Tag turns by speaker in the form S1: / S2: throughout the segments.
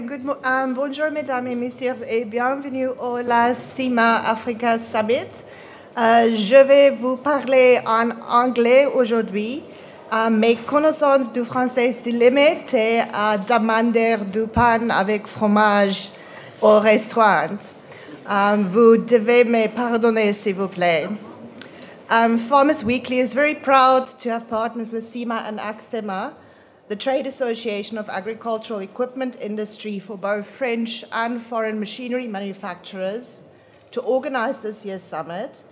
S1: Bonjour mesdames et messieurs et bienvenue au SIMA African Summit. Je vais vous parler en anglais aujourd'hui. Mes connaissances du français sont limitées à demander du pain avec fromage au restaurant. Vous devez me pardonner s'il vous plaît. Farmers Weekly is very proud to have partnered with SIMA and AXEMA, the trade association of agricultural equipment industry for both French and foreign machinery manufacturers, to organize this year's summit.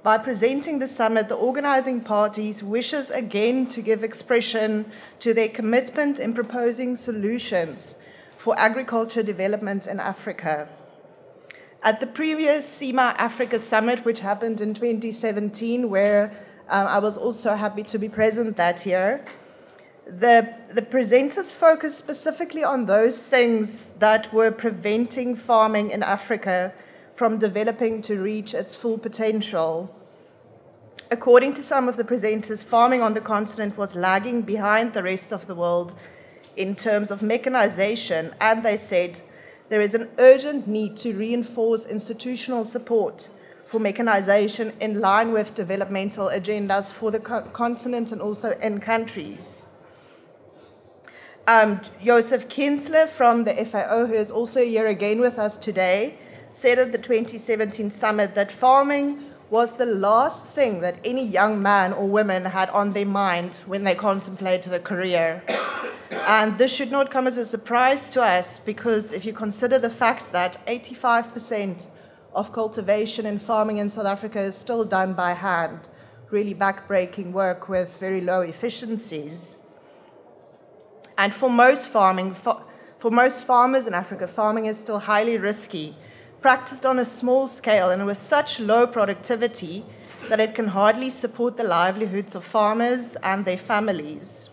S1: By presenting the summit, the organizing parties wishes again to give expression to their commitment in proposing solutions for agriculture development in Africa. At the previous SIMA Africa Summit, which happened in 2017, where I was also happy to be present that year, the presenters focused specifically on those things that were preventing farming in Africa from developing to reach its full potential. According to some of the presenters, farming on the continent was lagging behind the rest of the world in terms of mechanization, and they said there is an urgent need to reinforce institutional support for mechanization in line with developmental agendas for the continent and also in countries. Josef KIENZLE from the FAO, who is also here again with us today, said at the 2017 summit that farming was the last thing that any young man or woman had on their mind when they contemplated a career. And this should not come as a surprise to us, because if you consider the fact that 85% of cultivation and farming in South Africa is still done by hand, really backbreaking work with very low efficiencies. And for most farmers in Africa, farming is still highly risky, practiced on a small scale and with such low productivity that it can hardly support the livelihoods of farmers and their families.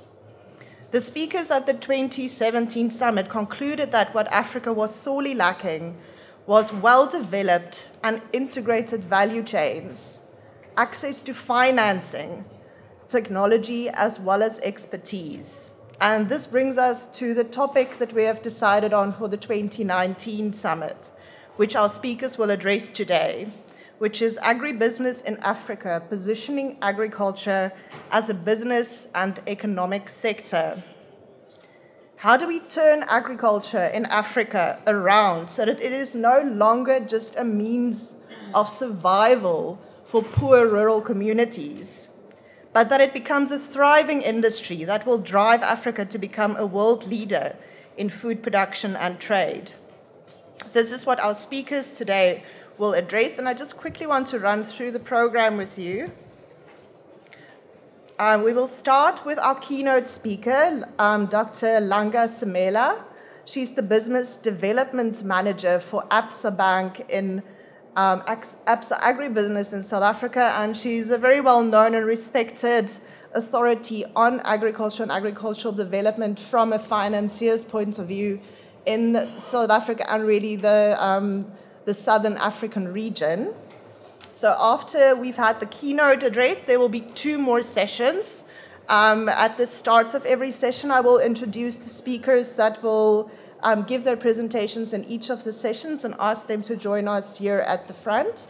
S1: The speakers at the 2017 summit concluded that what Africa was sorely lacking was well-developed and integrated value chains, access to financing, technology, as well as expertise. And this brings us to the topic that we have decided on for the 2019 summit, which our speakers will address today, which is agribusiness in Africa, positioning agriculture as a business and economic sector. How do we turn agriculture in Africa around so that it is no longer just a means of survival for poor rural communities, but that it becomes a thriving industry that will drive Africa to become a world leader in food production and trade? This is what our speakers today will address, and I just quickly want to run through the program with you. We will start with our keynote speaker, Dr. Langa SIMELA. She's the Business Development Manager for ABSA Bank in ABSA Agribusiness in South Africa, and she's a very well-known and respected authority on agriculture and agricultural development from a financier's point of view in South Africa and really the Southern African region. So after we've had the keynote address, there will be 2 more sessions. At the start of every session, I will introduce the speakers that will give their presentations in each of the sessions and ask them to join us here at the front.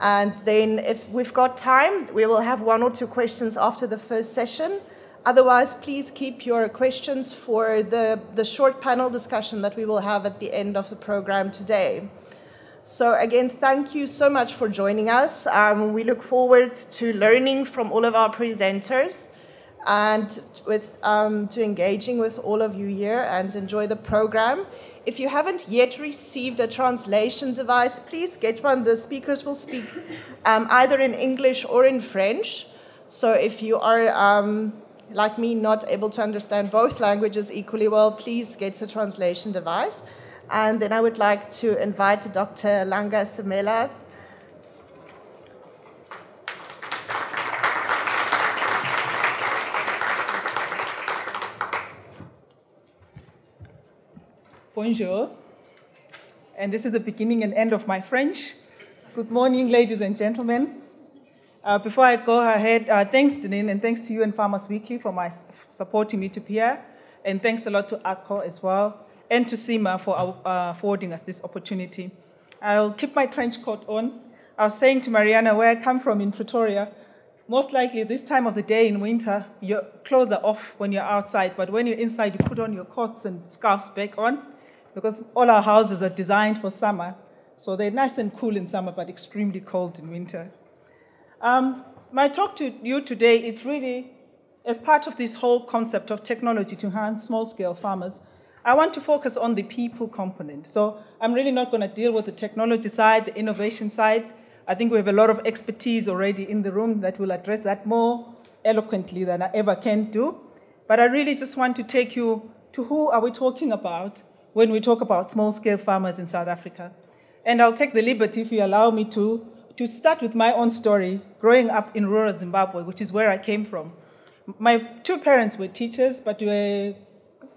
S1: And then if we've got time, we will have 1 or 2 questions after the first session. Otherwise, please keep your questions for the short panel discussion that we will have at the end of the program today. So again, thank you so much for joining us. We look forward to learning from all of our presenters and to engaging with all of you here and enjoy the program. If you haven't yet received a translation device, please get one. The speakers will speak either in English or in French. So if you are, like me, not able to understand both languages equally well, please get a translation device. And then I would like to invite Dr. Langa SIMELA.
S2: Bonjour. And this is the beginning and end of my French. Good morning, ladies and gentlemen. Before I go ahead, thanks, Denene, and thanks to you and Farmers Weekly for supporting me to be here. And thanks a lot to ACO as well. and to SIMA for affording us this opportunity. I'll keep my trench coat on. I was saying to Mariana, where I come from in Pretoria, most likely this time of the day in winter, your clothes are off when you're outside, but when you're inside, you put on your coats and scarves back on, because all our houses are designed for summer. So they're nice and cool in summer, but extremely cold in winter. My talk to you today is really as part of this whole concept of technology to enhance small-scale farmers. I want to focus on the people component. So I'm really not going to deal with the technology side, the innovation side. I think we have a lot of expertise already in the room that will address that more eloquently than I ever can do. But I really just want to take you to who are we talking about when we talk about small-scale farmers in South Africa. And I'll take the liberty, if you allow me to start with my own story, growing up in rural Zimbabwe, which is where I came from. My two parents were teachers, but were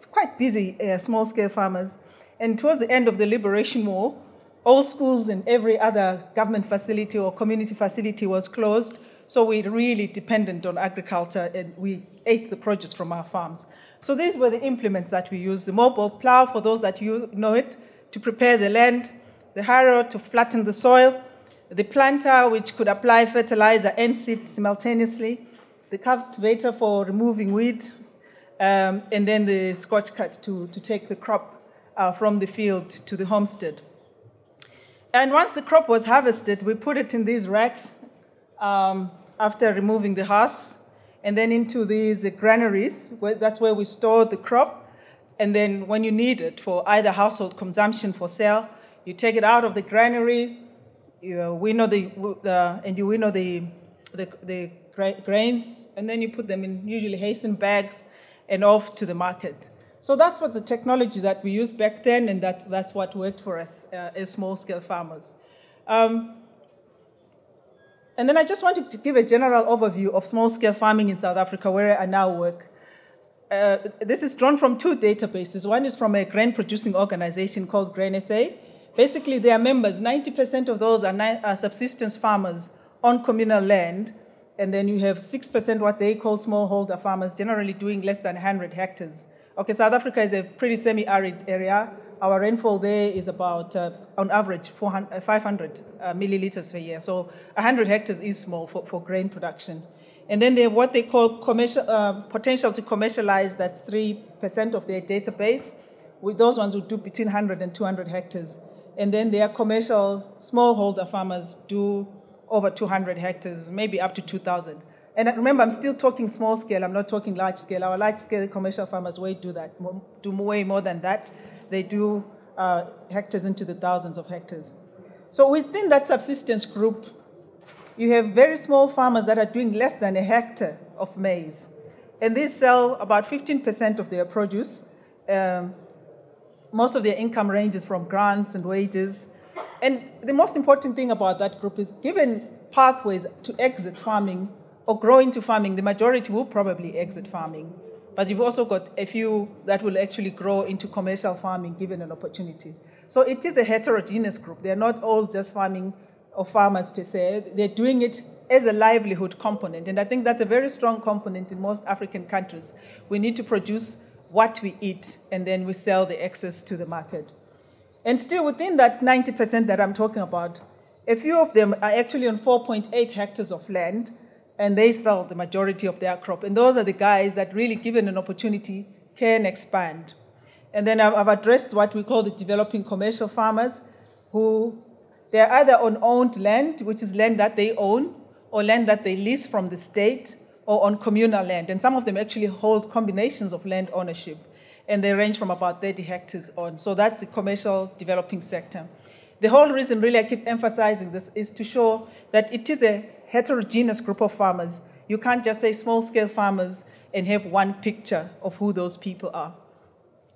S2: quite busy small-scale farmers. And towards the end of the Liberation War, all schools and every other government facility or community facility was closed, so we were really dependent on agriculture, and we ate the produce from our farms. So these were the implements that we used: the mobile plow, for those that you know it, to prepare the land, the harrow to flatten the soil, the planter, which could apply fertilizer and seed simultaneously, the cultivator for removing weed, and then the scotch cut to take the crop from the field to the homestead. And once the crop was harvested, we put it in these racks after removing the husk, and then into these granaries. That's where we store the crop. And then when you need it for either household consumption for sale, you take it out of the granary, you winnow the grains, and then you put them in usually hasten bags and off to the market. So that's what the technology that we used back then, and that's what worked for us as small-scale farmers. And then I just wanted to give a general overview of small-scale farming in South Africa, where I now work. This is drawn from two databases. One is from a grain-producing organization called Grain SA. Basically, their members, 90% of those are subsistence farmers on communal land, and then you have 6% what they call smallholder farmers, generally doing less than 100 hectares. Okay, South Africa is a pretty semi-arid area. Our rainfall there is about, on average, 500 milliliters per year. So 100 hectares is small for grain production. And then they have what they call potential to commercialize, that's 3% of their database. With those ones would do between 100 and 200 hectares. And then their commercial smallholder farmers do over 200 hectares, maybe up to 2,000. And remember, I'm still talking small scale, I'm not talking large scale. Our large scale commercial farmers do way more than that. They do hectares into the thousands of hectares. So within that subsistence group, you have very small farmers that are doing less than a hectare of maize. And they sell about 15% of their produce. Most of their income ranges from grants and wages. And the most important thing about that group is, given pathways to exit farming or grow into farming, the majority will probably exit farming. But you've also got a few that will actually grow into commercial farming given an opportunity. So it is a heterogeneous group. They're not all just farming or farmers per se. They're doing it as a livelihood component. And I think that's a very strong component in most African countries. We need to produce what we eat, and then we sell the excess to the market. And still within that 90% that I'm talking about, a few of them are actually on 4.8 hectares of land, and they sell the majority of their crop. And those are the guys that really, given an opportunity, can expand. And then I've addressed what we call the developing commercial farmers, who they're either on owned land, which is land that they own, or land that they lease from the state, or on communal land. And some of them actually hold combinations of land ownership. And they range from about 30 hectares on. So that's the commercial developing sector. The whole reason really I keep emphasizing this is to show that it is a heterogeneous group of farmers. You can't just say small-scale farmers and have one picture of who those people are.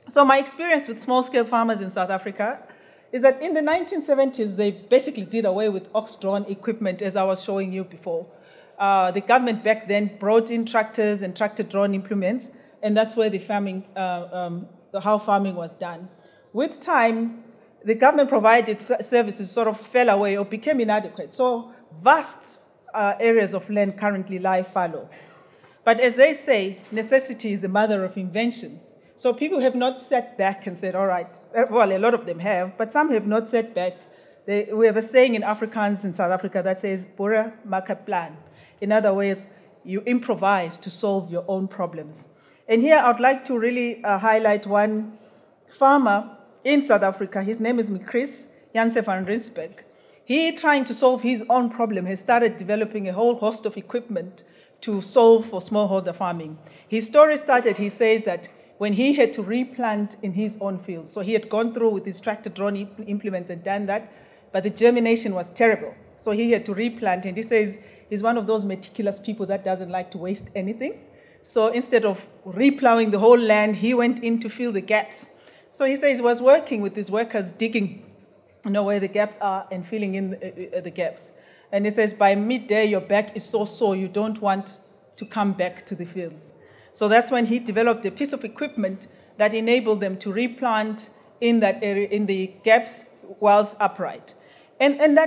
S2: So my experience with small-scale farmers in South Africa is that in the 1970s, they basically did away with ox-drawn equipment, as I was showing you before. The government back then brought in tractors and tractor-drawn implements, and that's where the farming, how farming was done. With time, the government provided services sort of fell away or became inadequate. So vast areas of land currently lie fallow. But as they say, necessity is the mother of invention. So people have not sat back and said, all right, well, a lot of them have, but some have not sat back. We have a saying in Afrikaans in South Africa that says, "Boere maak 'n plan." In other words, you improvise to solve your own problems. And here I would like to really highlight one farmer in South Africa. His name is Chris Josef van Rensburg. He, trying to solve his own problem, has started developing a whole host of equipment to solve for smallholder farming. His story started, he says, that when he had to replant in his own field. So he had gone through with his tractor drone implements and done that, but the germination was terrible. So he had to replant, and he says he's one of those meticulous people that doesn't like to waste anything. So instead of replowing the whole land, he went in to fill the gaps. So he says he was working with his workers, digging, where the gaps are and filling in the gaps. And he says by midday, your back is so sore, you don't want to come back to the fields. So that's when he developed a piece of equipment that enabled them to replant in that area, in the gaps, whilst upright. And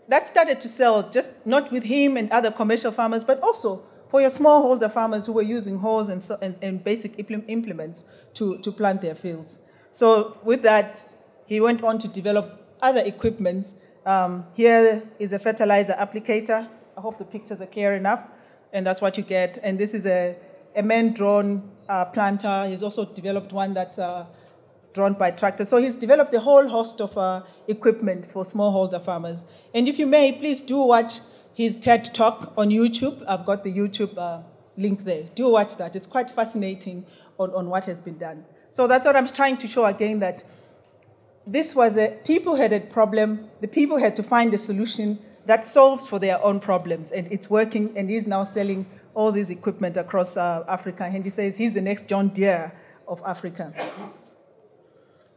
S2: that started to sell, just not with him and other commercial farmers, but also for your smallholder farmers who were using hoes and basic implements to plant their fields. So with that, he went on to develop other equipments. Here is a fertilizer applicator. I hope the pictures are clear enough, and that's what you get. And this is a manned drone planter. He's also developed one that's drawn by tractor. So he's developed a whole host of equipment for smallholder farmers. And if you may, please do watch his TED Talk on YouTube. I've got the YouTube link there. Do watch that. It's quite fascinating on what has been done. So that's what I'm trying to show again, that this was people had a problem, the people had to find a solution that solves for their own problems, and it's working, and he's now selling all this equipment across Africa, and he says he's the next John Deere of Africa.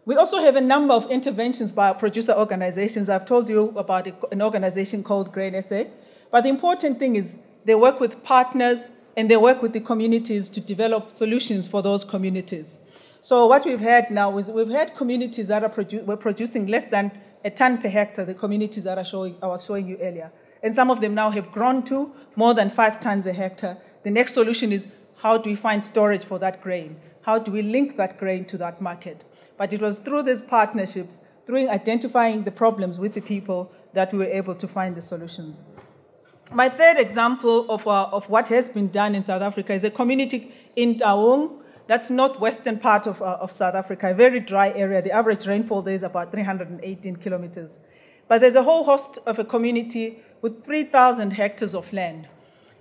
S2: We also have a number of interventions by our producer organizations. I've told you about an organization called GRAIN SA, but the important thing is they work with partners and they work with the communities to develop solutions for those communities. So what we've had now is we've had communities that were producing less than a ton per hectare, the communities that I was showing you earlier. And some of them now have grown to more than 5 tons a hectare. The next solution is, how do we find storage for that grain? How do we link that grain to that market? But it was through these partnerships, through identifying the problems with the people, that we were able to find the solutions. My third example of what has been done in South Africa is a community in Taung. That's northwestern part of South Africa, a very dry area. The average rainfall there is about 318 kilometers. But there's a whole host of a community with 3,000 hectares of land.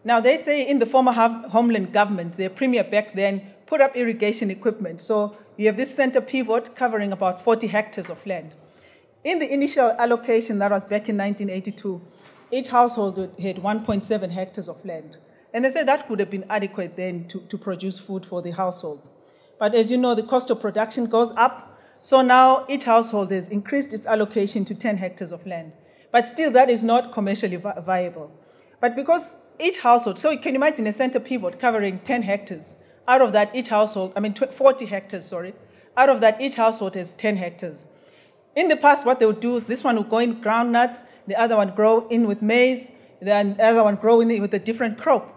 S2: Now, they say in the former homeland government, their premier back then put up irrigation equipment. So you have this center pivot covering about 40 hectares of land. In the initial allocation that was back in 1982, each household had 1.7 hectares of land. And they said that would have been adequate then to produce food for the household. But as you know, the cost of production goes up. So now each household has increased its allocation to 10 hectares of land. But still, that is not commercially viable. But because each household, so you can imagine a center pivot covering 10 hectares. Out of that, each household, 40 hectares, sorry. Out of that, each household has 10 hectares. In the past, what they would do, this one would go in groundnuts, the other one grow in with maize, the other one grow in with a different crop.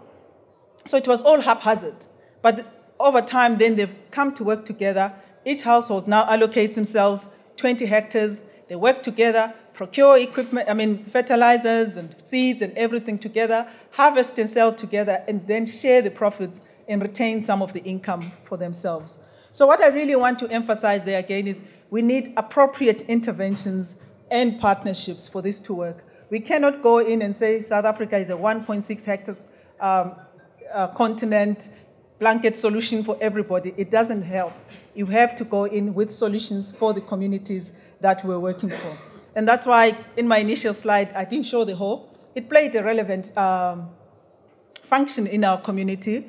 S2: So it was all haphazard. But over time, then they've come to work together. Each household now allocates themselves 20 hectares. They work together, procure equipment, fertilizers and seeds and everything together, harvest and sell together, and then share the profits and retain some of the income for themselves. So what I really want to emphasize there again is we need appropriate interventions and partnerships for this to work. We cannot go in and say South Africa is a 1.6 hectares continent, blanket solution for everybody. It doesn't help. You have to go in with solutions for the communities that we're working for. And that's why in my initial slide, I didn't show the whole. It played a relevant function in our community,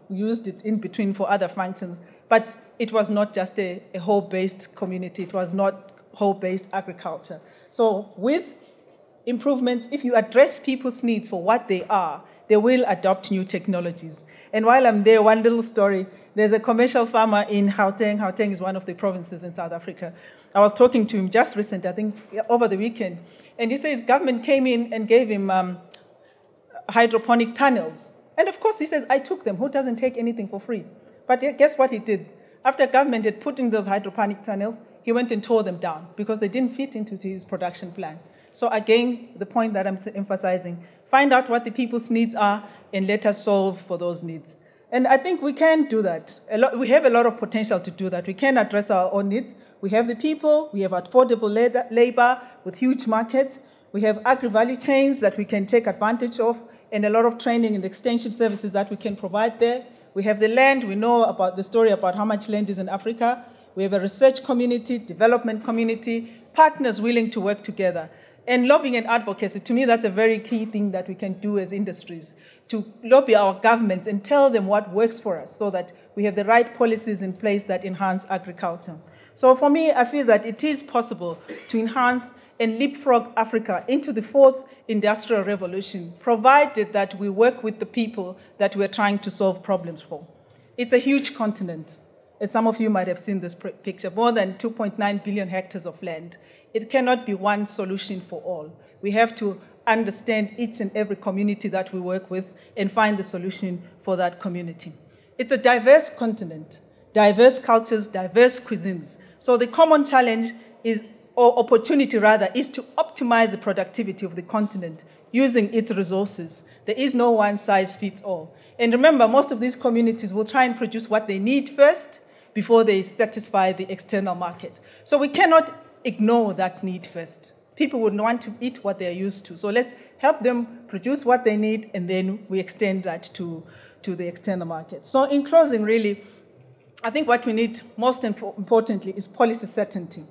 S2: used it in between for other functions, but it was not just a whole-based community. It was not whole-based agriculture. So with improvements, if you address people's needs for what they are, they will adopt new technologies. And while I'm there, one little story, there's a commercial farmer in Gauteng. Gauteng is one of the provinces in South Africa. I was talking to him just recently, I think over the weekend, and he says government came in and gave him hydroponic tunnels. And of course, he says, I took them. Who doesn't take anything for free? But guess what he did? After government had put in those hydroponic tunnels, he went and tore them down because they didn't fit into his production plan. So again, the point that I'm emphasizing, find out what the people's needs are and let us solve for those needs. And I think we can do that. We have a lot of potential to do that. We can address our own needs. We have the people, we have affordable labor with huge markets, we have agri-value chains that we can take advantage of, and a lot of training and extension services that we can provide there. We have the land, we know about the story about how much land is in Africa. We have a research community, development community, partners willing to work together. And lobbying and advocacy, to me, that's a very key thing that we can do as industries, to lobby our governments and tell them what works for us so that we have the right policies in place that enhance agriculture. So for me, I feel that it is possible to enhance and leapfrog Africa into the fourth industrial revolution, provided that we work with the people that we're trying to solve problems for. It's a huge continent. As some of you might have seen this picture, more than 2.9 billion hectares of land. It cannot be one solution for all. We have to understand each and every community that we work with and find the solution for that community. It's a diverse continent, diverse cultures, diverse cuisines. So the common challenge is, or opportunity rather, is to optimize the productivity of the continent using its resources. There is no one size fits all. And remember, most of these communities will try and produce what they need first before they satisfy the external market. So we cannot ignore that need first. People would want to eat what they're used to. So let's help them produce what they need, and then we extend that to the external market. So in closing, really, I think what we need most importantly is policy certainty.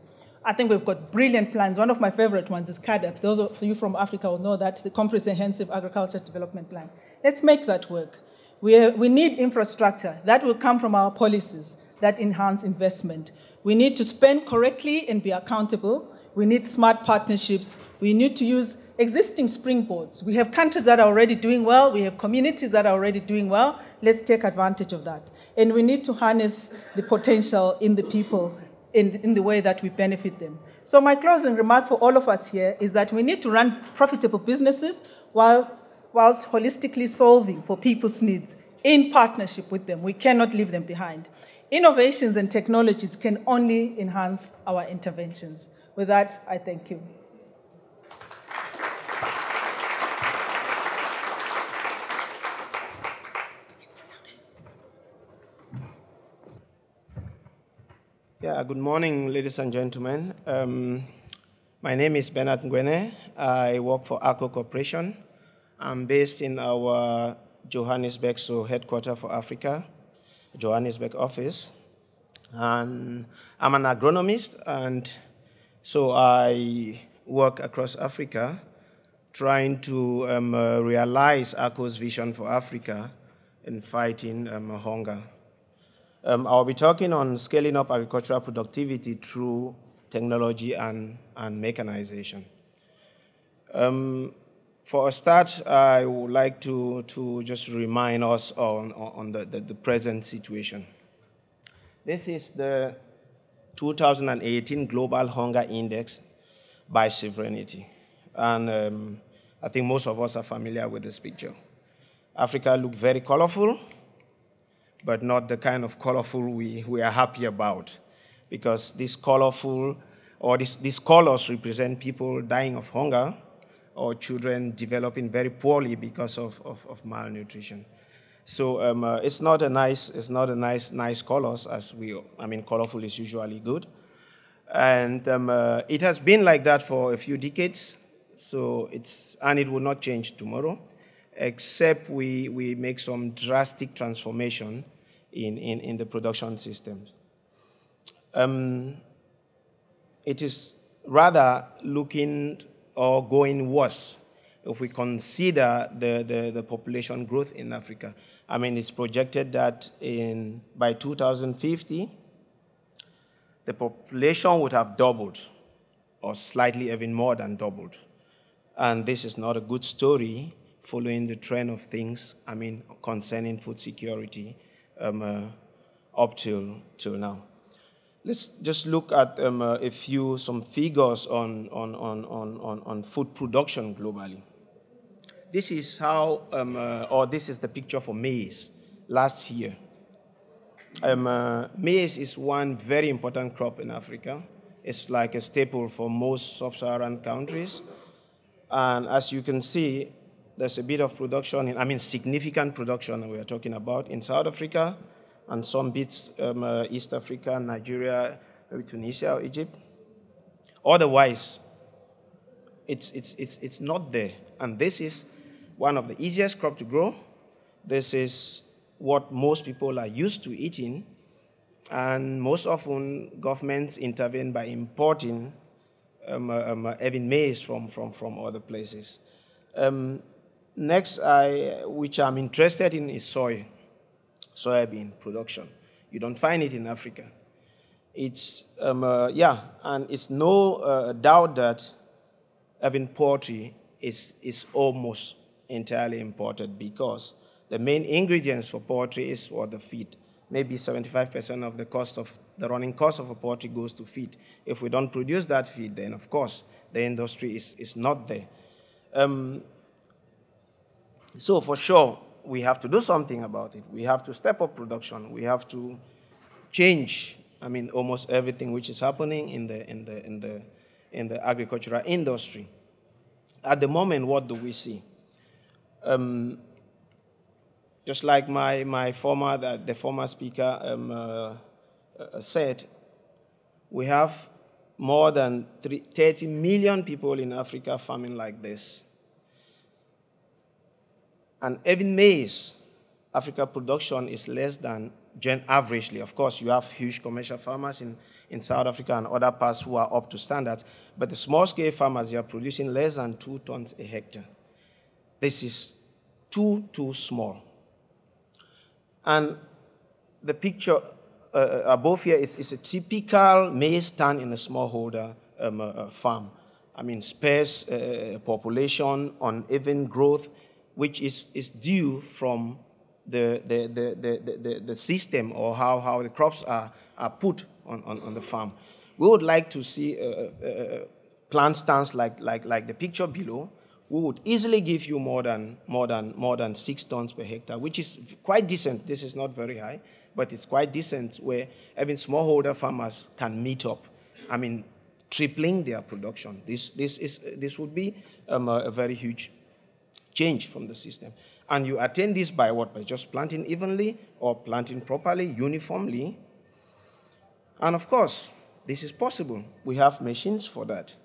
S2: I think we've got brilliant plans. One of my favorite ones is CADAP. Those of you from Africa will know that, the Comprehensive Agriculture Development Plan. Let's make that work. We need infrastructure. That will come from our policies that enhance investment. We need to spend correctly and be accountable. We need smart partnerships. We need to use existing springboards. We have countries that are already doing well. We have communities that are already doing well. Let's take advantage of that. And we need to harness the potential in the people in the way that we benefit them. So my closing remark for all of us here is that we need to run profitable businesses whilst holistically solving for people's needs in partnership with them. We cannot leave them behind. Innovations and technologies can only enhance our interventions. With that, I thank you.
S3: Yeah, good morning, ladies and gentlemen. My name is Benard NGWENE. I work for ACO Corporation. I'm based in our Johannesburg, so headquarters for Africa, Johannesburg office. And I'm an agronomist, and so I work across Africa trying to realize ACO's vision for Africa in fighting hunger. I'll be talking on scaling up agricultural productivity through technology and mechanization. For a start, I would like to just remind us on the present situation. This is the 2018 Global Hunger Index by sovereignty. And I think most of us are familiar with this picture. Africa looks very colorful, but not the kind of colorful we are happy about, because this colorful, or these colors represent people dying of hunger or children developing very poorly because of malnutrition. So it's not a nice colors as colorful is usually good. And it has been like that for a few decades, and it will not change tomorrow, except we make some drastic transformation in the production systems. It is rather looking or going worse if we consider the population growth in Africa. I mean, it's projected that by 2050, the population would have doubled, or slightly even more than doubled. And this is not a good story following the trend of things, concerning food security up till now. Let's just look at some figures on food production globally. This is how, this is the picture for maize last year. Maize is one very important crop in Africa. It's like a staple for most sub-Saharan countries. And as you can see, there's a bit of production, significant production we are talking about in South Africa and some bits East Africa, Nigeria, maybe Tunisia or Egypt. Otherwise, it's not there. And this is one of the easiest crops to grow. This is what most people are used to eating. And most often, governments intervene by importing even maize from other places. Next, which I'm interested in is soybean production. You don't find it in Africa. It's, and it's no doubt that even poultry is almost entirely imported because the main ingredients for poultry is the feed. Maybe 75% of the running cost of a poultry goes to feed. If we don't produce that feed, then of course the industry is not there. So for sure, we have to do something about it. We have to step up production. We have to change, almost everything which is happening in the agricultural industry. At the moment, what do we see? Just like the former speaker said, we have more than 30 million people in Africa farming like this. And even maize, Africa production is less than averagely. Of course, you have huge commercial farmers in South Africa and other parts who are up to standards, but the small-scale farmers, they are producing less than 2 tons a hectare. This is too small. And the picture above here is a typical maize stand in a smallholder farm. Sparse population, uneven growth, which is due from the system or how the crops are put on the farm. We would like to see plant stands like the picture below. We would easily give you more than 6 tons per hectare, which is quite decent. This is not very high, but it's quite decent where even smallholder farmers can meet up. Tripling their production. This would be a very huge change from the system. And you attain this by what? By just planting evenly or planting properly, uniformly. And of course, this is possible. We have machines for that.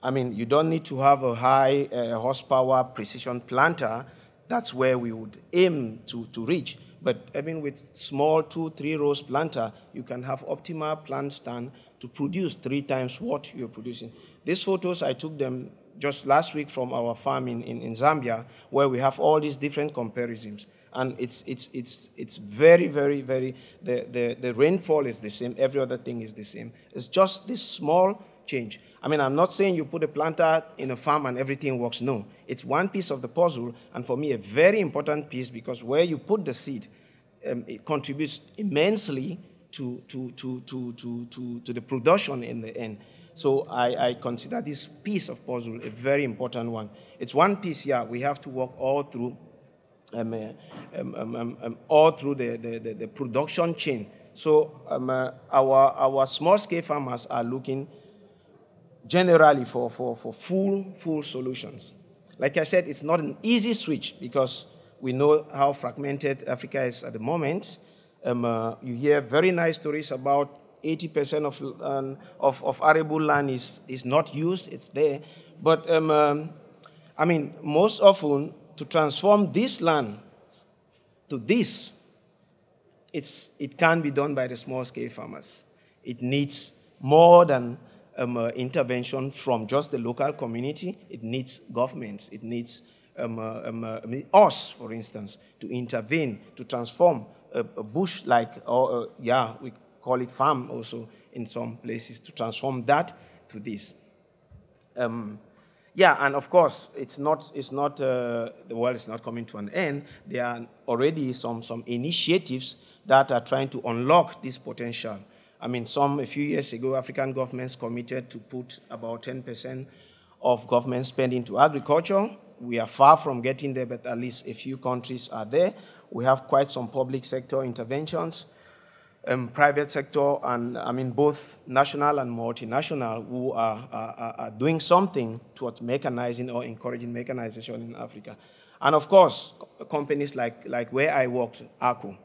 S3: You don't need to have a high horsepower precision planter. That's where we would aim to reach. But even with small 2-3 rows planter, you can have optimal plant stand to produce 3 times what you're producing. These photos, I took them just last week from our farm in Zambia, where we have all these different comparisons. And it's very, very, very, the rainfall is the same, every other thing is the same. It's just this small change. I'm not saying you put a planter in a farm and everything works. No, it's one piece of the puzzle, and for me, a very important piece, because where you put the seed, it contributes immensely to the production in the end. So I consider this piece of puzzle a very important one. It's one piece, yeah, we have to work all through the production chain. So our small-scale farmers are looking generally for full solutions. Like I said, it's not an easy switch because we know how fragmented Africa is at the moment. You hear very nice stories about 80% of arable land is not used, it's there. But most often to transform this land to this, it can be done by the small-scale farmers. It needs more than intervention from just the local community. It needs governments. It needs us, for instance, to intervene, to transform a bush we call it farm also in some places, to transform that to this. And of course, the world is not coming to an end. There are already some initiatives that are trying to unlock this potential. A few years ago, African governments committed to put about 10% of government spending to agriculture. We are far from getting there, but at least a few countries are there. We have quite some public sector interventions. private sector and, I mean, both national and multinational who are doing something towards mechanizing or encouraging mechanization in Africa. And of course, companies like where I worked, ACO.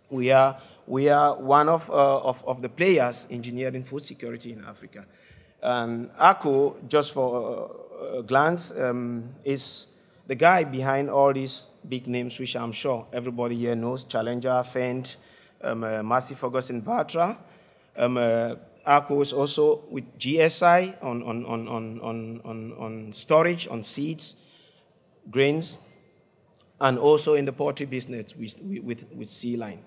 S3: We are one of the players engineering food security in Africa. And ACO, just for a glance, is the guy behind all these big names, which I'm sure everybody here knows: Challenger, Fendt, Massey Ferguson, Vatra. ACO is also with GSI on storage, on seeds, grains, and also in the poultry business with Sea Line.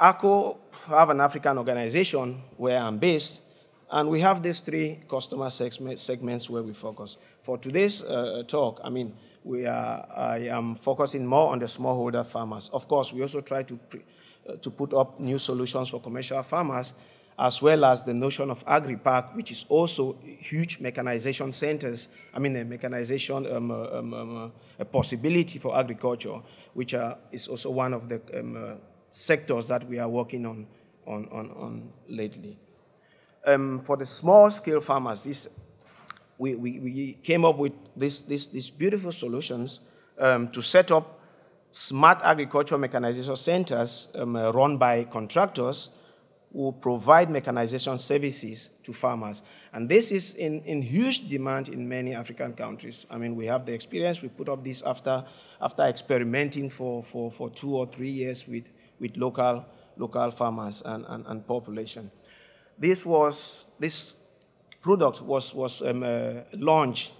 S3: ACO have an African organization where I'm based, and we have these three customer segments where we focus. For today's talk, I mean, I am focusing more on the smallholder farmers. Of course, we also try to put up new solutions for commercial farmers, as well as the notion of agri-park, which is also huge mechanization centers. I mean, a mechanization, a possibility for agriculture, which is also one of the sectors that we are working on lately. For the small-scale farmers, we came up with these beautiful solutions to set up smart agricultural mechanization centers run by contractors who provide mechanization services to farmers. And this is in huge demand in many African countries. I mean, we have the experience. We put up this after experimenting for 2 or 3 years with local farmers and population. This product was launched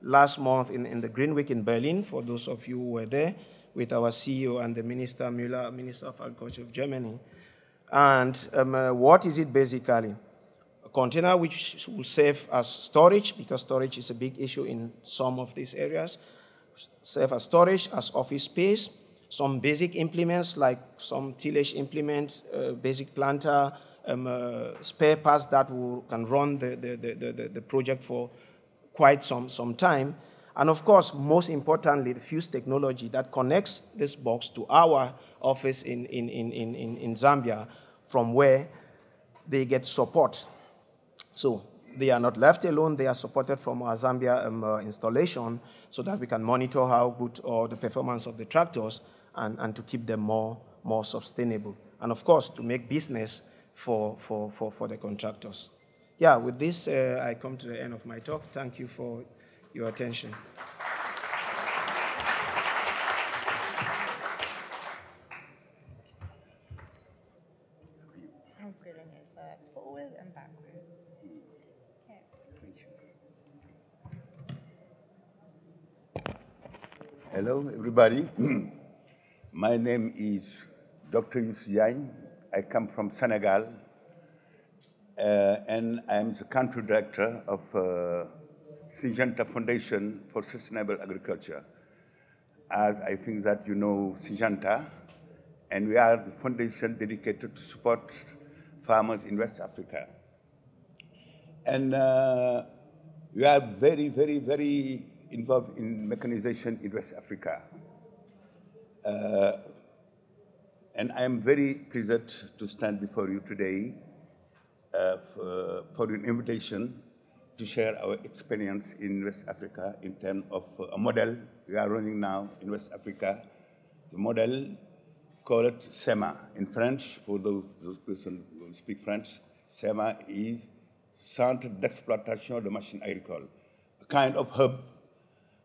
S3: last month in the Green Week in Berlin, for those of you who were there, with our CEO and the Minister Müller, Minister of Agriculture of Germany. And what is it basically? A container which will serve as storage, because storage is a big issue in some of these areas, serve as storage, as office space, some basic implements like some tillage implements, basic planter, spare parts that can run the project for quite some time. And of course, most importantly, the fuse technology that connects this box to our office in Zambia, from where they get support. So they are not left alone. They are supported from our Zambia installation, so that we can monitor how good or the performance of the tractors and to keep them more sustainable. And of course, to make business for the contractors. Yeah, with this, I come to the end of my talk. Thank you for your attention.
S1: How good is that? Forward and backward. Okay.
S4: Thank you. Hello, everybody. My name is Dr. Youssou. I come from Senegal, and I'm the country director of Syngenta Foundation for Sustainable Agriculture. As I think that you know Syngenta, and we are the foundation dedicated to support farmers in West Africa. And we are very, very, very involved in mechanization in West Africa. And I am very pleased to stand before you today for an invitation to share our experience in West Africa in terms of a model we are running now in West Africa. The model called SIMA in French, for those persons who speak French. SIMA is Centre d'Exploitation de Machines Agricoles, a kind of hub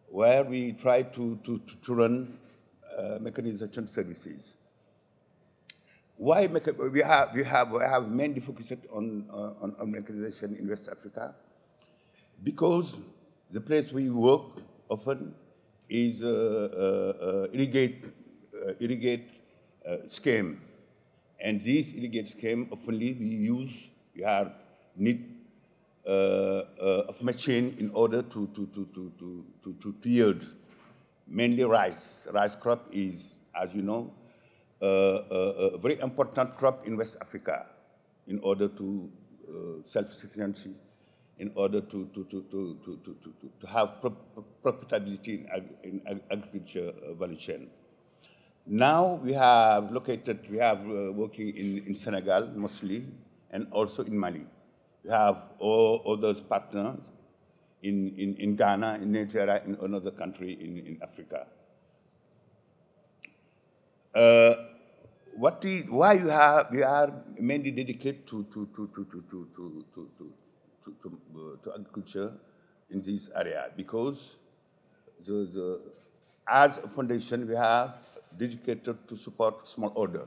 S4: where we try to run mechanization services. Why we have mainly focused on mechanization in West Africa? Because the place we work often is irrigate scheme, and this irrigate scheme oftenly we need of machine in order to yield mainly rice. Rice crop is, as you know, a very important crop in West Africa in order to self-sufficiency, in order to have profitability in agriculture value chain. Now we have working in Senegal mostly, and also in Mali. We have all those partners in Ghana, in Nigeria, in another country in Africa. Why we are mainly dedicated to agriculture in this area? Because as a foundation, we have dedicated to support smallholder.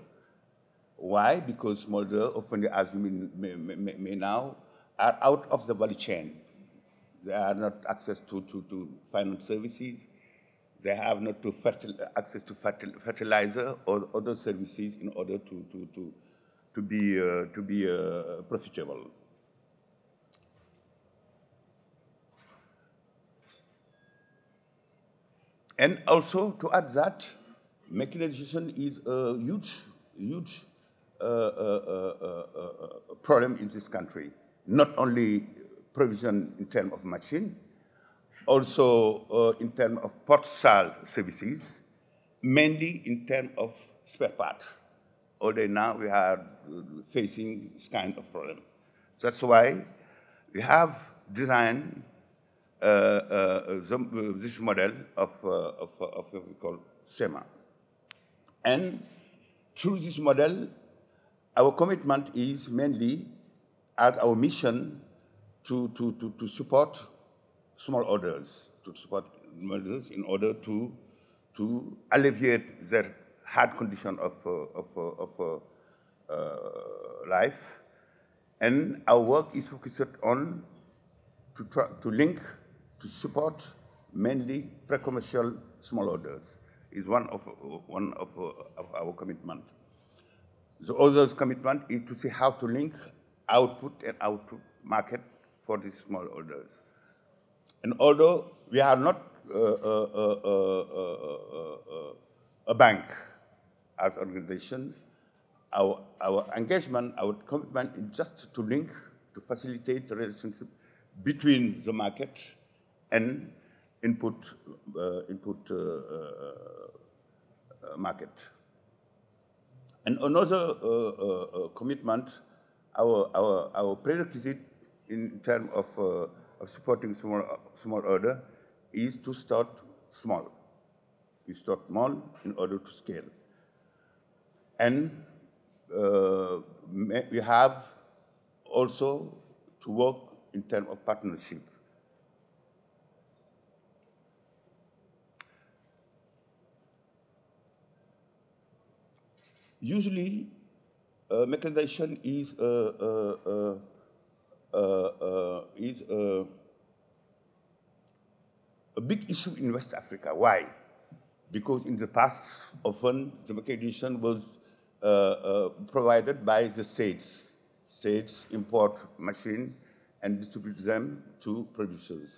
S4: Why? Because smallholder often, as you may now, are out of the value chain. They are not access to finance services. They have not access to fertilizer or other services in order to be profitable. And also to add that, mechanization is a huge problem in this country. Not only provision in terms of machine, also in terms of port-sale services, mainly in terms of spare parts. Although now we are facing this kind of problem. That's why we have designed this model of what we call SIMA. And through this model, our commitment is mainly as our mission to support small orders, in order to alleviate their hard condition of life. And our work is focused on to link, to support mainly pre-commercial small orders. Is one of our commitment. The other commitment is to see how to link output and output market for these small orders. And although we are not a bank as an organization, our engagement, our commitment is just to link, to facilitate the relationship between the market and input market. And another commitment, our prerequisite in terms of supporting small order is to start small. We start small in order to scale. And we have also to work in terms of partnership. Usually, mechanization is a big issue in West Africa. Why? Because in the past, often the mechanization was provided by the states. States import machines and distribute them to producers.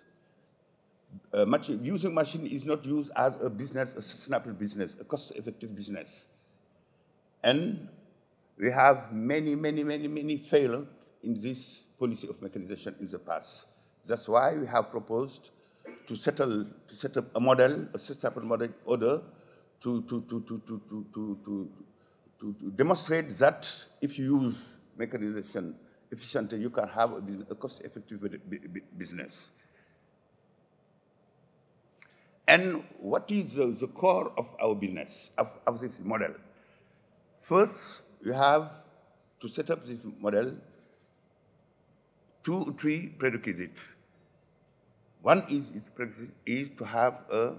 S4: Using machine is not used as a business, a sustainable business, a cost-effective business. And we have many failures in this policy of mechanization in the past. That's why we have proposed to set up a model, a sustainable model, in order to demonstrate that if you use mechanization efficiently, you can have a cost-effective business. And what is the core of our business, of this model? First, you have to set up this model 2 or 3 prerequisites. One is to have a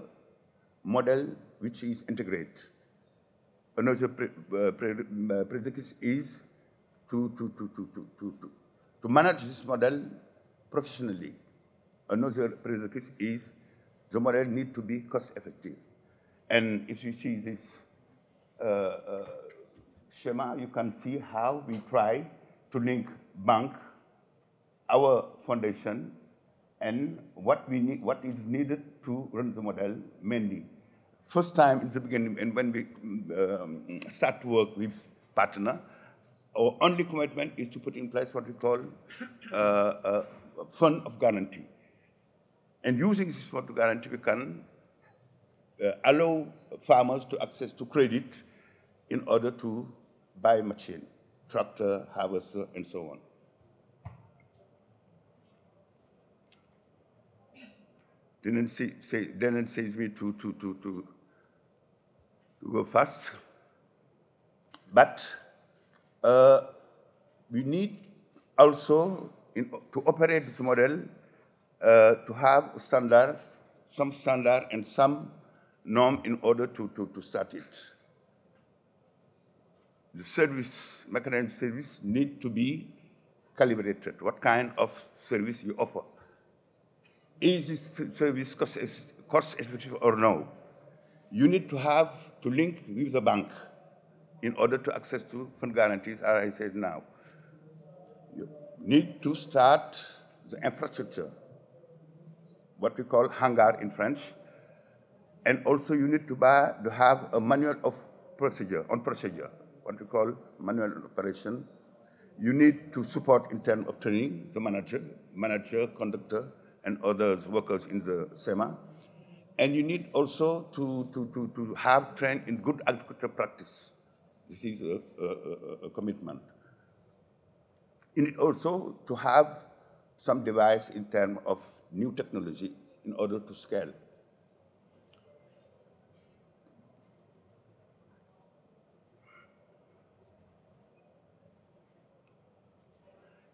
S4: model which is integrated. Another prerequisite is to manage this model professionally. Another prerequisite is the model needs to be cost-effective. And if you see this schema, you can see how we try to link bank, our foundation, and what is needed to run the model mainly. First time in the beginning, and when we start to work with partner, our only commitment is to put in place what we call a fund of guarantee. And using this fund of guarantee, we can allow farmers to access to credit in order to buy machine, tractor, harvester, and so on. Denene says me to go fast, but we need also, to operate this model, to have standard, some standard and some norm in order to start it. The service, mechanism service need to be calibrated. What kind of service you offer? Is this service cost effective or no? You need to link with the bank in order to access to fund guarantees, as I said now. You need to start the infrastructure, what we call hangar in French, and also you need to have a manual of procedure, what we call manual operation. You need to support in terms of training the manager, conductor, and other workers in the SIMA. And you need also to have trained in good agricultural practice. This is a commitment. You need also to have some device in terms of new technology in order to scale.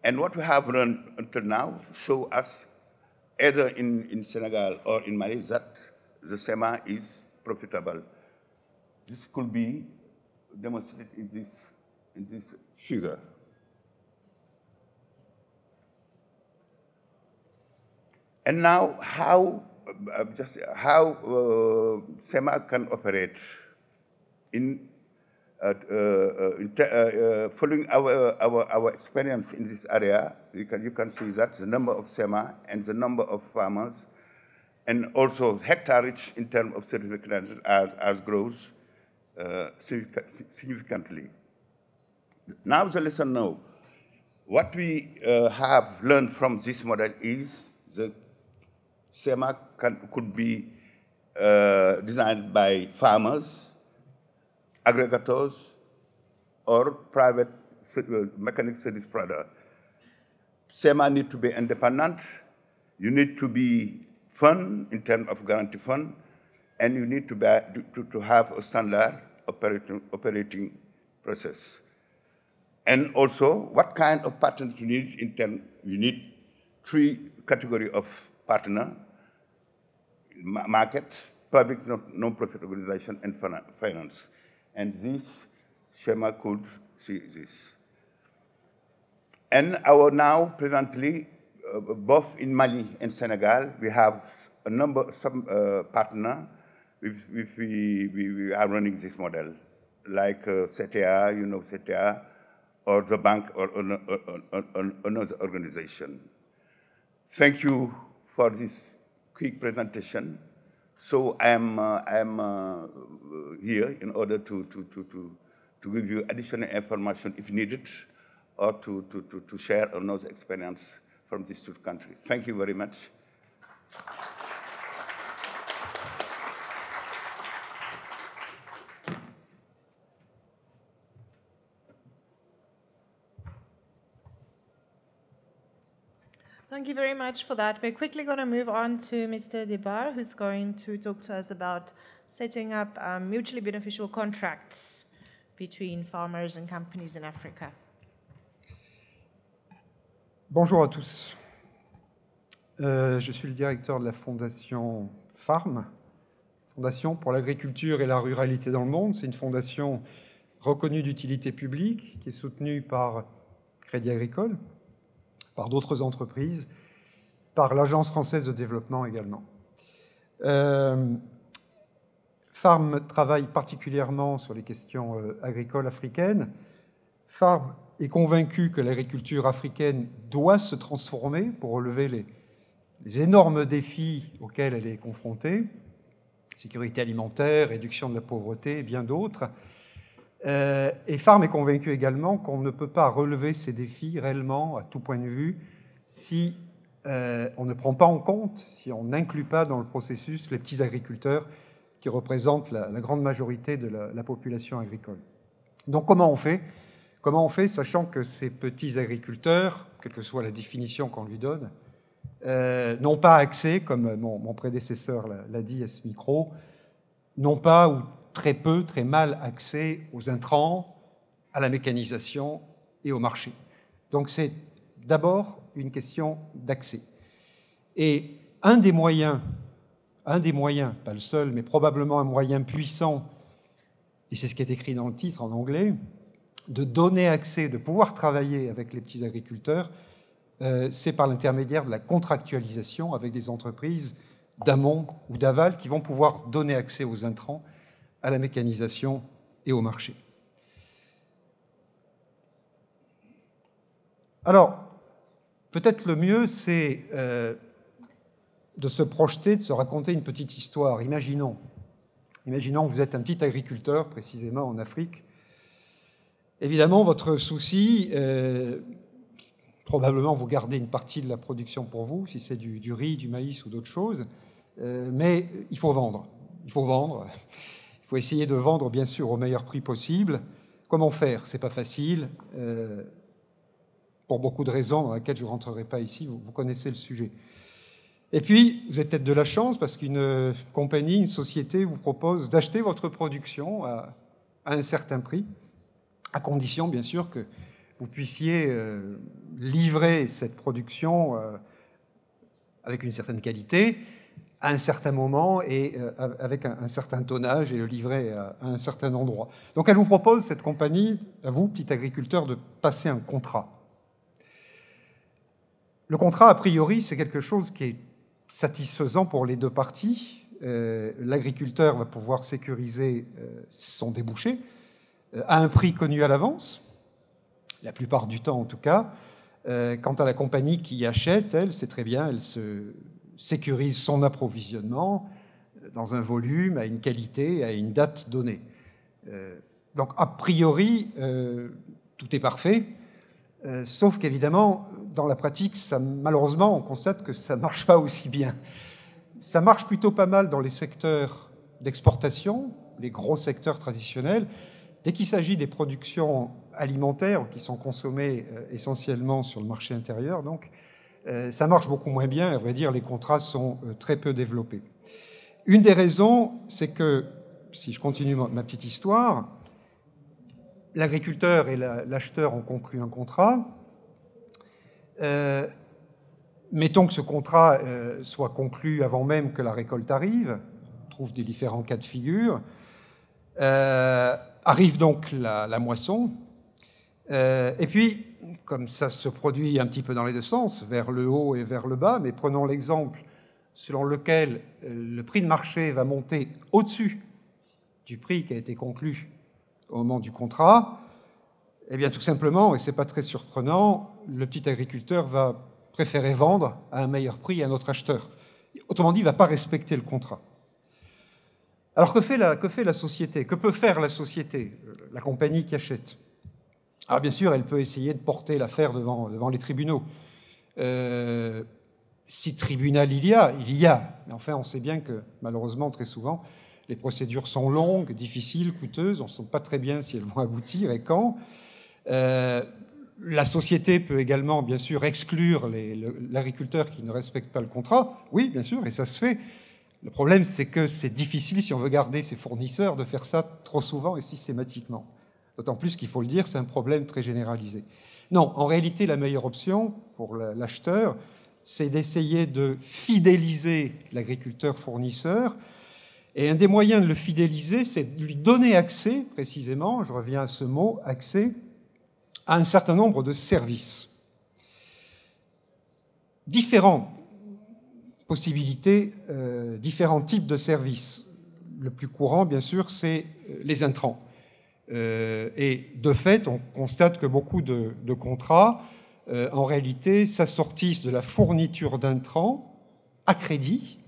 S4: And what we have learned until now show us, either in Senegal or in Mali, that the SIMA is profitable. This could be demonstrated in this figure. And now, how SIMA can operate in following our experience in this area. You can see that the number of SIMA and the number of farmers, and also hectareage in terms of certificate as grows significantly. Now the lesson now. What we have learned from this model is the SIMA could be designed by farmers, aggregators, or private mechanic service provider. SIMA need to be independent. You need to be fund in terms of guarantee fund, and you need to have a standard operating process. And also, what kind of partners you need you need 3 categories of partner: market, public non-profit organization, and finance. And this SIMA could see this. And now presently, both in Mali and Senegal, we have some partner we are running this model, like CTA, CTA, or the bank, or another organization. Thank you for this quick presentation. So I am here in order to give you additional information if needed, or to share another experience from these 2 countries. Thank you very much.
S1: Thank you very much for that. We're quickly going to move on to Mr. Debar, who's going to talk to us about setting up mutually beneficial contracts between farmers and companies in Africa.
S5: Bonjour à tous. Je suis le directeur de la fondation FARM, Fondation pour l'agriculture et la ruralité dans le monde. C'est une fondation reconnue d'utilité publique qui est soutenue par Crédit Agricole, par d'autres entreprises, par l'Agence française de développement également. FARM travaille particulièrement sur les questions agricoles africaines. FARM est convaincu que l'agriculture africaine doit se transformer pour relever les énormes défis auxquels elle est confrontée, sécurité alimentaire, réduction de la pauvreté et bien d'autres. Et FARM est convaincu également qu'on ne peut pas relever ces défis réellement, à tout point de vue, si on ne prend pas en compte, si on n'inclut pas dans le processus les petits agriculteurs qui représentent la grande majorité de la population agricole. Donc comment on fait? Comment on fait, sachant que ces petits agriculteurs, quelle que soit la définition qu'on lui donne, n'ont pas accès, comme mon prédécesseur l'a dit à ce micro, n'ont pas ou très peu, très mal accès aux intrants, à la mécanisation et au marché. Donc c'est d'abord une question d'accès. Et un des moyens, pas le seul, mais probablement un moyen puissant, et c'est ce qui est écrit dans le titre en anglais, de donner accès, de pouvoir travailler avec les petits agriculteurs, c'est par l'intermédiaire de la contractualisation avec des entreprises d'amont ou d'aval qui vont pouvoir donner accès aux intrants, à la mécanisation et au marché. Alors, peut-être le mieux, c'est de se projeter, de se raconter une petite histoire. Imaginons que vous êtes un petit agriculteur, précisément en Afrique. Évidemment, votre souci, probablement vous gardez une partie de la production pour vous, si c'est du riz, du maïs ou d'autres choses, mais il faut vendre. Il faut essayer de vendre, bien sûr, au meilleur prix possible. Comment faire? C'est pas facile, pour beaucoup de raisons dans lesquelles je ne rentrerai pas ici, vous connaissez le sujet. Et puis, vous avez peut-être de la chance parce qu'une compagnie, une société vous propose d'acheter votre production à un certain prix, à condition, bien sûr, que vous puissiez livrer cette production avec une certaine qualité, à un certain moment et avec un certain tonnage et le livrer à un certain endroit. Donc, elle vous propose, cette compagnie, à vous, petit agriculteur, de passer un contrat. Le contrat, a priori, c'est quelque chose qui est satisfaisant pour les deux parties. L'agriculteur va pouvoir sécuriser son débouché à un prix connu à l'avance, la plupart du temps en tout cas. Quant à la compagnie qui achète, elle, c'est très bien, elle se sécurise son approvisionnement dans un volume, à une qualité, à une date donnée. Donc, a priori, tout est parfait, sauf qu'évidemment, dans la pratique, malheureusement, on constate que ça ne marche pas aussi bien. Ça marche plutôt pas mal dans les secteurs d'exportation, les gros secteurs traditionnels. Dès qu'il s'agit des productions alimentaires qui sont consommées essentiellement sur le marché intérieur, donc, ça marche beaucoup moins bien. À vrai dire, les contrats sont très peu développés. Une des raisons, c'est que, si je continue ma petite histoire, l'agriculteur et l'acheteur ont conclu un contrat. Mettons que ce contrat soit conclu avant même que la récolte arrive, on trouve des différents cas de figure. Arrive donc la moisson, et puis, comme ça se produit un petit peu dans les deux sens, vers le haut et vers le bas, mais prenons l'exemple selon lequel le prix de marché va monter au-dessus du prix qui a été conclu au moment du contrat, eh bien, tout simplement, et ce n'est pas très surprenant, le petit agriculteur va préférer vendre à un meilleur prix à un autre acheteur. Autrement dit, il ne va pas respecter le contrat. Alors, que fait la société? Que peut faire la société, la compagnie qui achète? Alors, bien sûr, elle peut essayer de porter l'affaire devant les tribunaux. Si tribunal il y a, mais enfin, on sait bien que, malheureusement, très souvent, les procédures sont longues, difficiles, coûteuses, on ne sait pas très bien si elles vont aboutir et quand. La société peut également, bien sûr, exclure l'agriculteur qui ne respecte pas le contrat. Oui, bien sûr, et ça se fait. Le problème, c'est que c'est difficile, si on veut garder ses fournisseurs, de faire ça trop souvent et systématiquement. D'autant plus qu'il faut le dire, c'est un problème très généralisé. Non, en réalité, la meilleure option pour l'acheteur, c'est d'essayer de fidéliser l'agriculteur fournisseur. Et un des moyens de le fidéliser, c'est de lui donner accès, précisément, je reviens à ce mot, accès, à un certain nombre de services. Différentes possibilités, différents types de services. Le plus courant, bien sûr, c'est les intrants. Et de fait, on constate que beaucoup de contrats, en réalité, s'assortissent de la fourniture d'intrants à crédit,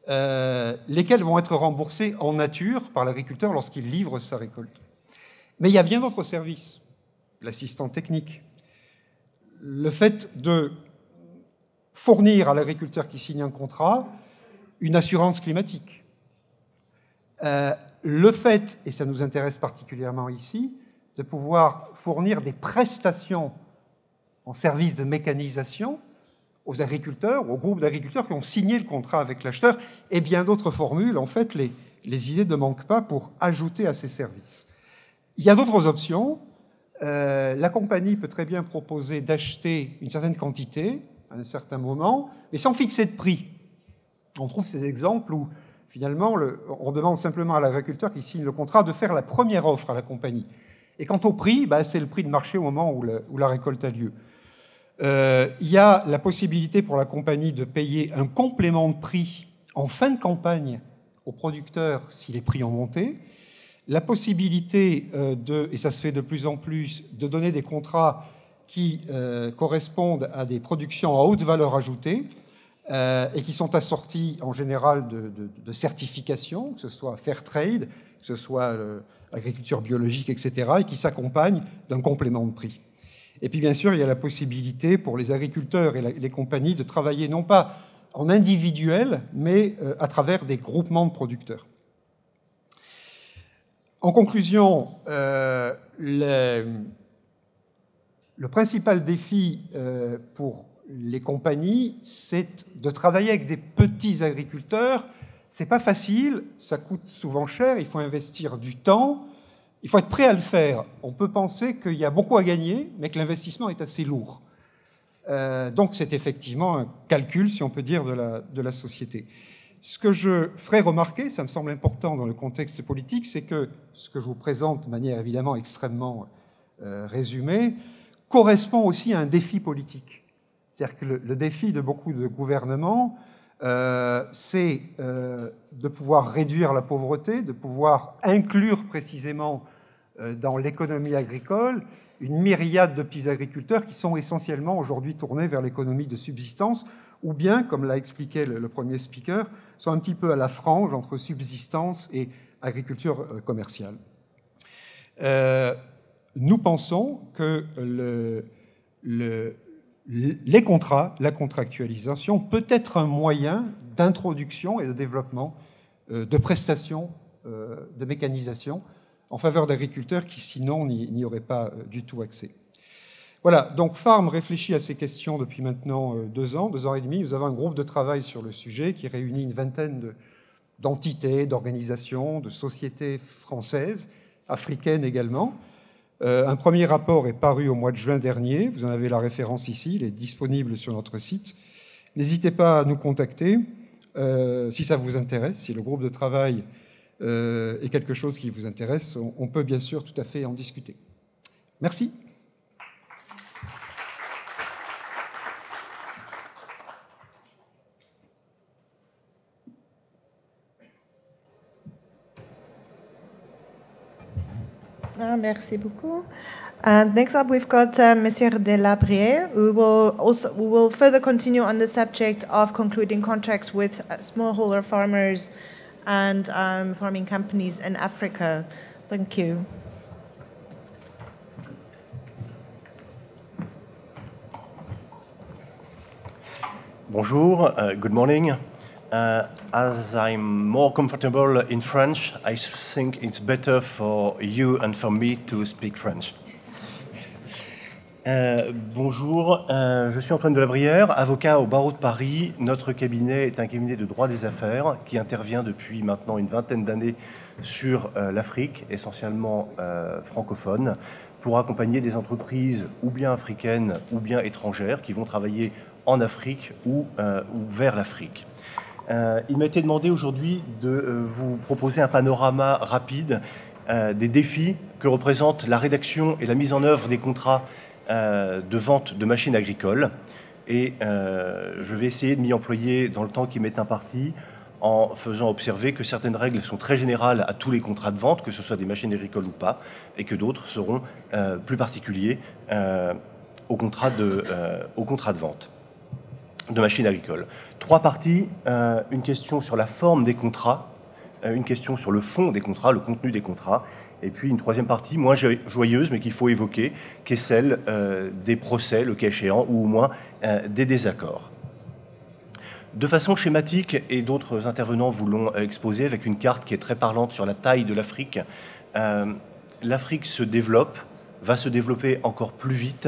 S5: lesquels vont être remboursés en nature par l'agriculteur lorsqu'il livre sa récolte. Mais il y a bien d'autres services. L'assistant technique, le fait de fournir à l'agriculteur qui signe un contrat une assurance climatique, Le fait, et ça nous intéresse particulièrement ici, de pouvoir fournir des prestations en service de mécanisation aux agriculteurs, aux groupes d'agriculteurs qui ont signé le contrat avec l'acheteur, et bien d'autres formules. En fait, les idées ne manquent pas pour ajouter à ces services. Il y a d'autres options. La compagnie peut très bien proposer d'acheter une certaine quantité à un certain moment, mais sans fixer de prix. On trouve ces exemples où, finalement, on demande simplement à l'agriculteur qui signe le contrat de faire la première offre à la compagnie. Et quant au prix, c'est le prix de marché au moment où la récolte a lieu. Il y a la possibilité pour la compagnie de payer un complément de prix en fin de campagne aux producteurs si les prix ont monté. La possibilité et ça se fait de plus en plus, de donner des contrats qui correspondent à des productions à haute valeur ajoutée et qui sont assortis en général de certifications, que ce soit fair trade, que ce soit agriculture biologique, etc., et qui s'accompagnent d'un complément de prix. Et puis bien sûr, il y a la possibilité pour les agriculteurs et les compagnies de travailler non pas en individuel, mais à travers des groupements de producteurs. En conclusion, le principal défi pour les compagnies, c'est de travailler avec des petits agriculteurs. C'est pas facile, ça coûte souvent cher, il faut investir du temps, il faut être prêt à le faire. On peut penser qu'il y a beaucoup à gagner, mais que l'investissement est assez lourd. Donc c'est effectivement un calcul, si on peut dire, de la société. Ce que je ferai remarquer, ça me semble important dans le contexte politique, c'est que ce que je vous présente de manière évidemment extrêmement résumée correspond aussi à un défi politique. C'est-à-dire que le défi de beaucoup de gouvernements, c'est de pouvoir réduire la pauvreté, de pouvoir inclure précisément dans l'économie agricole une myriade de petits agriculteurs qui sont essentiellement aujourd'hui tournés vers l'économie de subsistance, ou bien, comme l'a expliqué le premier speaker, sont un petit peu à la frange entre subsistance et agriculture commerciale. Nous pensons que les contrats, la contractualisation peut être un moyen d'introduction et de développement de prestations de mécanisation en faveur d'agriculteurs qui sinon n'y auraient pas du tout accès. Voilà, donc Farm réfléchit à ces questions depuis maintenant 2 ans, 2 ans et demi. Nous avons un groupe de travail sur le sujet qui réunit une vingtaine d'entités, d'organisations, de sociétés françaises, africaines également. Un premier rapport est paru au mois de juin dernier, vous en avez la référence ici, il est disponible sur notre site. N'hésitez pas à nous contacter si ça vous intéresse, si le groupe de travail est quelque chose qui vous intéresse, on peut bien sûr tout à fait en discuter. Merci.
S1: Merci beaucoup. And next up, we've got Monsieur Delabrière, who will further continue on the subject of concluding contracts with smallholder farmers and farming companies in Africa. Thank you.
S6: Bonjour, good morning. As I'm more comfortable in French, I think it's better for you and for me to speak French. Bonjour, je suis Antoine Delabrière, avocat au barreau de Paris. Notre cabinet est un cabinet de droit des affaires qui intervient depuis maintenant une vingtaine d'années sur l'Afrique, essentiellement francophone, pour accompagner des entreprises ou bien africaines ou bien étrangères qui vont travailler en Afrique ou vers l'Afrique. Il m'a été demandé aujourd'hui de vous proposer un panorama rapide des défis que représentent la rédaction et la mise en œuvre des contrats de vente de machines agricoles. Et je vais essayer de m'y employer dans le temps qui m'est imparti en faisant observer que certaines règles sont très générales à tous les contrats de vente, que ce soit des machines agricoles ou pas, et que d'autres seront plus particuliers au contrat de vente de machines agricoles. 3 parties, une question sur la forme des contrats, une question sur le fond des contrats, le contenu des contrats, et puis une 3e partie, moins joyeuse, mais qu'il faut évoquer, qui est celle des procès, le cas échéant, ou au moins des désaccords. De façon schématique, et d'autres intervenants vous l'ont exposé avec une carte qui est très parlante sur la taille de l'Afrique, l'Afrique se développe, va se développer encore plus vite,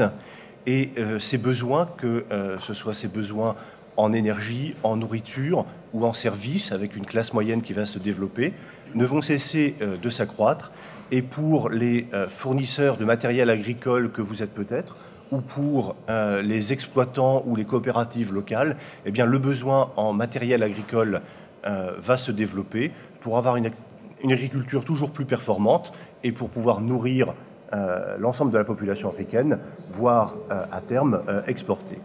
S6: et ses besoins, que ce soit ses besoins en énergie, en nourriture ou en services, avec une classe moyenne qui va se développer, ne vont cesser de s'accroître. Et pour les fournisseurs de matériel agricole que vous êtes peut-être, ou pour les exploitants ou les coopératives locales, eh bien, le besoin en matériel agricole va se développer pour avoir une agriculture toujours plus performante et pour pouvoir nourrir l'ensemble de la population africaine, voire à terme exporter.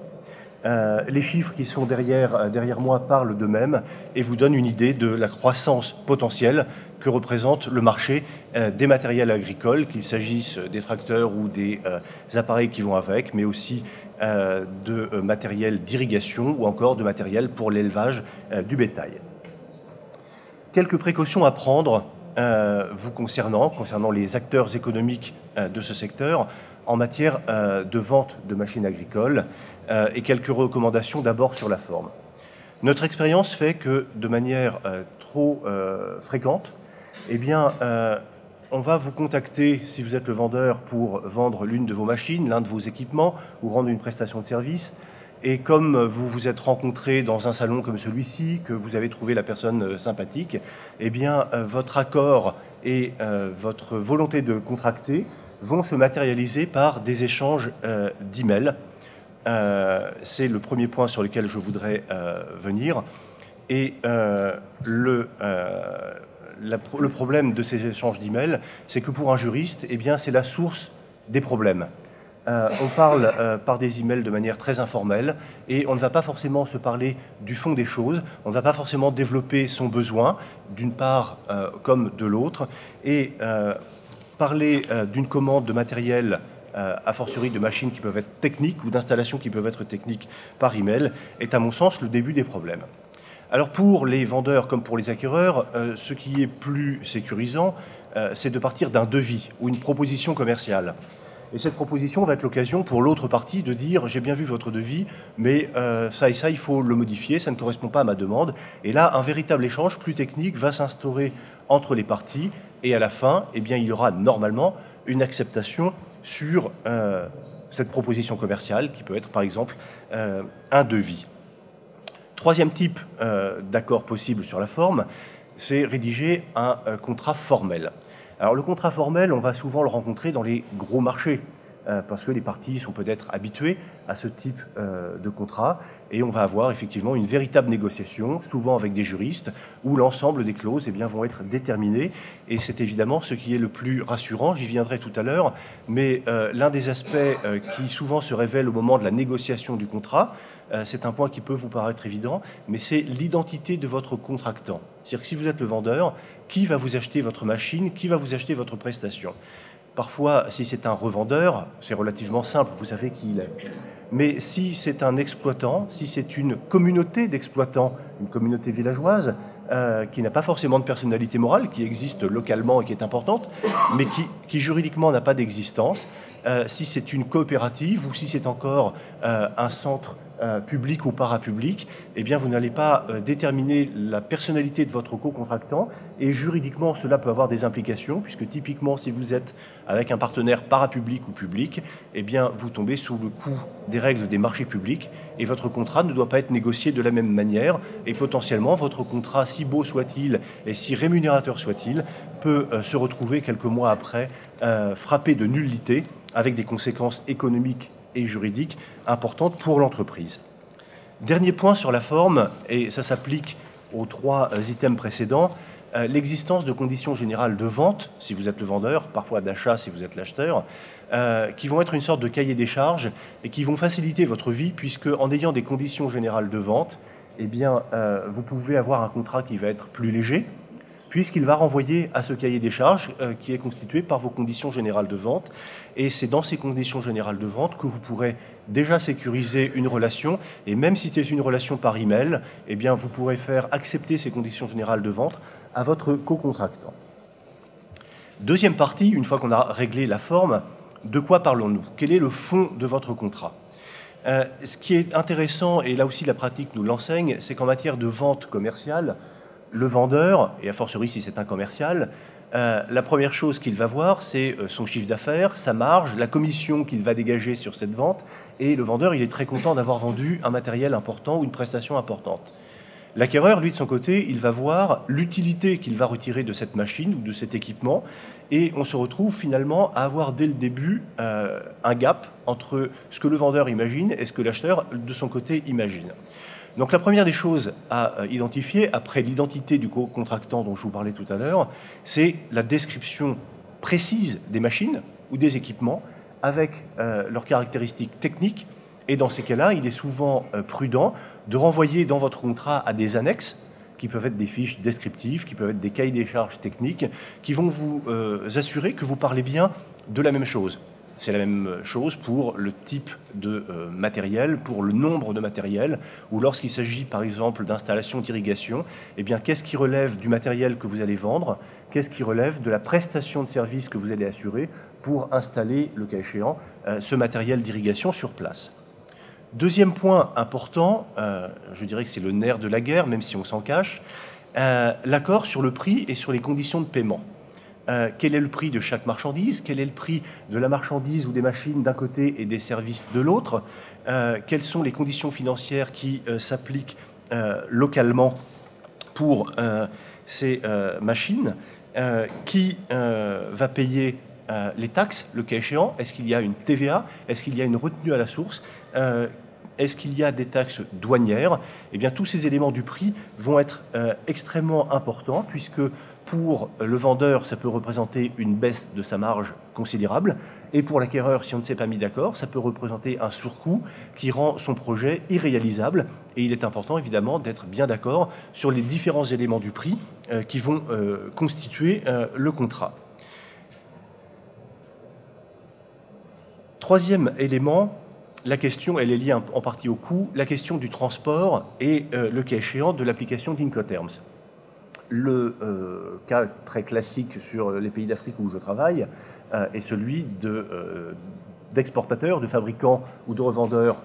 S6: Les chiffres qui sont derrière moi parlent d'eux-mêmes et vous donnent une idée de la croissance potentielle que représente le marché des matériels agricoles, qu'il s'agisse des tracteurs ou des appareils qui vont avec, mais aussi de matériel d'irrigation ou encore de matériel pour l'élevage du bétail. Quelques précautions à prendre vous concernant les acteurs économiques de ce secteur en matière de vente de machines agricoles et quelques recommandations d'abord sur la forme. Notre expérience fait que de manière trop fréquente, eh bien, on va vous contacter, si vous êtes le vendeur, pour vendre l'une de vos machines, l'un de vos équipements ou rendre une prestation de service. Et comme vous vous êtes rencontrés dans un salon comme celui-ci, que vous avez trouvé la personne sympathique, eh bien, votre accord et votre volonté de contracter vont se matérialiser par des échanges d'emails. C'est le premier point sur lequel je voudrais venir. Et le problème de ces échanges d'emails, c'est que pour un juriste, eh bien, c'est la source des problèmes. On parle par des emails de manière très informelle et on ne va pas forcément se parler du fond des choses, on ne va pas forcément développer son besoin, d'une part comme de l'autre, et parler d'une commande de matériel, a fortiori de machines qui peuvent être techniques ou d'installations qui peuvent être techniques par email, est à mon sens le début des problèmes. Alors pour les vendeurs comme pour les acquéreurs, ce qui est plus sécurisant, c'est de partir d'un devis ou une proposition commerciale. Et cette proposition va être l'occasion pour l'autre partie de dire « j'ai bien vu votre devis, mais ça et ça, il faut le modifier, ça ne correspond pas à ma demande ». Et là, un véritable échange plus technique va s'instaurer entre les parties et à la fin, eh bien, il y aura normalement une acceptation sur cette proposition commerciale qui peut être par exemple un devis. Troisième type d'accord possible sur la forme, c'est rédiger un contrat formel. Alors le contrat formel, on va souvent le rencontrer dans les gros marchés parce que les parties sont peut-être habituées à ce type de contrat et on va avoir effectivement une véritable négociation, souvent avec des juristes, où l'ensemble des clauses eh bien, vont être déterminées et c'est évidemment ce qui est le plus rassurant, j'y viendrai tout à l'heure, mais l'un des aspects qui souvent se révèle au moment de la négociation du contrat, c'est un point qui peut vous paraître évident, mais c'est l'identité de votre contractant. C'est-à-dire que si vous êtes le vendeur, qui va vous acheter votre machine, qui va vous acheter votre prestation? Parfois, si c'est un revendeur, c'est relativement simple, vous savez qui il est. Mais si c'est un exploitant, si c'est une communauté d'exploitants, une communauté villageoise, qui n'a pas forcément de personnalité morale, qui existe localement et qui est importante, mais qui juridiquement n'a pas d'existence, si c'est une coopérative ou si c'est encore un centre public ou parapublic, eh bien vous n'allez pas déterminer la personnalité de votre co-contractant et juridiquement cela peut avoir des implications puisque typiquement si vous êtes avec un partenaire parapublic ou public, eh bien vous tombez sous le coup des règles des marchés publics et votre contrat ne doit pas être négocié de la même manière et potentiellement votre contrat, si beau soit-il et si rémunérateur soit-il, peut se retrouver quelques mois après frappé de nullité avec des conséquences économiques et juridiques importantes pour l'entreprise. Dernier point sur la forme, et ça s'applique aux trois items précédents, l'existence de conditions générales de vente, si vous êtes le vendeur, parfois d'achat si vous êtes l'acheteur, qui vont être une sorte de cahier des charges et qui vont faciliter votre vie, puisque en ayant des conditions générales de vente, eh bien, vous pouvez avoir un contrat qui va être plus léger, puisqu'il va renvoyer à ce cahier des charges qui est constitué par vos conditions générales de vente. Et c'est dans ces conditions générales de vente que vous pourrez déjà sécuriser une relation. Et même si c'est une relation par email, eh bien, vous pourrez faire accepter ces conditions générales de vente à votre co-contractant. Deuxième partie, une fois qu'on a réglé la forme, de quoi parlons-nous? Quel est le fond de votre contrat? Ce qui est intéressant, et là aussi la pratique nous l'enseigne, c'est qu'en matière de vente commerciale, le vendeur, et a fortiori si c'est un commercial, la première chose qu'il va voir, c'est son chiffre d'affaires, sa marge, la commission qu'il va dégager sur cette vente, et le vendeur, il est très content d'avoir vendu un matériel important ou une prestation importante. L'acquéreur, lui, de son côté, il va voir l'utilité qu'il va retirer de cette machine ou de cet équipement, et on se retrouve finalement à avoir dès le début un gap entre ce que le vendeur imagine et ce que l'acheteur, de son côté, imagine. Donc la première des choses à identifier, après l'identité du co-contractant dont je vous parlais tout à l'heure, c'est la description précise des machines ou des équipements avec leurs caractéristiques techniques. Et dans ces cas-là, il est souvent prudent de renvoyer dans votre contrat à des annexes, qui peuvent être des fiches descriptives, qui peuvent être des cahiers des charges techniques, qui vont vous assurer que vous parlez bien de la même chose. C'est la même chose pour le type de matériel, pour le nombre de matériel, ou lorsqu'il s'agit par exemple d'installation d'irrigation, eh bien qu'est-ce qui relève du matériel que vous allez vendre, qu'est-ce qui relève de la prestation de service que vous allez assurer pour installer, le cas échéant, ce matériel d'irrigation sur place. Deuxième point important, je dirais que c'est le nerf de la guerre, même si on s'en cache, l'accord sur le prix et sur les conditions de paiement. Quel est le prix de chaque marchandise? Quel est le prix de la marchandise ou des machines d'un côté et des services de l'autre? Quelles sont les conditions financières qui s'appliquent localement pour ces machines? Qui va payer les taxes, le cas échéant? Est-ce qu'il y a une TVA? Est-ce qu'il y a une retenue à la source? Est-ce qu'il y a des taxes douanières? Eh bien, tous ces éléments du prix vont être extrêmement importants, puisque pour le vendeur, ça peut représenter une baisse de sa marge considérable, et pour l'acquéreur, si on ne s'est pas mis d'accord, ça peut représenter un surcoût qui rend son projet irréalisable. Et il est important, évidemment, d'être bien d'accord sur les différents éléments du prix qui vont constituer le contrat. Troisième élément, la question, elle est liée en partie au coût, la question du transport et le cas échéant de l'application d'Incoterms. Le cas très classique sur les pays d'Afrique où je travaille est celui d'exportateurs, de fabricants ou de revendeurs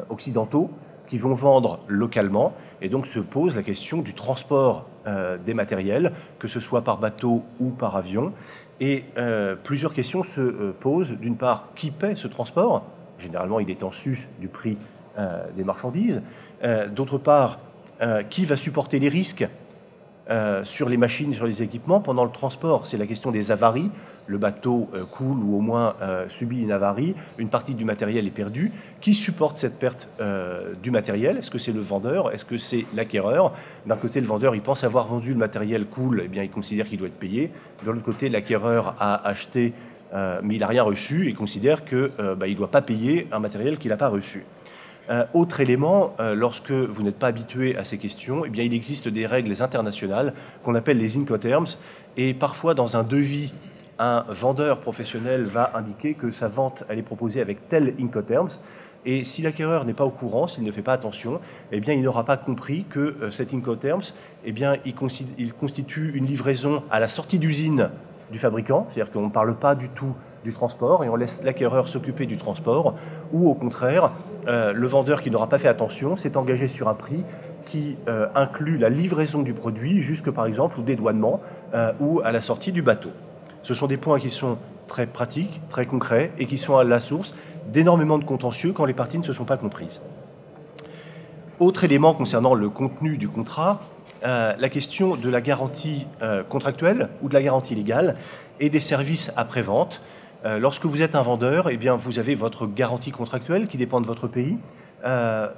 S6: occidentaux qui vont vendre localement, et donc se pose la question du transport des matériels, que ce soit par bateau ou par avion. Et plusieurs questions se posent. D'une part, qui paie ce transport? Généralement, il est en sus du prix des marchandises. D'autre part, qui va supporter les risques sur les machines, sur les équipements pendant le transport? C'est la question des avaries. Le bateau coule ou au moins subit une avarie, une partie du matériel est perdue. Qui supporte cette perte du matériel? Est-ce que c'est le vendeur? Est-ce que c'est l'acquéreur? D'un côté, le vendeur, il pense avoir vendu le matériel cool, eh bien, il considère qu'il doit être payé. De l'autre côté, l'acquéreur a acheté, mais il n'a rien reçu et considère qu'il ne doit pas payer un matériel qu'il n'a pas reçu. Autre élément, lorsque vous n'êtes pas habitué à ces questions, eh bien, il existe des règles internationales qu'on appelle les Incoterms, et parfois dans un devis, un vendeur professionnel va indiquer que sa vente elle est proposée avec tel Incoterms, et si l'acquéreur n'est pas au courant, s'il ne fait pas attention, eh bien, il n'aura pas compris que cet Incoterms, eh bien, il constitue une livraison à la sortie d'usine du fabricant, c'est-à-dire qu'on ne parle pas du tout du transport et on laisse l'acquéreur s'occuper du transport, ou au contraire, le vendeur qui n'aura pas fait attention s'est engagé sur un prix qui inclut la livraison du produit jusque par exemple au dédouanement ou à la sortie du bateau. Ce sont des points qui sont très pratiques, très concrets et qui sont à la source d'énormément de contentieux quand les parties ne se sont pas comprises. Autre élément concernant le contenu du contrat, la question de la garantie contractuelle ou de la garantie légale et des services après-vente. Lorsque vous êtes un vendeur, eh bien, vous avez votre garantie contractuelle qui dépend de votre pays,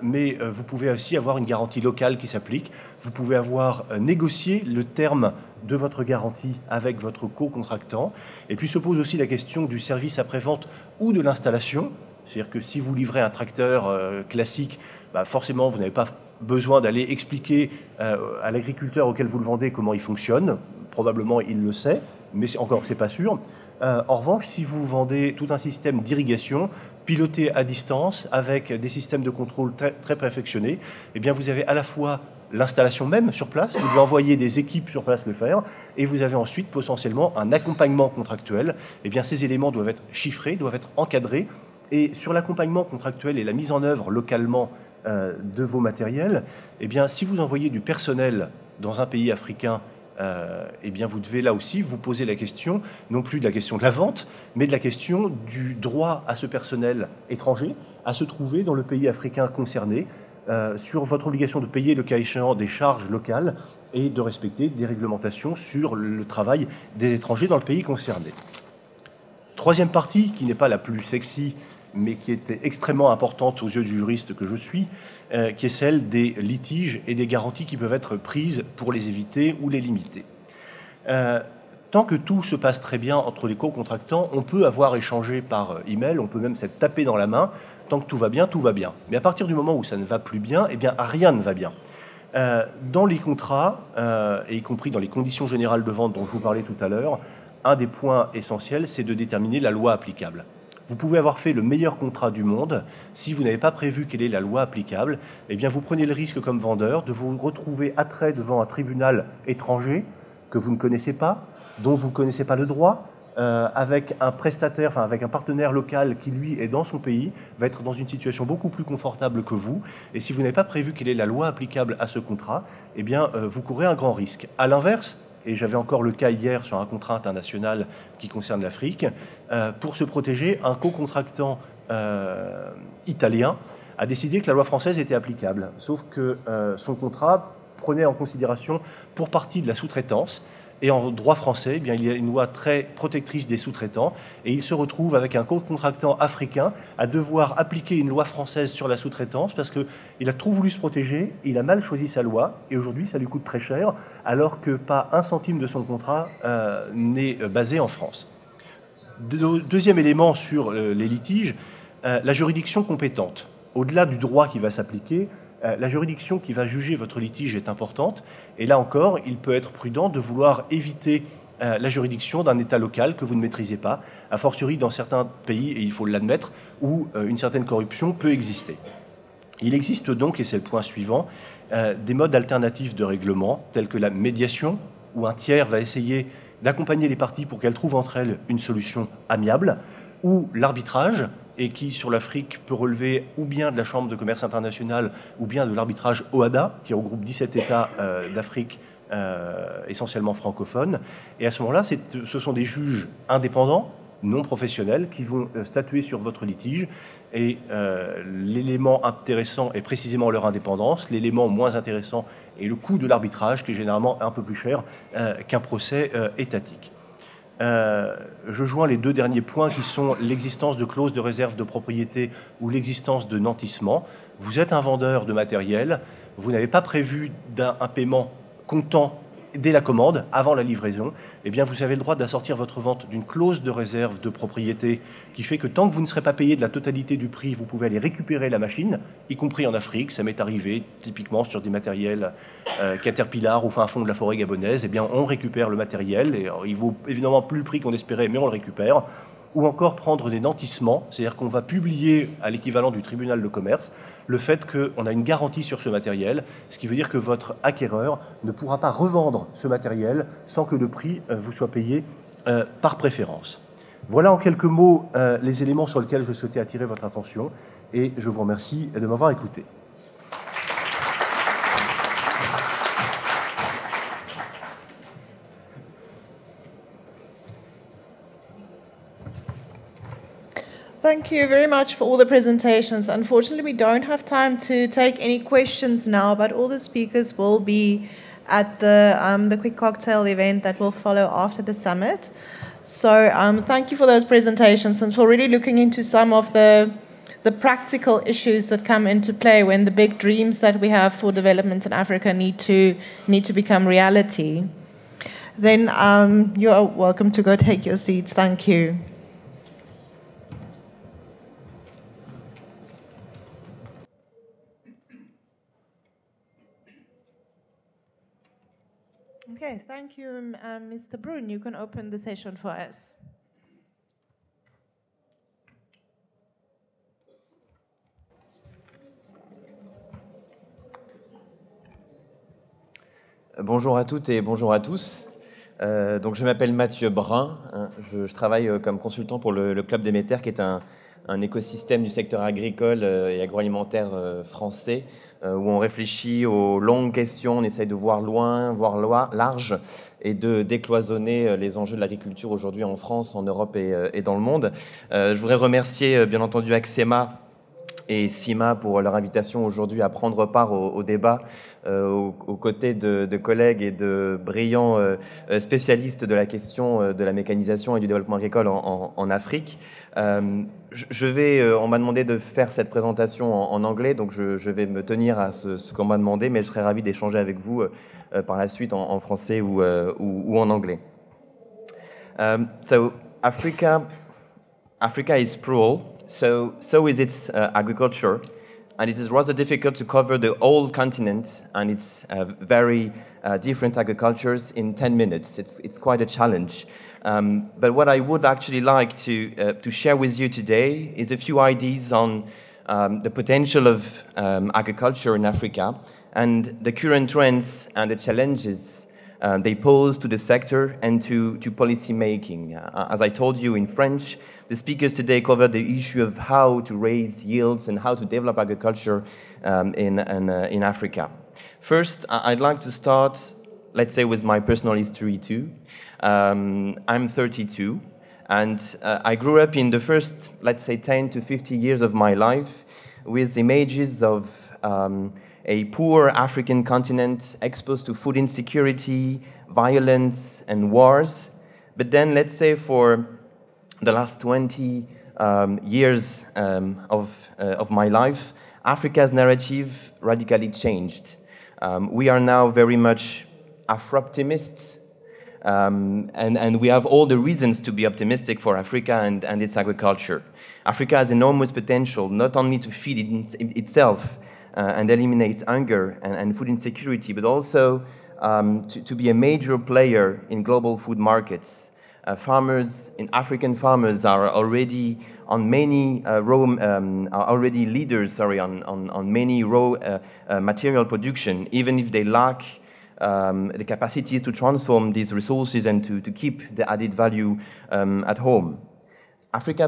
S6: mais vous pouvez aussi avoir une garantie locale qui s'applique. Vous pouvez avoir négocié le terme de votre garantie avec votre co-contractant. Et puis se pose aussi la question du service après-vente ou de l'installation. C'est-à-dire que si vous livrez un tracteur classique, forcément, vous n'avez pas besoin d'aller expliquer à l'agriculteur auquel vous le vendez comment il fonctionne. Probablement, il le sait, mais encore, c'est pas sûr. En revanche, si vous vendez tout un système d'irrigation piloté à distance avec des systèmes de contrôle très perfectionnés, eh bien, vous avez à la fois l'installation même sur place, vous devez envoyer des équipes sur place le faire, et vous avez ensuite potentiellement un accompagnement contractuel. Eh bien, ces éléments doivent être chiffrés, doivent être encadrés, Et sur l'accompagnement contractuel et la mise en œuvre localement de vos matériels, eh bien, si vous envoyez du personnel dans un pays africain, eh bien, vous devez là aussi vous poser la question, non plus de la question de la vente, mais de la question du droit à ce personnel étranger à se trouver dans le pays africain concerné, sur votre obligation de payer le cas échéant des charges locales et de respecter des réglementations sur le travail des étrangers dans le pays concerné. Troisième partie, qui n'est pas la plus sexy, mais qui était extrêmement importante aux yeux du juriste que je suis, qui est celle des litiges et des garanties qui peuvent être prises pour les éviter ou les limiter. Tant que tout se passe très bien entre les co-contractants, on peut avoir échangé par email, on peut même s'être tapé dans la main. Tant que tout va bien, tout va bien. Mais à partir du moment où ça ne va plus bien, eh bien, rien ne va bien. Dans les contrats, et y compris dans les conditions générales de vente dont je vous parlais tout à l'heure, un des points essentiels, c'est de déterminer la loi applicable. Vous pouvez avoir fait le meilleur contrat du monde, si vous n'avez pas prévu quelle est la loi applicable, eh bien, vous prenez le risque comme vendeur de vous retrouver attrait devant un tribunal étranger que vous ne connaissez pas, dont vous ne connaissez pas le droit, avec un prestataire, enfin avec un partenaire local qui, lui, est dans son pays, va être dans une situation beaucoup plus confortable que vous. Et si vous n'avez pas prévu quelle est la loi applicable à ce contrat, eh bien, vous courez un grand risque. À l'inverse, et j'avais encore le cas hier sur un contrat international qui concerne l'Afrique, pour se protéger, un co-contractant italien a décidé que la loi française était applicable, sauf que son contrat prenait en considération pour partie de la sous-traitance. Et en droit français, eh bien, il y a une loi très protectrice des sous-traitants et il se retrouve avec un co-contractant africain à devoir appliquer une loi française sur la sous-traitance parce qu'il a trop voulu se protéger, il a mal choisi sa loi et aujourd'hui ça lui coûte très cher alors que pas un centime de son contrat n'est basé en France. Deuxième élément sur les litiges, la juridiction compétente. Au-delà du droit qui va s'appliquer, la juridiction qui va juger votre litige est importante. Et là encore, il peut être prudent de vouloir éviter la juridiction d'un État local que vous ne maîtrisez pas, a fortiori dans certains pays, et il faut l'admettre, où une certaine corruption peut exister. Il existe donc, et c'est le point suivant, des modes alternatifs de règlement, tels que la médiation, où un tiers va essayer d'accompagner les parties pour qu'elles trouvent entre elles une solution amiable, ou l'arbitrage, et qui, sur l'Afrique, peut relever ou bien de la Chambre de commerce internationale ou bien de l'arbitrage OHADA, qui regroupe 17 États d'Afrique, essentiellement francophones. Et à ce moment-là, ce sont des juges indépendants, non professionnels, qui vont statuer sur votre litige. Et l'élément intéressant est précisément leur indépendance. L'élément moins intéressant est le coût de l'arbitrage, qui est généralement un peu plus cher qu'un procès étatique. Je joins les deux derniers points qui sont l'existence de clauses de réserve de propriété ou l'existence de nantissement. Vous êtes un vendeur de matériel, vous n'avez pas prévu un paiement comptant dès la commande, avant la livraison, eh bien vous avez le droit d'assortir votre vente d'une clause de réserve de propriété qui fait que tant que vous ne serez pas payé de la totalité du prix, vous pouvez aller récupérer la machine, y compris en Afrique. Ça m'est arrivé typiquement sur des matériels Caterpillar au fin fond de la forêt gabonaise. Eh bien on récupère le matériel et il vaut évidemment plus le prix qu'on espérait, mais on le récupère. Ou encore prendre des nantissements, c'est-à-dire qu'on va publier à l'équivalent du tribunal de commerce le fait qu'on a une garantie sur ce matériel, ce qui veut dire que votre acquéreur ne pourra pas revendre ce matériel sans que le prix vous soit payé par préférence. Voilà en quelques mots les éléments sur lesquels je souhaitais attirer votre attention et je vous remercie de m'avoir écouté.
S1: Thank you very much for all the presentations. Unfortunately, we don't have time to take any questions now, but all the speakers will be at the quick cocktail event that will follow after the summit. So thank you for those presentations and for really looking into some of the practical issues that come into play when the big dreams that we have for development in Africa need to become reality. Then you are welcome to go take your seats. Thank you. Okay, thank you, Mr. BRUN. You can open the session for us.
S7: Bonjour à toutes et bonjour à tous. Donc je m'appelle Matthieu BRUN. Je travaille comme consultant pour le club Demeter, qui est un un écosystème du secteur agricole et agroalimentaire français, où on réfléchit aux longues questions, on essaye de voir loin, voir large, et de décloisonner les enjeux de l'agriculture aujourd'hui en France, en Europe et dans le monde. Je voudrais remercier bien entendu AXEMA et SIMA pour leur invitation aujourd'hui à prendre part au débat aux côtés de collègues et de brillants spécialistes de la question de la mécanisation et du développement agricole en Afrique. On m'a demandé de faire cette présentation en anglais, donc je vais me tenir à ce qu'on m'a demandé, mais je serais ravi d'échanger avec vous par la suite en français ou en anglais. So Africa is plural. So is its agriculture, and it is rather difficult to cover the whole continent and its very different agricultures in 10 minutes. It's quite a challenge. But what I would actually like to share with you today is a few ideas on the potential of agriculture in Africa and the current trends and the challenges they pose to the sector and to policy making. As I told you in French, the speakers today covered the issue of how to raise yields and how to develop agriculture in Africa. First, I'd like to start, let's say, with my personal history too. I'm 32, and I grew up in the first, let's say, 10 to 50 years of my life with images of a poor African continent exposed to food insecurity, violence, and wars. But then, let's say, for the last 20 years of my life, Africa's narrative radically changed. We are now very much Afro-optimists, and we have all the reasons to be optimistic for Africa and its agriculture. Africa has enormous potential, not only to feed itself and eliminate hunger and food insecurity, but also to be a major player in global food markets. African farmers are already on many already leaders, on many raw material production, even if they lack the capacities to transform these resources and to keep the added value at home. African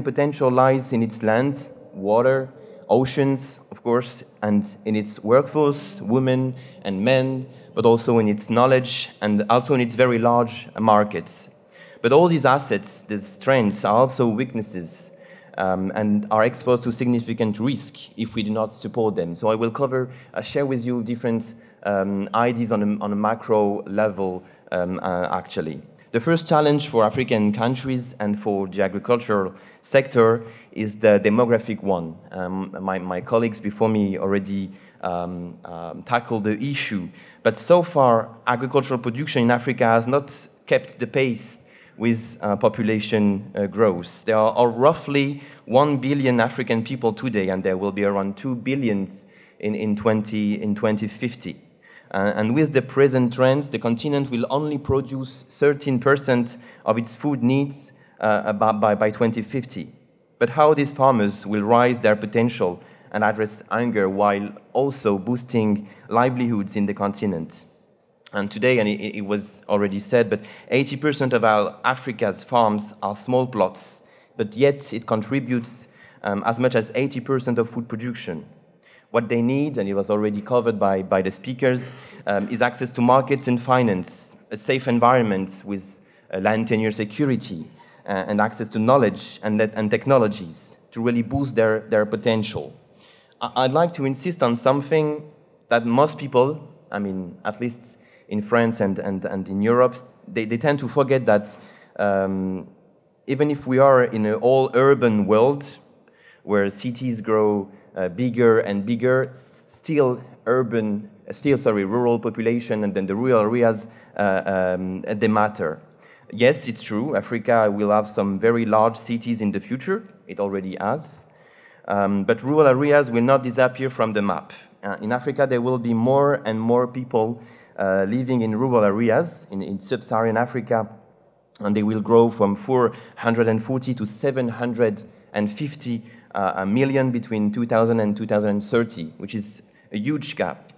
S7: potential lies in its land, water, oceans, of course, and in its workforce, women and men, but also in its knowledge and also in its very large markets. But all these assets, these strengths, are also weaknesses and are exposed to significant risk if we do not support them. So I will share with you different ideas on a macro level, actually. The first challenge for African countries and for the agricultural sector is the demographic one. My colleagues before me already tackled the issue, but so far agricultural production in Africa has not kept the pace with population growth. There are roughly 1 billion African people today, and there will be around 2 billion in 2050. And with the present trends, the continent will only produce 13% of its food needs by 2050. But how these farmers will rise their potential and address hunger while also boosting livelihoods in the continent? And today, and it was already said, but 80% of Africa's farms are small plots, but yet it contributes as much as 80% of food production. What they need, and it was already covered by the speakers, is access to markets and finance, a safe environment with land tenure security, and access to knowledge and technologies to really boost their potential. I'd like to insist on something that most people, I mean, at least in France and in Europe, they tend to forget that even if we are in an all-urban world where cities grow bigger and bigger, still rural population and then the rural areas they matter. Yes, it's true, Africa will have some very large cities in the future, it already has, but rural areas will not disappear from the map. In Africa, there will be more and more people living in rural areas in sub-Saharan Africa, and they will grow from 440 to 750 million between 2000 and 2030, which is a huge gap.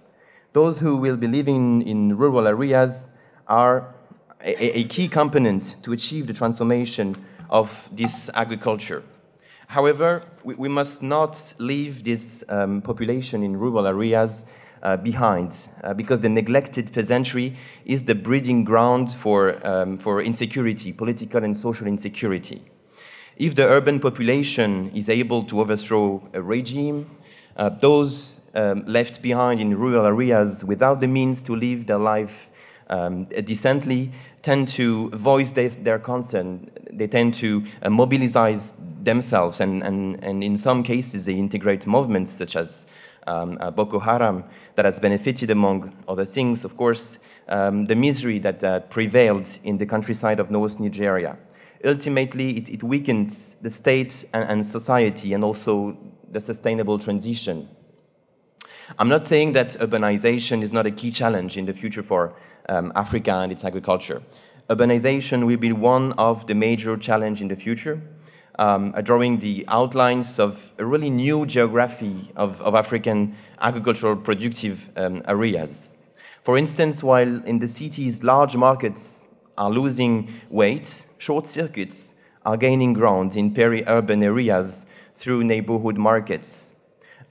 S7: Those who will be living in rural areas are a key component to achieve the transformation of this agriculture. However, we must not leave this population in rural areas behind, because the neglected peasantry is the breeding ground for insecurity, political and social insecurity. If the urban population is able to overthrow a regime, those left behind in rural areas without the means to live their life decently tend to voice their concern. They tend to mobilize themselves, and in some cases they integrate movements such as Boko Haram, that has benefited, among other things, of course, the misery that prevailed in the countryside of North Nigeria. Ultimately, it weakens the state and society, and also the sustainable transition. I'm not saying that urbanization is not a key challenge in the future for Africa and its agriculture. Urbanization will be one of the major challenges in the future, drawing the outlines of a really new geography of African agricultural productive areas. For instance, while in the cities large markets are losing weight, short circuits are gaining ground in peri-urban areas through neighborhood markets.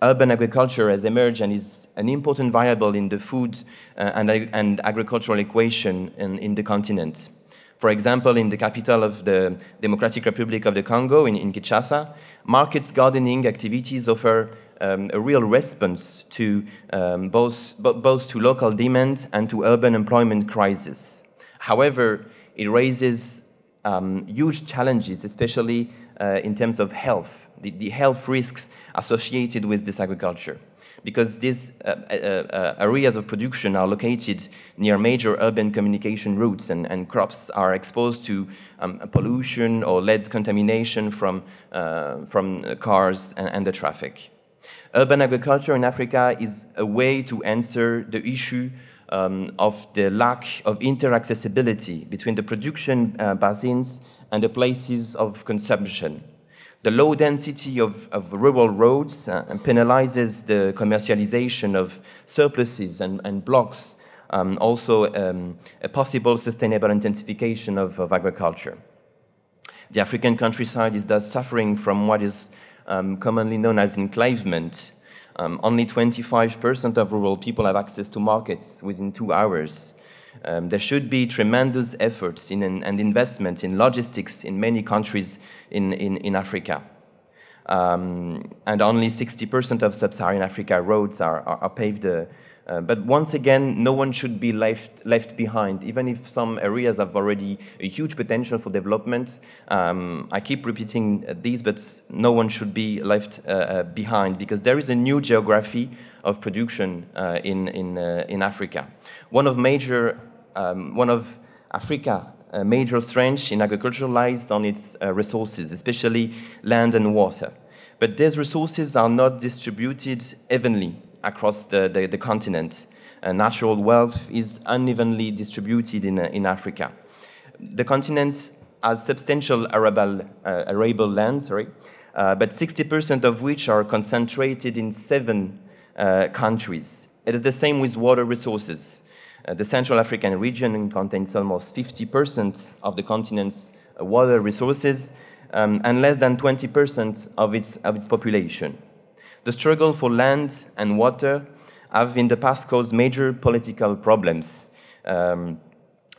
S7: Urban agriculture has emerged and is an important variable in the food and agricultural equation in the continent. For example, in the capital of the Democratic Republic of the Congo, in Kinshasa, markets gardening activities offer a real response to both to local demand and to urban employment crisis. However, it raises huge challenges, especially in terms of health, the health risks associated with this agriculture, because these areas of production are located near major urban communication routes, and crops are exposed to pollution or lead contamination from cars and the traffic. Urban agriculture in Africa is a way to answer the issue of the lack of interaccessibility between the production basins and the places of consumption. The low density of rural roads penalizes the commercialization of surpluses and blocks, also a possible sustainable intensification of agriculture. The African countryside is thus suffering from what is commonly known as enclavement. Only 25% of rural people have access to markets within 2 hours. There should be tremendous efforts and investment in logistics in many countries in Africa. And only 60% of sub-Saharan Africa roads are paved. But once again, no one should be left behind, even if some areas have already a huge potential for development. I keep repeating this, but no one should be left behind, because there is a new geography of production in Africa. One of Africa's major strengths in agriculture lies on its resources, especially land and water. But these resources are not distributed evenly across the continent. Natural wealth is unevenly distributed in Africa. The continent has substantial arable land, but 60% of which are concentrated in 7 countries. It is the same with water resources. The Central African region contains almost 50% of the continent's water resources, and less than 20% of its population. The struggle for land and water have in the past caused major political problems, and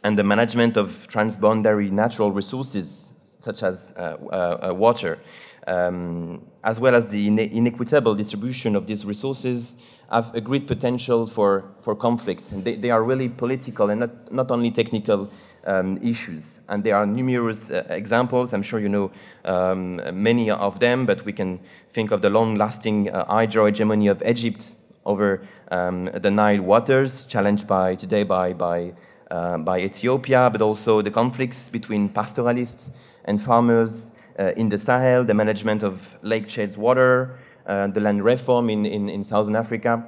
S7: the management of transboundary natural resources, such as water, as well as the inequitable distribution of these resources, have a great potential for conflict. And they are really political and not only technical issues. And there are numerous examples. I'm sure you know many of them, but we can think of the long-lasting hydro-hegemony of Egypt over the Nile waters, challenged today by Ethiopia, but also the conflicts between pastoralists and farmers in the Sahel, the management of Lake Chad's water, the land reform in Southern Africa,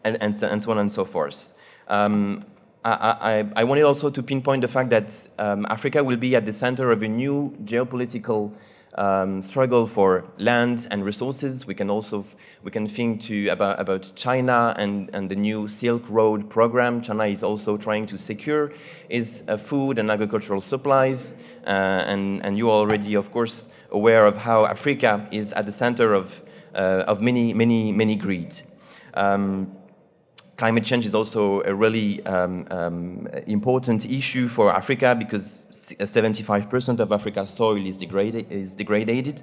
S7: and so on and so forth. I wanted also to pinpoint the fact that Africa will be at the center of a new geopolitical struggle for land and resources. We can think about China and the new Silk Road program. China is also trying to secure its food and agricultural supplies, and you are already, of course, aware of how Africa is at the center of many greed. Climate change is also a really important issue for Africa because 75% of Africa's soil is degraded,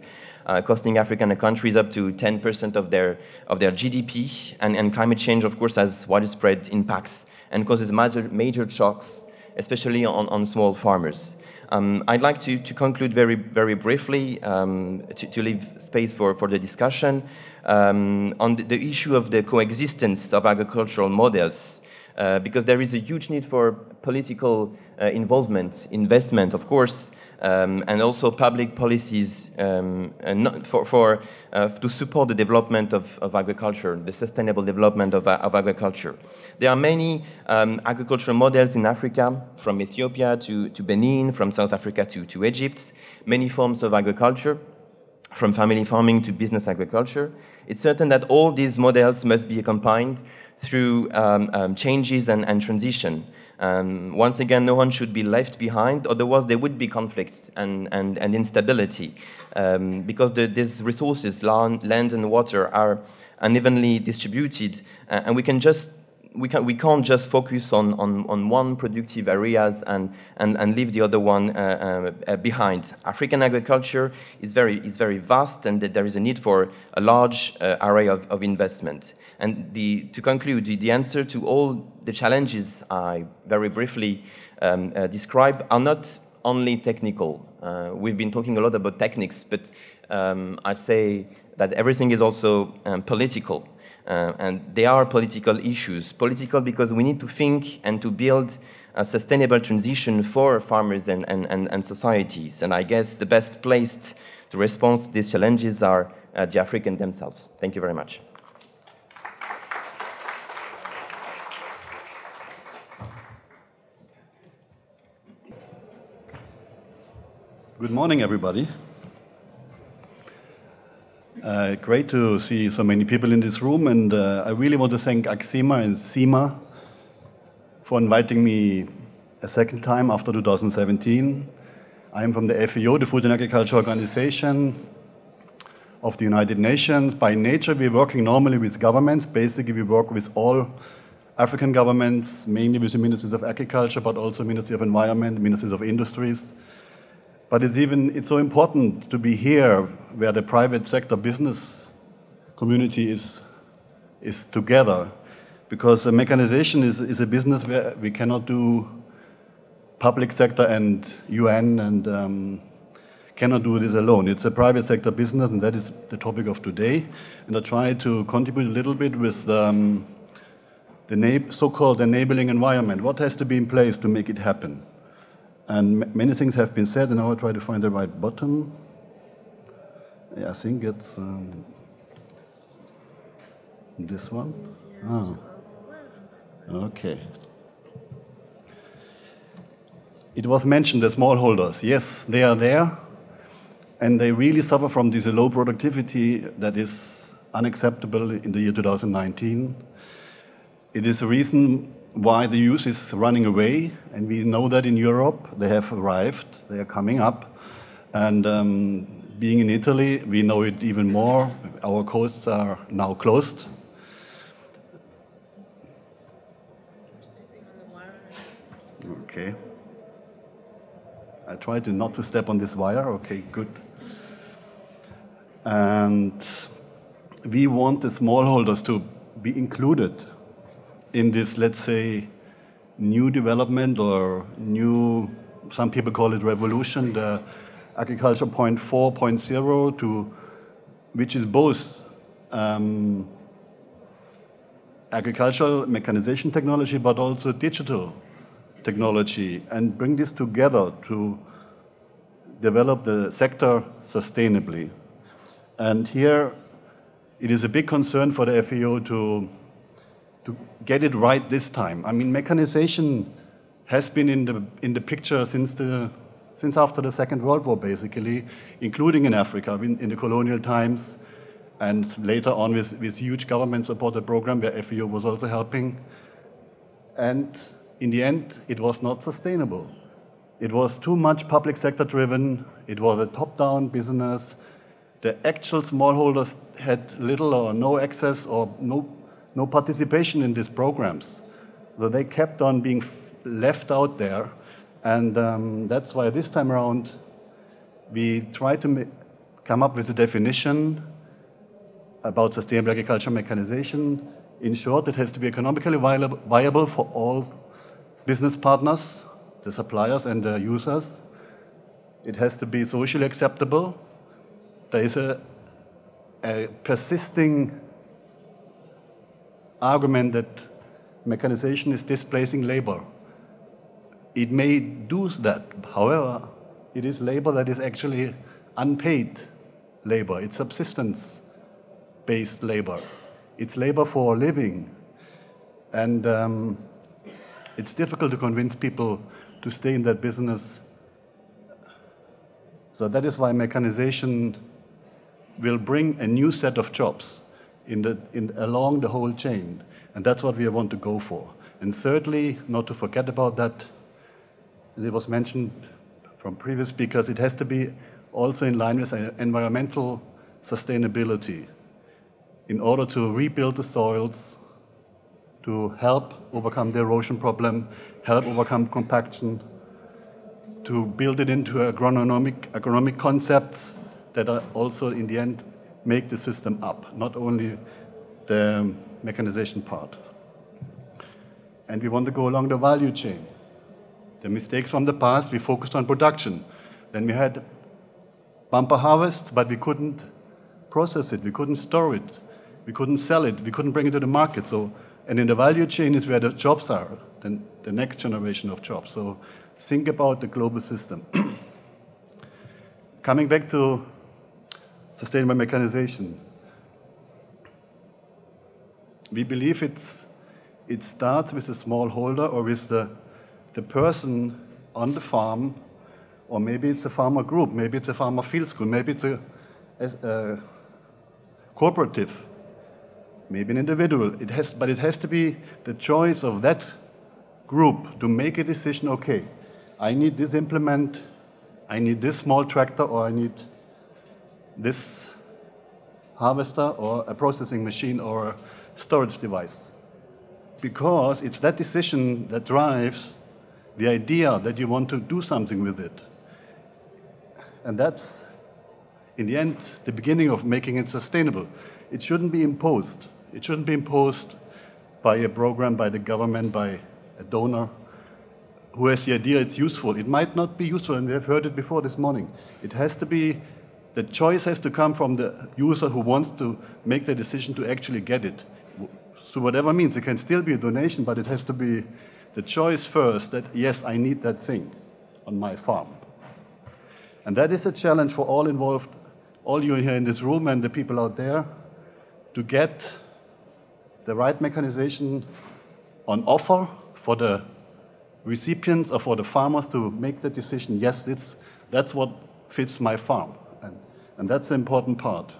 S7: costing African countries up to 10% of their GDP. And climate change, of course, has widespread impacts and causes major shocks, especially on small farmers. I'd like to conclude very briefly to leave space for the discussion. On the issue of the coexistence of agricultural models, because there is a huge need for political involvement, investment, of course, and also public policies to support the development of agriculture, the sustainable development of agriculture. There are many agricultural models in Africa, from Ethiopia to Benin, from South Africa to Egypt, many forms of agriculture, from family farming to business agriculture. It's certain that all these models must be accompanied through changes and transition. Once again, no one should be left behind, otherwise there would be conflicts and instability, because these resources, land and water, are unevenly distributed, and we can't just focus on one productive areas and leave the other one behind. African agriculture is very vast, and there is a need for a large array of investment. And to conclude, the answer to all the challenges I very briefly describe are not only technical. We've been talking a lot about techniques, but I'd say that everything is also political. And they are political issues. Political because we need to think and to build a sustainable transition for farmers and societies. And I guess the best placed to respond to these challenges are the Africans themselves. Thank you very much.
S8: Good morning, everybody. Great to see so many people in this room, and I really want to thank AXEMA and SIMA for inviting me a second time after 2017. I am from the FAO, the Food and Agriculture Organization of the United Nations. By nature, we're working normally with governments. Basically, we work with all African governments, mainly with the Ministries of Agriculture, but also Ministry of Environment, Ministries of Industries. But it's so important to be here where the private sector business community is together, because the mechanization is a business where we cannot do public sector and UN and cannot do this alone. It's a private sector business, and that is the topic of today. And I try to contribute a little bit with the so-called enabling environment. What has to be in place to make it happen? And many things have been said, and now I'll try to find the right button. Yeah, I think it's this one. Oh. Okay. It was mentioned, the smallholders. Yes, they are there, and they really suffer from this low productivity that is unacceptable in the year 2019. It is a reason why the youth is running away, and we know that in Europe they have arrived, they are coming up, and being in Italy, we know it even more. Our coasts are now closed. Okay. I try to not to step on this wire. Okay, good. And we want the smallholders to be included in this, let's say, new development or new, some people call it revolution, the Agriculture 4.0, which is both agricultural mechanization technology, but also digital technology, and bring this together to develop the sector sustainably. And here, it is a big concern for the FAO to get it right this time. I mean, mechanization has been in the picture since the since after the Second World War, basically, including in Africa, in the colonial times, and later on with huge government-supported program where FAO was also helping. And in the end, it was not sustainable. It was too much public sector driven. It was a top-down business. The actual smallholders had little or no access or no participation in these programs. So they kept on being left out there. And that's why this time around, we try to come up with a definition about sustainable agriculture mechanization. In short, it has to be economically viable for all business partners, the suppliers and the users. It has to be socially acceptable. There is a persisting argument that mechanization is displacing labor. It may do that. However, it is labor that is actually unpaid labor. It's subsistence-based labor. It's labor for a living. And it's difficult to convince people to stay in that business. So that is why mechanization will bring a new set of jobs along the whole chain. And that's what we want to go for. And thirdly, not to forget about that, it was mentioned from previous speakers, it has to be also in line with environmental sustainability in order to rebuild the soils, to help overcome the erosion problem, help overcome compaction, to build it into agronomic concepts that are also, in the end, make the system up, not only the mechanization part. And we want to go along the value chain. The mistakes from the past, we focused on production. Then we had bumper harvests, but we couldn't process it, we couldn't store it, we couldn't sell it, we couldn't bring it to the market. So, and in the value chain is where the jobs are, then the next generation of jobs. So think about the global system. Coming back to sustainable mechanization, we believe it starts with the smallholder or with the person on the farm, or maybe it's a farmer group, maybe it's a farmer field school, maybe it's a cooperative, maybe an individual. But it has to be the choice of that group to make a decision, okay, I need this implement, I need this small tractor, or I need this harvester, or a processing machine, or a storage device. Because it's that decision that drives the idea that you want to do something with it. And that's, in the end, the beginning of making it sustainable. It shouldn't be imposed. It shouldn't be imposed by a program, by the government, by a donor who has the idea it's useful. It might not be useful, and we have heard it before this morning. It has to be, the choice has to come from the user who wants to make the decision to actually get it. So whatever means, it can still be a donation, but it has to be the choice first that, yes, I need that thing on my farm. And that is a challenge for all involved, all you here in this room and the people out there, to get the right mechanization on offer for the recipients or for the farmers to make the decision, yes, that's what fits my farm. And that's the important part.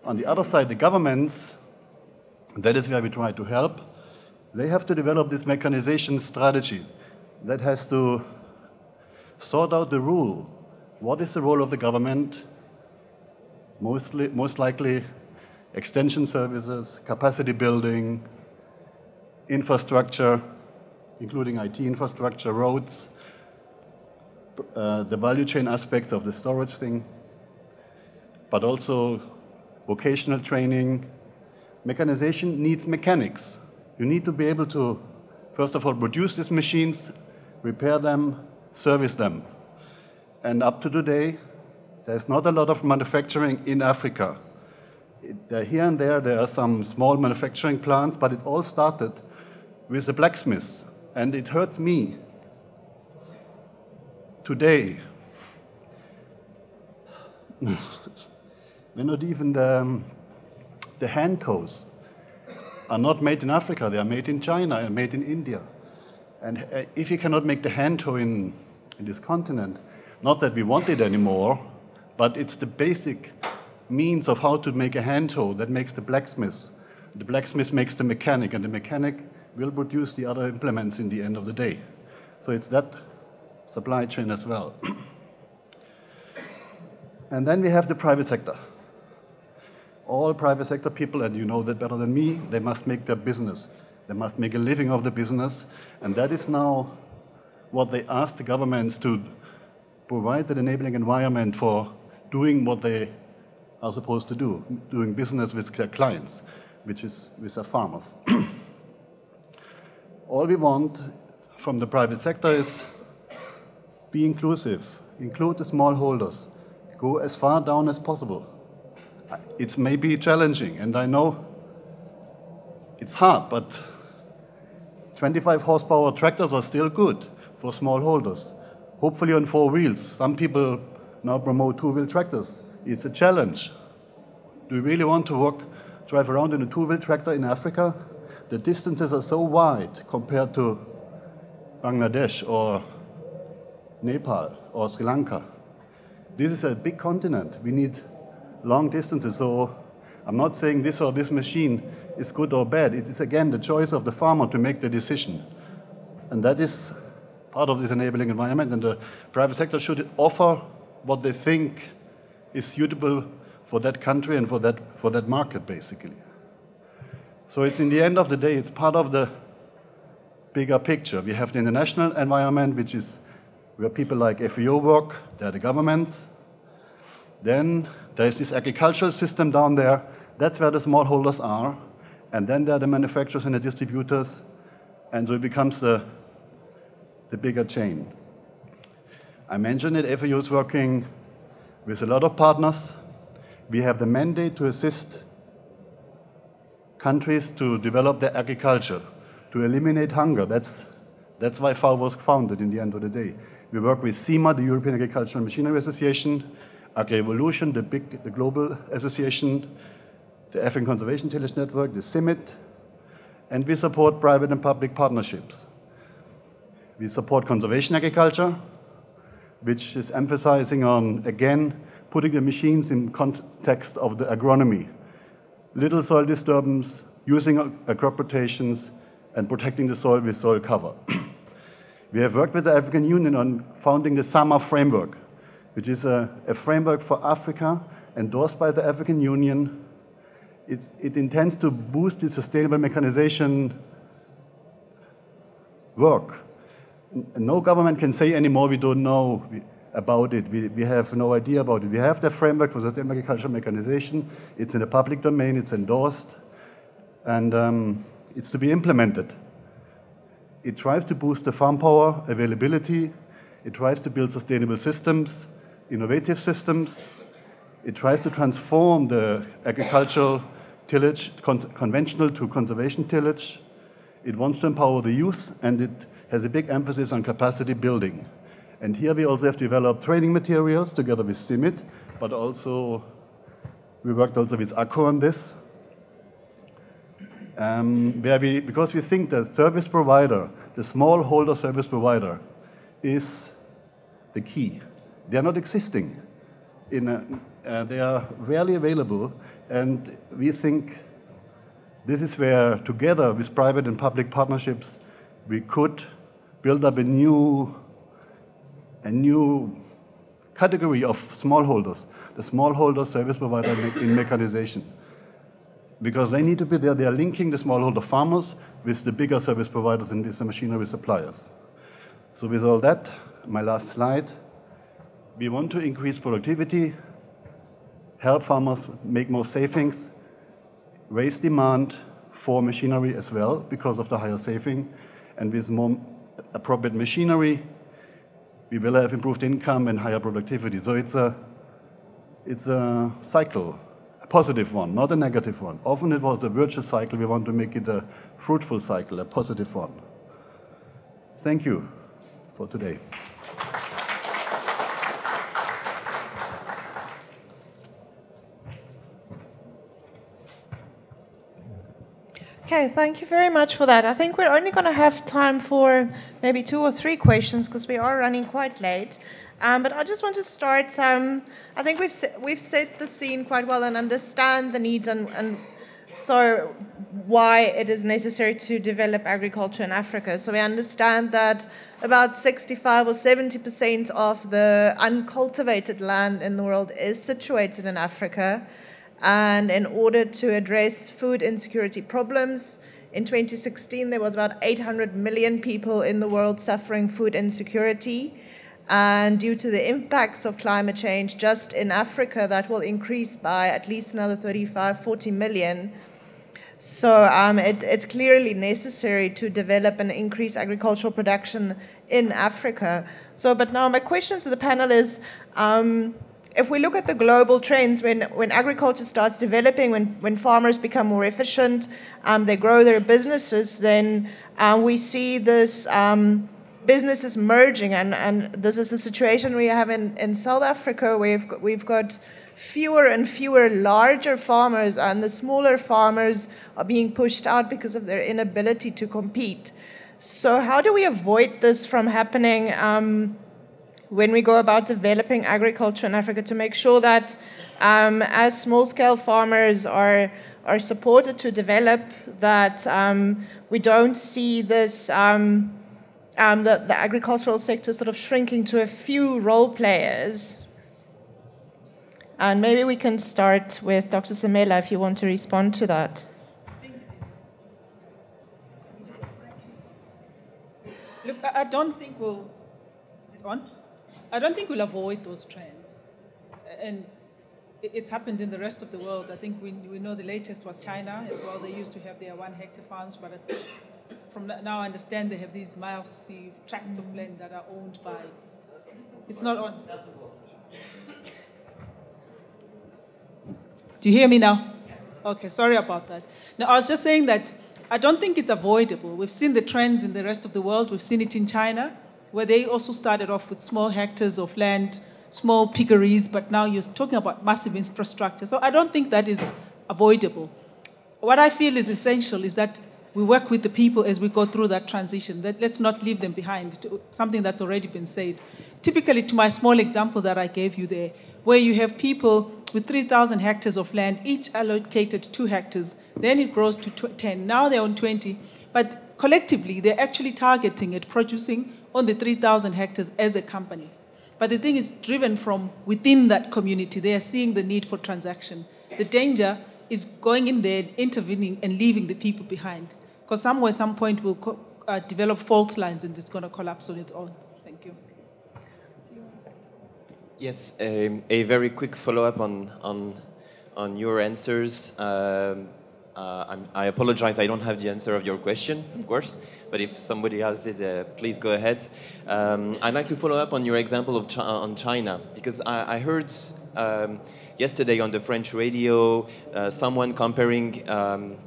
S8: On the other side, the governments, that is where we try to help, they have to develop this mechanization strategy that has to sort out the rule. What is the role of the government? Most likely extension services, capacity building, infrastructure, including IT infrastructure, roads, the value chain aspects of the storage thing, but also vocational training. Mechanization needs mechanics. You need to be able to, first of all, produce these machines, repair them, service them. And up to today, there's not a lot of manufacturing in Africa. Here and there are some small manufacturing plants, but it all started with the blacksmiths. And it hurts me today. Not even the hand tools are not made in Africa. They are made in China and made in India. And if you cannot make the hand hoe in this continent, not that we want it anymore, but it's the basic means of how to make a hand hoe that makes the blacksmith. The blacksmith makes the mechanic, and the mechanic will produce the other implements in the end of the day. So it's that supply chain as well. And then we have the private sector. All private sector people, and you know that better than me, they must make their business. They must make a living of the business. And that is now what they ask the governments to provide an enabling environment for doing what they are supposed to do, doing business with their clients, which is with their farmers. All we want from the private sector is be inclusive, include the smallholders, go as far down as possible. It's maybe challenging, and I know it's hard, but 25 horsepower tractors are still good for smallholders. Hopefully on 4 wheels. Some people now promote 2-wheel tractors. It's a challenge. Do we really want to drive around in a 2-wheel tractor in Africa? The distances are so wide compared to Bangladesh or Nepal or Sri Lanka. This is a big continent. We need long distances. So I'm not saying this or this machine is good or bad. It is, again, the choice of the farmer to make the decision. And that is part of this enabling environment. And the private sector should offer what they think is suitable for that country and for that market, basically. So it's, in the end of the day, it's part of the bigger picture. We have the international environment, which is where people like FAO work. They're the governments. Then there's this agricultural system down there. That's where the smallholders are. And then there are the manufacturers and the distributors. And so it becomes the bigger chain. I mentioned it, FAO is working with a lot of partners. We have the mandate to assist countries to develop their agriculture, to eliminate hunger. That's why FAO was founded in the end of the day. We work with SIMA, the European Agricultural Machinery Association, Agri-Evolution, the global association, the African Conservation Tillage Network, the CIMIT, and we support private and public partnerships. We support conservation agriculture, which is emphasizing on, again, putting the machines in context of the agronomy. Little soil disturbance, using crop rotations, and protecting the soil with soil cover. We have worked with the African Union on founding the SIMA framework, which is a framework for Africa endorsed by the African Union. It intends to boost the sustainable mechanization work. No government can say anymore we don't know about it. We have no idea about it. We have the framework for sustainable agricultural mechanization. It's in the public domain. It's endorsed. And it's to be implemented. It tries to boost the farm power availability. It tries to build sustainable systems, innovative systems. It tries to transform the agricultural tillage, conventional to conservation tillage. It wants to empower the youth, and it has a big emphasis on capacity building. And here we also have developed training materials together with CIMIT, but also we worked also with ACCO on this. Because we think the service provider, the smallholder service provider, is the key. They are not existing. They are rarely available, and we think this is where, together with private and public partnerships, we could build up a new category of smallholders, the smallholder service provider in mechanization. Because they need to be there, they are linking the smallholder farmers with the bigger service providers and with the machinery suppliers. So with all that, my last slide, we want to increase productivity, help farmers make more savings, raise demand for machinery as well because of the higher saving, and with more appropriate machinery, we will have improved income and higher productivity. So it's a cycle, a positive one, not a negative one. Often it was a virtuous cycle. We want to make it a fruitful cycle, a positive one. Thank you for today.
S1: Okay, Okay, thank you very much for that. I think we're only going to have time for maybe 2 or 3 questions because we are running quite late. But I just want to start. I think we've set the scene quite well and understand the needs and so why it is necessary to develop agriculture in Africa. So we understand that about 65 or 70% of the uncultivated land in the world is situated in Africa. And in order to address food insecurity problems, in 2016 there was about 800 million people in the world suffering food insecurity. And due to the impacts of climate change, just in Africa, that will increase by at least another 35, 40 million. So it's clearly necessary to develop and increase agricultural production in Africa. So, but now my question to the panel is, if we look at the global trends, when agriculture starts developing, when farmers become more efficient, they grow their businesses, then we see this businesses merging, and this is the situation we have in South Africa. We've got fewer and fewer larger farmers, and the smaller farmers are being pushed out because of their inability to compete. So how do we avoid this from happening when we go about developing agriculture in Africa, to make sure that as small-scale farmers are supported to develop, that we don't see this the agricultural sector sort of shrinking to a few role players? And maybe we can start with Dr. SIMELA if you want to respond to that.
S2: Look, I don't think we'll... Is it on? I don't think we'll avoid those trends. And it's happened in the rest of the world. I think we know the latest was China as well. They used to have their 1-hectare farms, but from now I understand they have these massive tracts of land that are owned by... It's not on. Do you hear me now? Okay, sorry about that. Now, I was just saying that I don't think it's avoidable. We've seen the trends in the rest of the world. We've seen it in China, where they also started off with small hectares of land, small piggeries, but now you're talking about massive infrastructure. So I don't think that is avoidable. What I feel is essential is that we work with the people as we go through that transition. That let's not leave them behind, something that's already been said. Typically, to my small example that I gave you there, where you have people with 3,000 hectares of land, each allocated 2 hectares, then it grows to 10. Now they're on 20, but collectively, they're actually targeting at producing on the 3,000 hectares as a company. But the thing is driven from within that community. They are seeing the need for transaction. The danger is going in there, intervening, and leaving the people behind. Because somewhere, some point, we'll develop fault lines, and it's going to collapse on its own. Thank you.
S7: Yes, a very quick follow-up on your answers. I apologize, I don't have the answer of your question, of course, but if somebody has it, please go ahead. I'd like to follow up on your example of on China, because I heard yesterday on the French radio someone comparing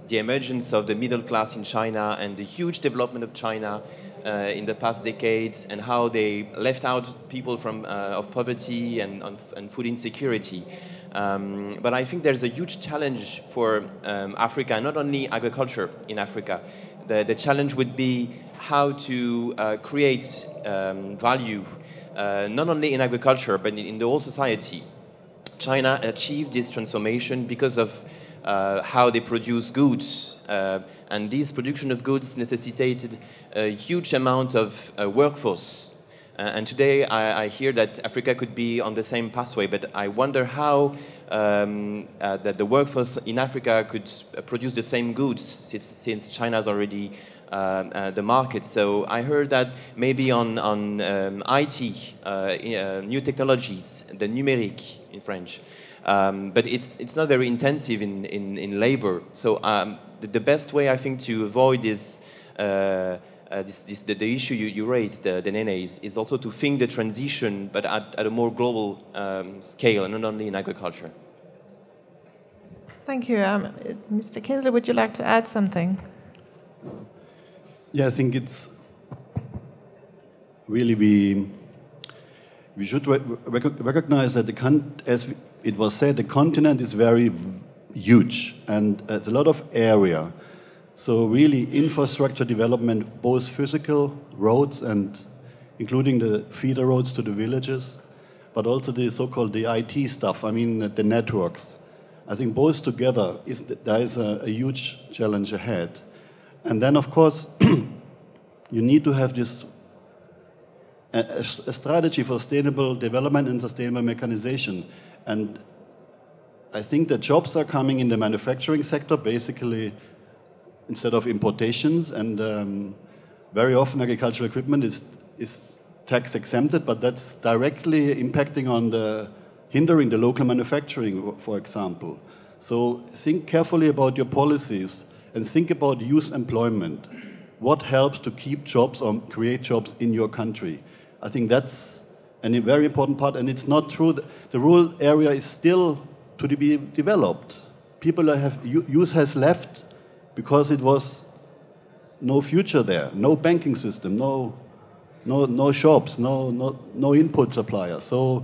S7: the emergence of the middle class in China and the huge development of China in the past decades, and how they left out people from of poverty and food insecurity. But I think there's a huge challenge for Africa, not only agriculture in Africa. The challenge would be how to create value, not only in agriculture, but in the whole society. China achieved this transformation because of how they produce goods. And this production of goods necessitated a huge amount of workforce. And today I hear that Africa could be on the same pathway, but I wonder how that the workforce in Africa could produce the same goods since China's already the market. So I heard that maybe on IT, new technologies, the numérique in French, but it's not very intensive in labor. So the best way I think to avoid this the issue you raised, Denene, is also to think the transition, but at a more global scale, and not only in agriculture.
S1: Thank you. Mr. KIENZLE, would you like to add something?
S8: Yeah, I think it's really we should recognize that as it was said, the continent is very huge, and it's a lot of area. So really infrastructure development, both physical roads and including the feeder roads to the villages, but also the so-called the IT stuff, I mean the networks. I think both together, there is a huge challenge ahead. And then, of course, you need to have this a strategy for sustainable development and sustainable mechanization. And I think the jobs are coming in the manufacturing sector, basically, instead of importations. And very often agricultural equipment is tax exempted, but that's directly impacting on hindering the local manufacturing, for example. So think carefully about your policies and think about youth employment. What helps to keep jobs or create jobs in your country? I think that's a very important part, and it's not true. The rural area is still to be developed. Youth has left because it was no future there, no banking system, no shops, no input suppliers. So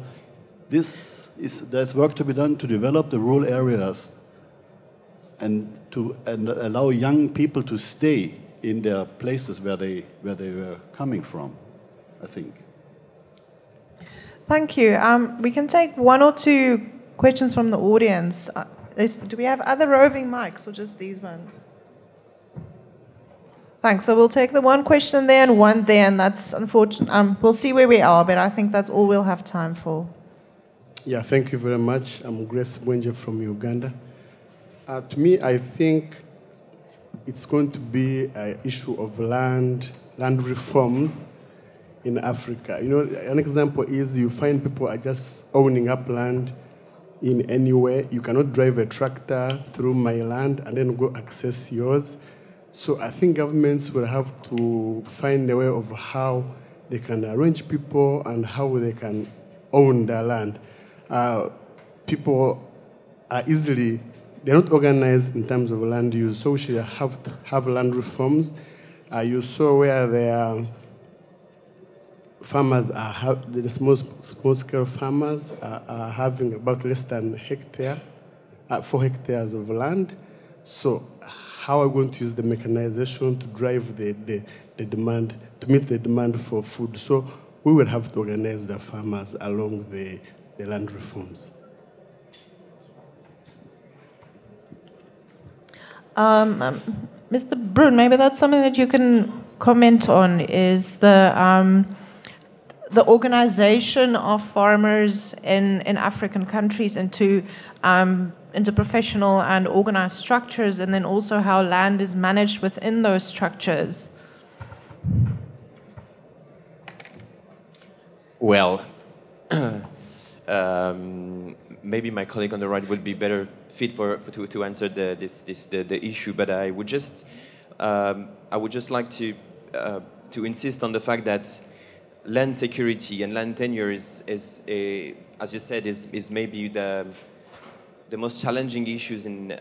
S8: there's work to be done to develop the rural areas and allow young people to stay in their places where they were coming from, I think.
S1: Thank you. We can take one or two questions from the audience. Do we have other roving mics or just these ones? Thanks. So we'll take the one question there and one there, and that's unfortunate. We'll see where we are, but I think that's all we'll have time for.
S9: Yeah, thank you very much. I'm Grace Bwenje from Uganda. To me, I think it's going to be an issue of land reforms in Africa. You know, an example is you find people are just owning up land in anywhere. You cannot drive a tractor through my land and then go access yours. So I think governments will have to find a way of how they can arrange people and how they can own their land. People are they're not organized in terms of land use, so we should have to have land reforms. You saw where the farmers the small-scale farmers are having about less than 4 hectares of land. So how are we going to use the mechanization to drive the demand, to meet the demand for food? So we will have to organize the farmers along the land reforms.
S1: Mr. BRUN, maybe that's something that you can comment on, is the organization of farmers in African countries into professional and organized structures, and then also how land is managed within those structures.
S7: Well, maybe my colleague on the right would be better fit to answer the issue, but I would just like to insist on the fact that land security and land tenure is as you said, is maybe the most challenging issues in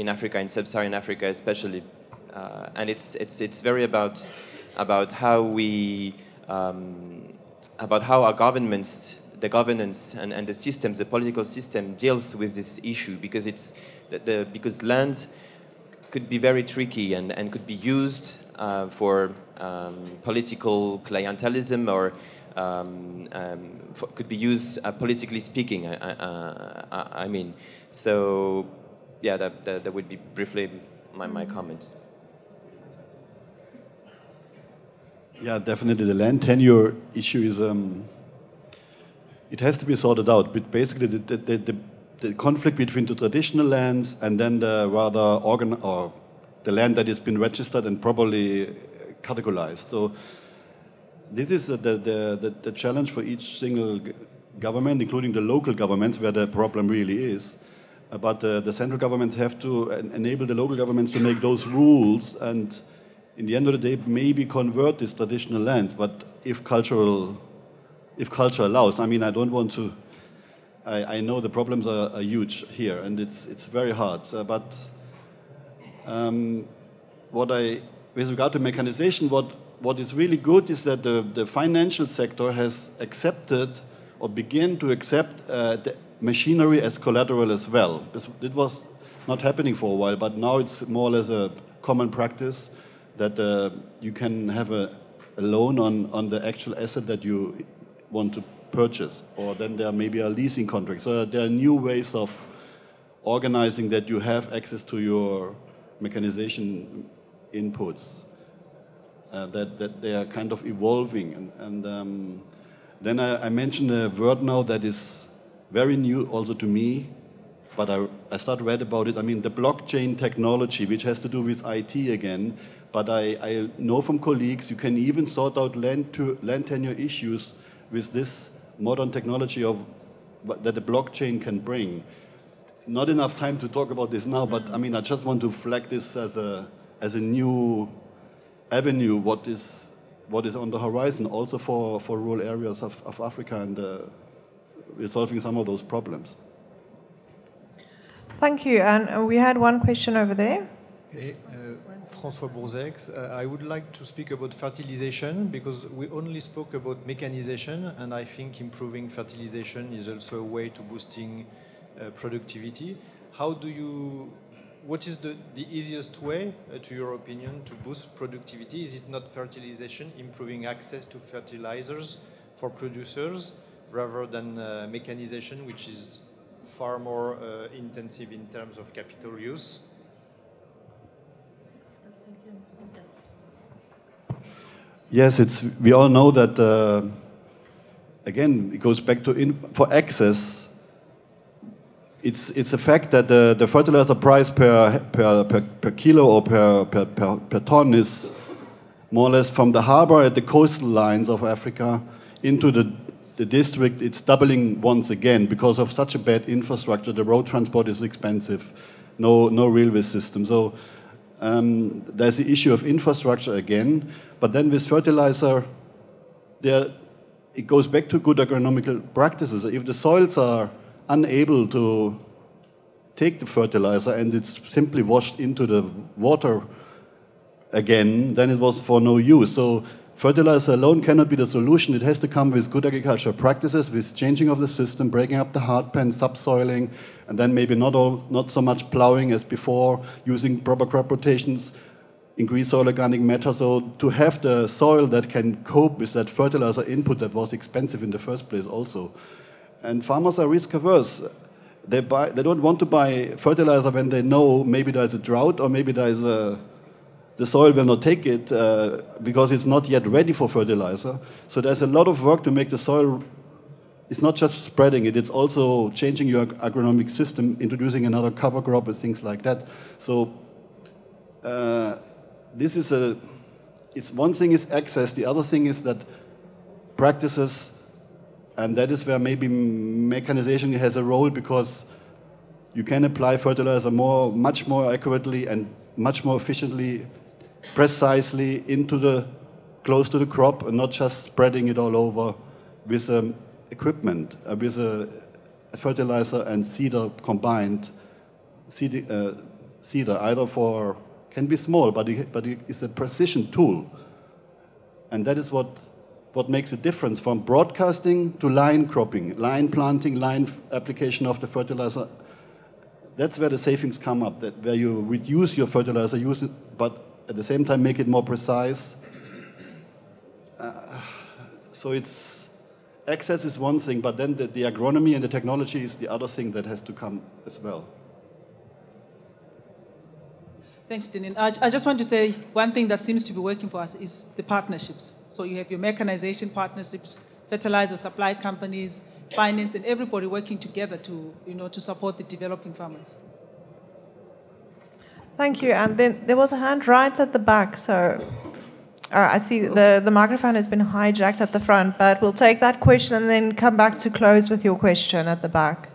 S7: Africa, in sub-Saharan Africa especially, and it's very about how we about how our governments, the governance and the systems, the political system deals with this issue, because because land could be very tricky and could be used for political clientelism, or could be used politically speaking. I mean, so yeah, that would be briefly my comments.
S8: Yeah, definitely the land tenure issue is it has to be sorted out. But basically, the conflict between the traditional lands and then the the land that has been registered and properly categorized. So this is the challenge for each single government, including the local governments, where the problem really is. But the central governments have to enable the local governments to make those rules, and in the end of the day, maybe convert these traditional lands. But if culture allows, I mean, I don't want to. I know the problems are huge here, and it's very hard. But with regard to mechanization, what is really good is that the financial sector has accepted or begin to accept the machinery as collateral as well. It was not happening for a while, but now it's more or less a common practice that you can have a loan on the actual asset that you want to purchase, or then there may be a leasing contract. So there are new ways of organizing that you have access to your mechanization inputs, that they are kind of evolving. And then I mentioned a word now that is very new also to me, but I started read about it. I mean, the blockchain technology, which has to do with IT again, but I know from colleagues you can even sort out land tenure issues with this modern technology that the blockchain can bring. Not enough time to talk about this now, but I mean, I just want to flag this as a new avenue, what is on the horizon, also for rural areas of Africa, and resolving some of those problems.
S1: Thank you. And we had one question over there.
S10: Okay. François Bourzex. I would like to speak about fertilization, because we only spoke about mechanization, and I think improving fertilization is also a way to boosting productivity. What is the easiest way, to your opinion, to boost productivity? Is it not fertilization, improving access to fertilizers for producers, rather than mechanization, which is far more intensive in terms of capital use?
S8: Yes, we all know that, again, it goes back to, for access, it's a fact that the fertilizer price per kilo or per ton is more or less from the harbor at the coastal lines of Africa into the district. It's doubling once again because of such a bad infrastructure. The road transport is expensive, no railway system. So there's the issue of infrastructure again. But then with fertilizer, it goes back to good agronomical practices. If the soils are unable to take the fertilizer and it's simply washed into the water again, then it was for no use. So fertilizer alone cannot be the solution. It has to come with good agricultural practices, with changing of the system, breaking up the hard pan, subsoiling, and then maybe not so much plowing as before, using proper crop rotations, increase soil organic matter, so to have the soil that can cope with that fertilizer input that was expensive in the first place also. And farmers are risk averse. They don't want to buy fertilizer when they know maybe there's a drought, or maybe the soil will not take it because it's not yet ready for fertilizer. So there's a lot of work to make the soil. It's not just spreading it, it's also changing your agronomic system, introducing another cover crop and things like that. So this is one thing is access, the other thing is that practices, and that is where maybe mechanization has a role, because you can apply fertilizer much more accurately and much more efficiently, precisely close to the crop, and not just spreading it all over with equipment, with a fertilizer and seeder combined. Seeder either can be small, but it's a precision tool. And that is what makes a difference from broadcasting to line cropping, line planting, line application of the fertilizer. That's where the savings come up, where you reduce your fertilizer use, but at the same time make it more precise. So access is one thing, but then the agronomy and the technology is the other thing that has to come as well.
S2: Thanks, Denene. I just want to say one thing that seems to be working for us is the partnerships. So you have your mechanization partnerships, fertilizer supply companies, finance, and everybody working together to support the developing farmers.
S1: Thank you. And then there was a hand right at the back. So I see the microphone has been hijacked at the front, but we'll take that question and then come back to close with your question at the back.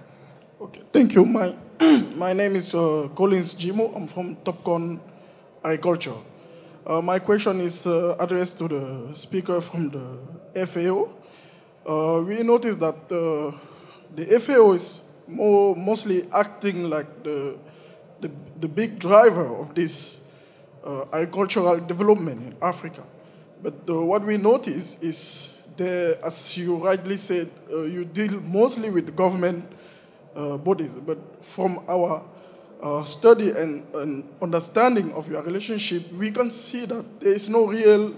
S11: Okay, thank you. My name is Collins Jimo. I'm from Topcon Agriculture. My question is addressed to the speaker from the FAO. We noticed that the FAO is mostly acting like the big driver of this agricultural development in Africa. But what we notice is, as you rightly said, you deal mostly with government bodies. But from our study and understanding of your relationship, we can see that there is no real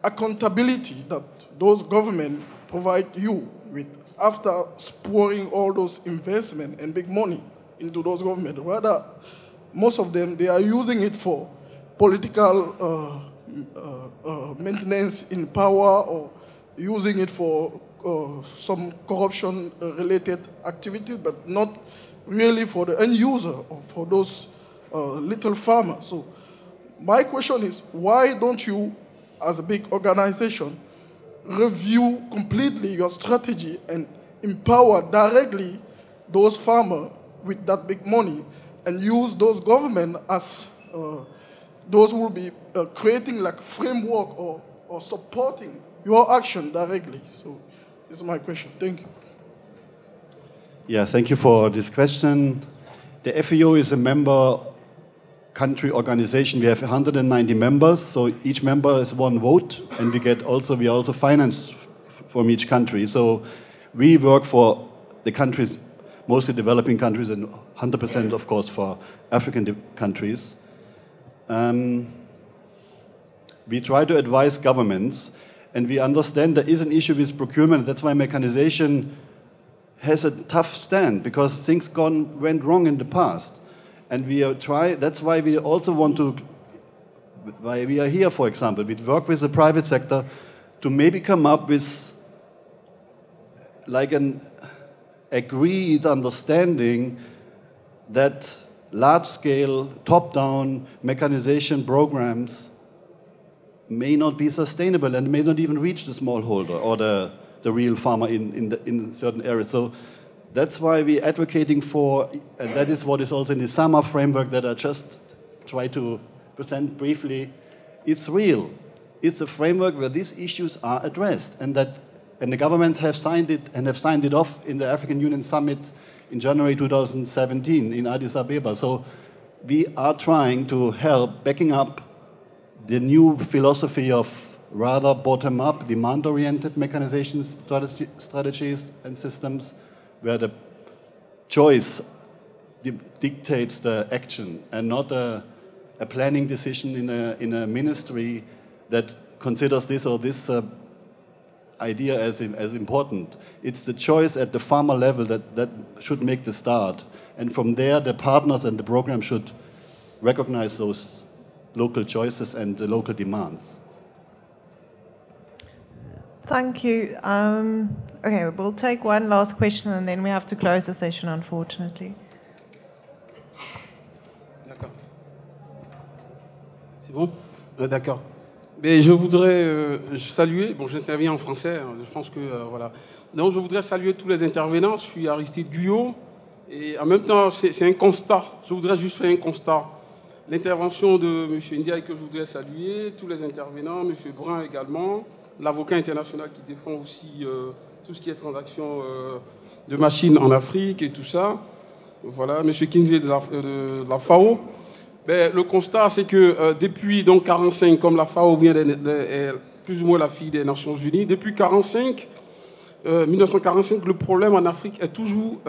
S11: accountability that those governments provide you with after pouring all those investment and big money into those governments. Rather, most of them, they are using it for political maintenance in power or using it for some corruption-related activities, but not really for the end user or for those little farmers. So my question is, why don't you, as a big organization, review completely your strategy and empower directly those farmers with that big money and use those governments as those who will be creating like framework or supporting your action directly? So this is my question. Thank you.
S8: Yeah, thank you for this question. The FAO is a member country organization. We have 190 members, so each member is one vote, and we are also financed from each country. So we work for the countries, mostly developing countries, and 100%, of course, for African countries. We try to advise governments, and we understand there is an issue with procurement. That's why mechanization has a tough stand, because things went wrong in the past. And that's why we also want to, why we are here, for example. We work with the private sector to maybe come up with like an agreed understanding that large-scale, top-down mechanization programs may not be sustainable and may not even reach the smallholder or the real farmer in certain areas. So that's why we're advocating for, and that is what is also in the SIMA framework that I just try to present briefly. It's real. It's a framework where these issues are addressed, and the governments have signed it and have signed it off in the African Union Summit in January 2017 in Addis Ababa. So we are trying to help backing up the new philosophy of rather bottom-up, demand-oriented mechanization strategies and systems, where the choice dictates the action and not a planning decision in a ministry that considers this or this idea as important. It's the choice at the farmer level that should make the start. And from there, the partners and the program should recognize those local choices and the local demands.
S1: Thank you. Okay, we'll take one last question and then we have to close the session, unfortunately.
S12: D'accord. C'est bon? D'accord. Mais je voudrais saluer, bon j'interviens en français, je pense que voilà. Donc je voudrais saluer tous les intervenants, je suis Aristide Guyot, et en même temps c'est un constat, je voudrais juste faire un constat. L'intervention de M. Ndiaye que je voudrais saluer, tous les intervenants, M. BRUN également, l'avocat international qui défend aussi tout ce qui est transactions de machines en Afrique et tout ça. Voilà, M. KIENZLE de la FAO. Ben, le constat, c'est que depuis 1945, comme la FAO vient est plus ou moins la fille des Nations Unies, depuis 1945, le problème en Afrique est toujours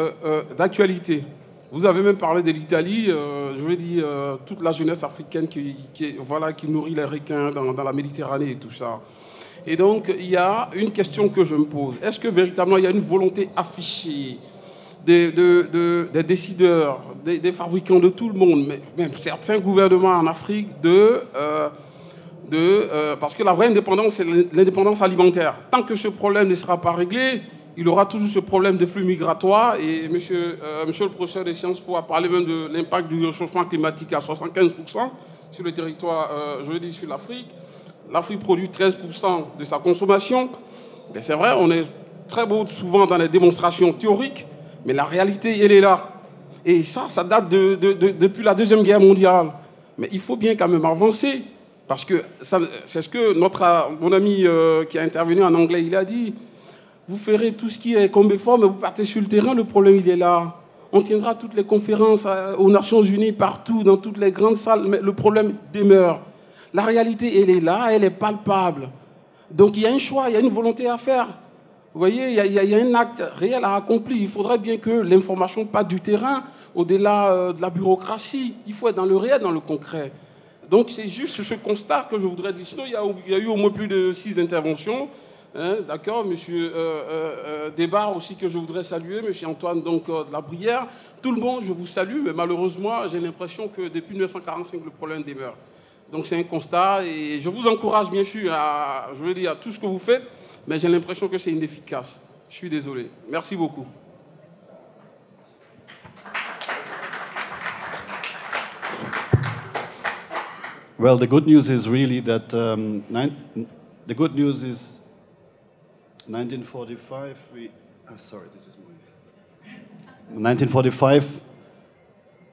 S12: d'actualité. Vous avez même parlé de l'Italie, je veux dire, toute la jeunesse africaine qui nourrit les requins dans la Méditerranée et tout ça. Et donc, il y a une question que je me pose. Est-ce que véritablement, il y a une volonté affichée des décideurs, des fabricants, de tout le monde, même certains gouvernements en Afrique, parce que la vraie indépendance, c'est l'indépendance alimentaire. Tant que ce problème ne sera pas réglé, il aura toujours ce problème de flux migratoires. Et monsieur le professeur des Sciences Po a parlé même de l'impact du réchauffement climatique à 75% sur le territoire, je veux dire sur l'Afrique. L'Afrique produit 13% de sa consommation. C'est vrai, on est très beau souvent dans les démonstrations théoriques, mais la réalité, elle est là. Et ça date depuis la Deuxième Guerre mondiale. Mais il faut bien quand même avancer, parce que c'est ce que mon ami qui a intervenu en anglais, il a dit. Vous ferez tout ce qui est comme effort, mais vous partez sur le terrain, le problème, il est là. On tiendra toutes les conférences aux Nations Unies, partout, dans toutes les grandes salles, mais le problème demeure. La réalité, elle est là, elle est palpable. Donc il y a un choix, il y a une volonté à faire. Vous voyez, il y a un acte réel à accomplir. Il faudrait bien que l'information parte du terrain, au-delà de la bureaucratie. Il faut être dans le réel, dans le concret. Donc c'est juste ce constat que je voudrais dire. Sinon, il y a eu au moins plus de 6 interventions. Hein, d'accord, monsieur Debar aussi que je voudrais saluer, monsieur Antoine donc, de la Brière. Tout le monde, je vous salue, mais malheureusement, j'ai l'impression que depuis 1945, le problème demeure. Donc c'est un constat et je vous encourage bien sûr à tout ce que vous faites, mais j'ai l'impression que c'est inefficace. Je suis désolé. Merci beaucoup.
S8: Well, the good news is really that the good news is 1945. Sorry, this is mine. 1945,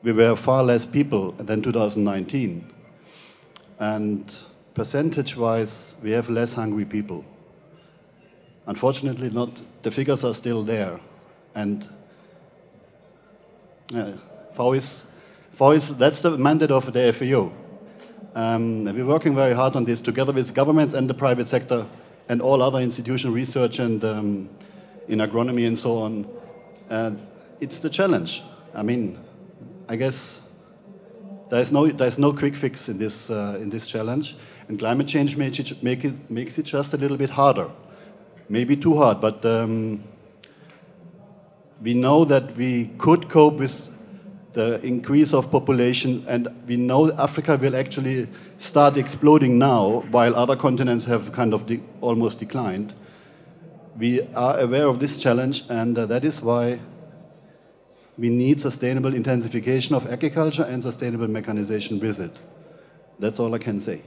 S8: we were far less people than 2019, and percentage-wise, we have less hungry people. Unfortunately, the figures are still there, and that's the mandate of the FAO. We're working very hard on this together with governments and the private sector and all other institutional research and in agronomy and so on. It's the challenge. I mean, I guess there's no quick fix in this challenge, and climate change makes it just a little bit harder. Maybe too hard, but we know that we could cope with the increase of population, and we know Africa will actually start exploding now, while other continents have kind of almost declined. We are aware of this challenge, and that is why we need sustainable intensification of agriculture and sustainable mechanization with it. That's all I can say.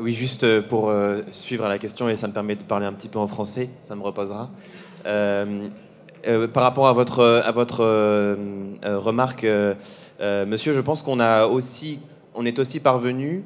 S7: Oui, juste pour suivre la question, et ça me permet de parler un petit peu en français, ça me reposera. Par rapport à votre remarque, monsieur, je pense qu'on est aussi parvenu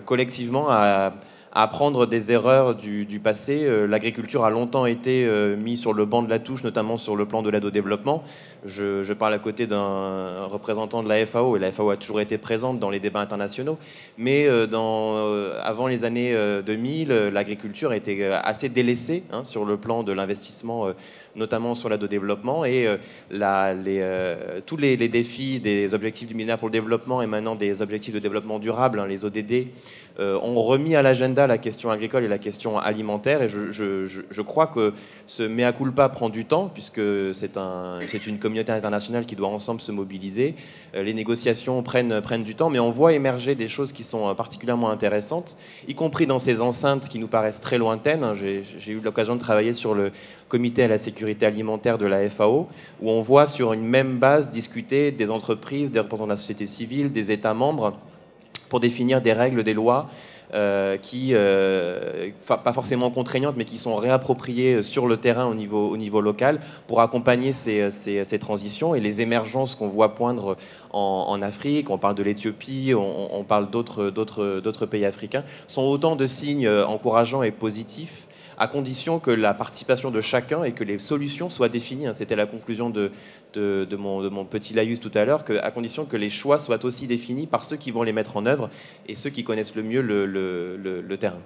S7: collectivement à apprendre des erreurs du passé. L'agriculture a longtemps été mise sur le banc de la touche, notamment sur le plan de l'aide au développement. Je parle à côté d'un représentant de la FAO, et la FAO a toujours été présente dans les débats internationaux. Mais avant les années 2000, l'agriculture était assez délaissée sur le plan de l'investissement, notamment sur l'aide au développement. Et tous les défis des objectifs du millénaire pour le développement et maintenant des objectifs de développement durable, les ODD, ont remis à l'agenda la question agricole et la question alimentaire. Et je crois que ce mea culpa prend du temps, puisque c'est une communauté internationale qui doit ensemble se mobiliser. Les négociations prennent du temps, mais on voit émerger des choses qui sont particulièrement intéressantes, y compris dans ces enceintes qui nous paraissent très lointaines. J'ai eu l'occasion de travailler sur le comité à la sécurité alimentaire de la FAO, où on voit sur une même base discuter des entreprises, des représentants de la société civile, des États membres, pour définir des règles, des lois qui, pas forcément contraignantes, mais qui sont réappropriées sur le terrain au niveau local pour accompagner ces transitions et les émergences qu'on voit poindre en Afrique. On parle de l'Éthiopie, on parle d'autres pays africains, sont autant de signes encourageants et positifs, à condition que la participation de chacun et que les solutions soient définies. C'était la conclusion de mon petit laïus tout à l'heure, à condition que les choix soient aussi définis par ceux qui vont les mettre en œuvre et ceux qui connaissent le mieux le terrain.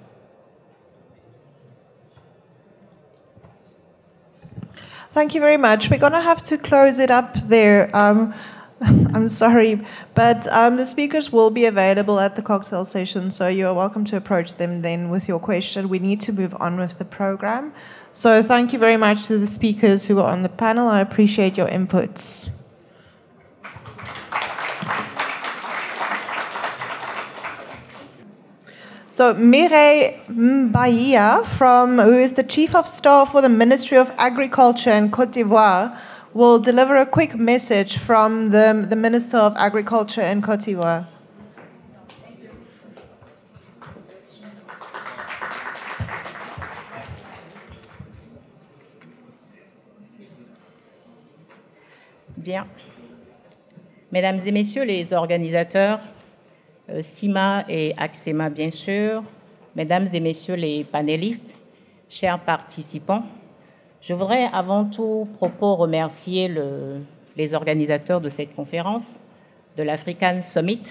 S1: Thank you very much. We're going to have to close it up there. I'm sorry, but the speakers will be available at the cocktail session, so you're welcome to approach them then with your question. We need to move on with the program. So thank you very much to the speakers who are on the panel. I appreciate your inputs. So Mireille Mbahia, who is the Chief of Staff for the Ministry of Agriculture in Côte d'Ivoire, will deliver a quick message from the Minister of Agriculture in Côte d'Ivoire.
S13: Bien. Mesdames et messieurs les organisateurs, SIMA et AXEMA bien sûr, mesdames et messieurs les panélistes, chers participants, je voudrais avant tout remercier les organisateurs de cette conférence, de l'African Summit,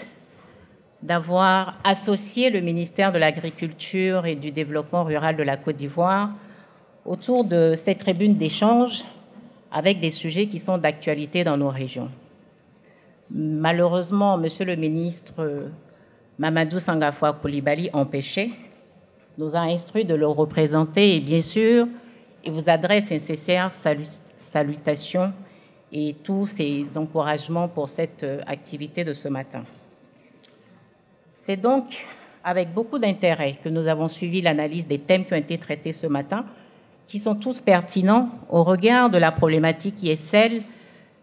S13: d'avoir associé le ministère de l'Agriculture et du Développement rural de la Côte d'Ivoire autour de cette tribune d'échange avec des sujets qui sont d'actualité dans nos régions. Malheureusement, Monsieur le ministre Mamadou Sangafoua Coulibaly, empêché, nous a instruit de le représenter et bien sûr, il vous adresse un sincère salutations et tous ses encouragements pour cette activité de ce matin. C'est donc avec beaucoup d'intérêt que nous avons suivi l'analyse des thèmes qui ont été traités ce matin, qui sont tous pertinents au regard de la problématique qui est celle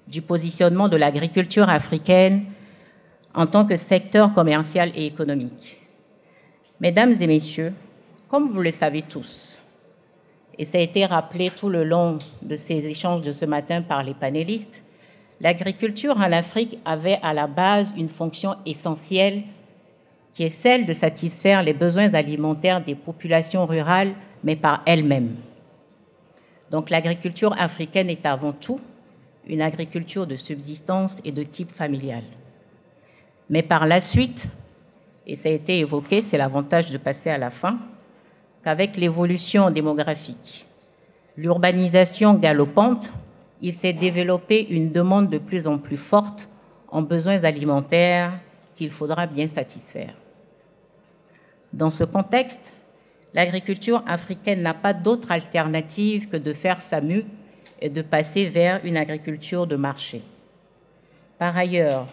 S13: du positionnement de l'agriculture africaine en tant que secteur commercial et économique. Mesdames et messieurs, comme vous le savez tous, et ça a été rappelé tout le long de ces échanges de ce matin par les panélistes, l'agriculture en Afrique avait à la base une fonction essentielle qui est celle de satisfaire les besoins alimentaires des populations rurales, mais par elles-mêmes. Donc l'agriculture africaine est avant tout une agriculture de subsistance et de type familial. Mais par la suite, et ça a été évoqué, c'est l'avantage de passer à la fin, qu'avec l'évolution démographique, l'urbanisation galopante, il s'est développé une demande de plus en plus forte en besoins alimentaires qu'il faudra bien satisfaire. Dans ce contexte, l'agriculture africaine n'a pas d'autre alternative que de faire sa mue et de passer vers une agriculture de marché. Par ailleurs,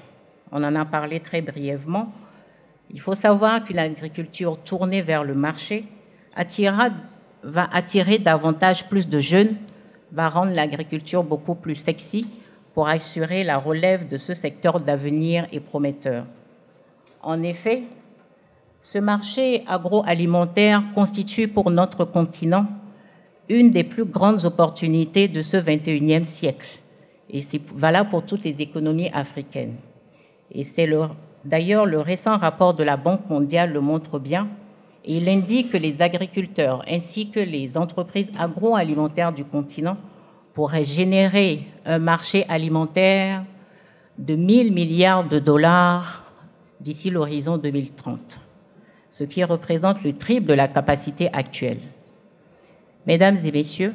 S13: on en a parlé très brièvement, il faut savoir qu'une agriculture tournée vers le marché va attirer davantage plus de jeunes, va rendre l'agriculture beaucoup plus sexy pour assurer la relève de ce secteur d'avenir et prometteur. En effet, ce marché agroalimentaire constitue pour notre continent une des plus grandes opportunités de ce 21e siècle. Et c'est valable pour toutes les économies africaines. Et c'est d'ailleurs le récent rapport de la Banque mondiale le montre bien. Et il indique que les agriculteurs ainsi que les entreprises agroalimentaires du continent pourraient générer un marché alimentaire de 1 000 milliards de dollars d'ici l'horizon 2030, ce qui représente le triple de la capacité actuelle. Mesdames et messieurs,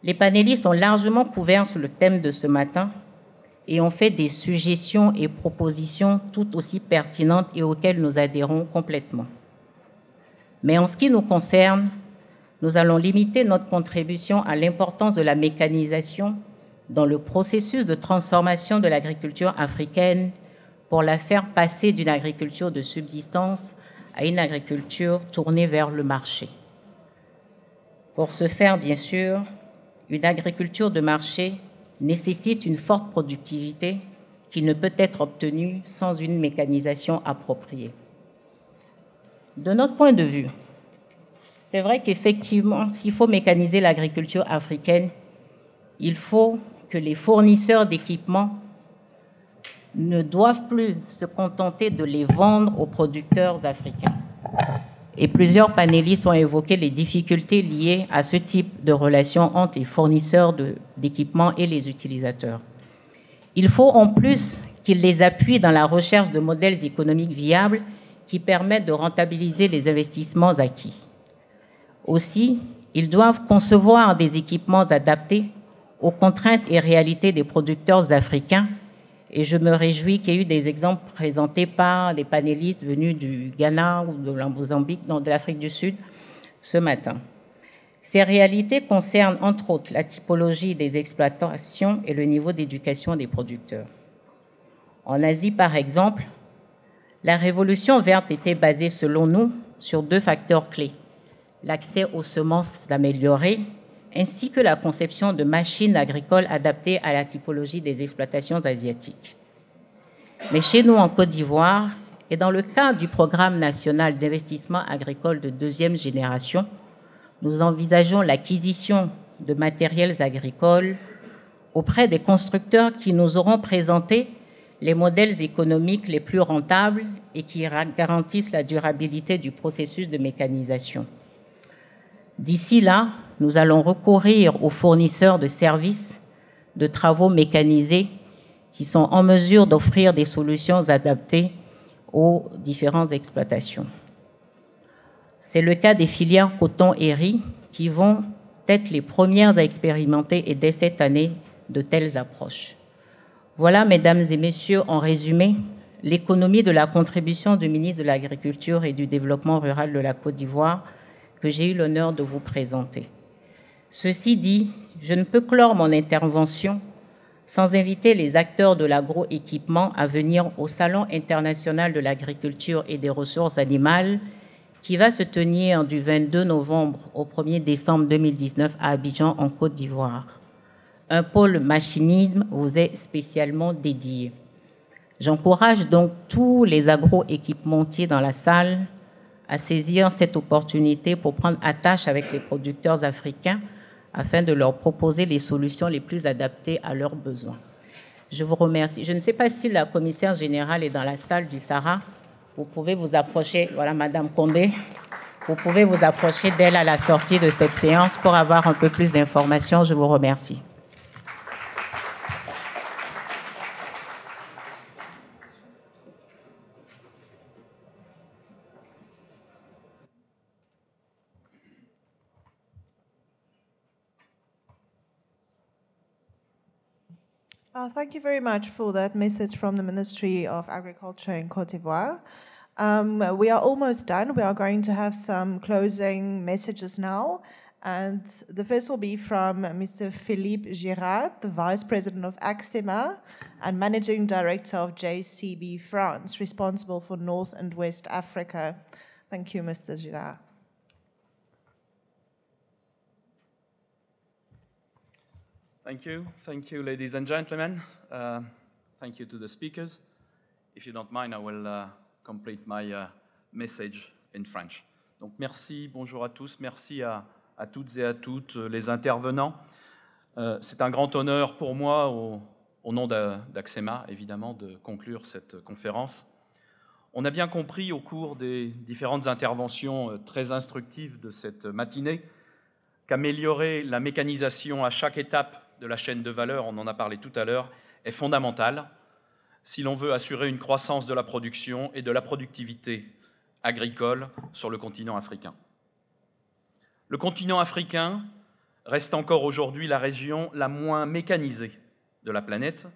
S13: les panélistes ont largement couvert sur le thème de ce matin et ont fait des suggestions et propositions tout aussi pertinentes et auxquelles nous adhérons complètement. Mais en ce qui nous concerne, nous allons limiter notre contribution à l'importance de la mécanisation dans le processus de transformation de l'agriculture africaine pour la faire passer d'une agriculture de subsistance à une agriculture tournée vers le marché. Pour ce faire, bien sûr, une agriculture de marché nécessite une forte productivité qui ne peut être obtenue sans une mécanisation appropriée. De notre point de vue, c'est vrai qu'effectivement, s'il faut mécaniser l'agriculture africaine, il faut que les fournisseurs d'équipements ne doivent plus se contenter de les vendre aux producteurs africains. Et plusieurs panélistes ont évoqué les difficultés liées à ce type de relation entre les fournisseurs d'équipements et les utilisateurs. Il faut en plus qu'ils les appuient dans la recherche de modèles économiques viables qui permettent de rentabiliser les investissements acquis. Aussi, ils doivent concevoir des équipements adaptés aux contraintes et réalités des producteurs africains. Et je me réjouis qu'il y ait eu des exemples présentés par les panélistes venus du Ghana ou de la Mozambique, de l'Afrique du Sud, ce matin. Ces réalités concernent entre autres la typologie des exploitations et le niveau d'éducation des producteurs. En Asie, par exemple, la révolution verte était basée, selon nous, sur 2 facteurs clés: l'accès aux semences améliorées, ainsi que la conception de machines agricoles adaptées à la typologie des exploitations asiatiques. Mais chez nous, en Côte d'Ivoire, et dans le cadre du programme national d'investissement agricole de 2e génération, nous envisageons l'acquisition de matériels agricoles auprès des constructeurs qui nous auront présenté les modèles économiques les plus rentables et qui garantissent la durabilité du processus de mécanisation. D'ici là, nous allons recourir aux fournisseurs de services de travaux mécanisés qui sont en mesure d'offrir des solutions adaptées aux différentes exploitations. C'est le cas des filières coton et riz qui vont être les premières à expérimenter et dès cette année de telles approches. Voilà, mesdames et messieurs, en résumé, l'économie de la contribution du ministre de l'Agriculture et du Développement rural de la Côte d'Ivoire que j'ai eu l'honneur de vous présenter. Ceci dit, je ne peux clore mon intervention sans inviter les acteurs de l'agroéquipement à venir au Salon international de l'agriculture et des ressources animales qui va se tenir du 22 novembre au 1er décembre 2019 à Abidjan, en Côte d'Ivoire. Un pôle machinisme vous est spécialement dédié. J'encourage donc tous les agroéquipementiers dans la salle à saisir cette opportunité pour prendre attache avec les producteurs africains afin de leur proposer les solutions les plus adaptées à leurs besoins. Je vous remercie. Je ne sais pas si la commissaire générale est dans la salle du Sahara. Vous pouvez vous approcher, voilà Madame Condé, vous pouvez vous approcher d'elle à la sortie de cette séance pour avoir un peu plus d'informations. Je vous remercie.
S1: Thank you very much for that message from the Ministry of Agriculture in Côte d'Ivoire. We are almost done. We are going to have some closing messages now. And the first will be from Mr. Philippe Girard, the Vice President of AXEMA and Managing Director of JCB France, responsible for North and West Africa. Thank you, Mr. Girard.
S14: Thank you, ladies and gentlemen. Thank you to the speakers. If you don't mind, I will complete my message in French. Donc merci, bonjour à tous, merci à toutes et à toutes les intervenants. C'est un grand honneur pour moi, au nom d'AXEMA, évidemment, de conclure cette conférence. On a bien compris au cours des différentes interventions très instructives de cette matinée qu'améliorer la mécanisation à chaque étape de la chaîne de valeur, on en a parlé tout à l'heure, est fondamentale si l'on veut assurer une croissance de la production et de la productivité agricole sur le continent africain. Le continent africain reste encore aujourd'hui la région la moins mécanisée de la planète,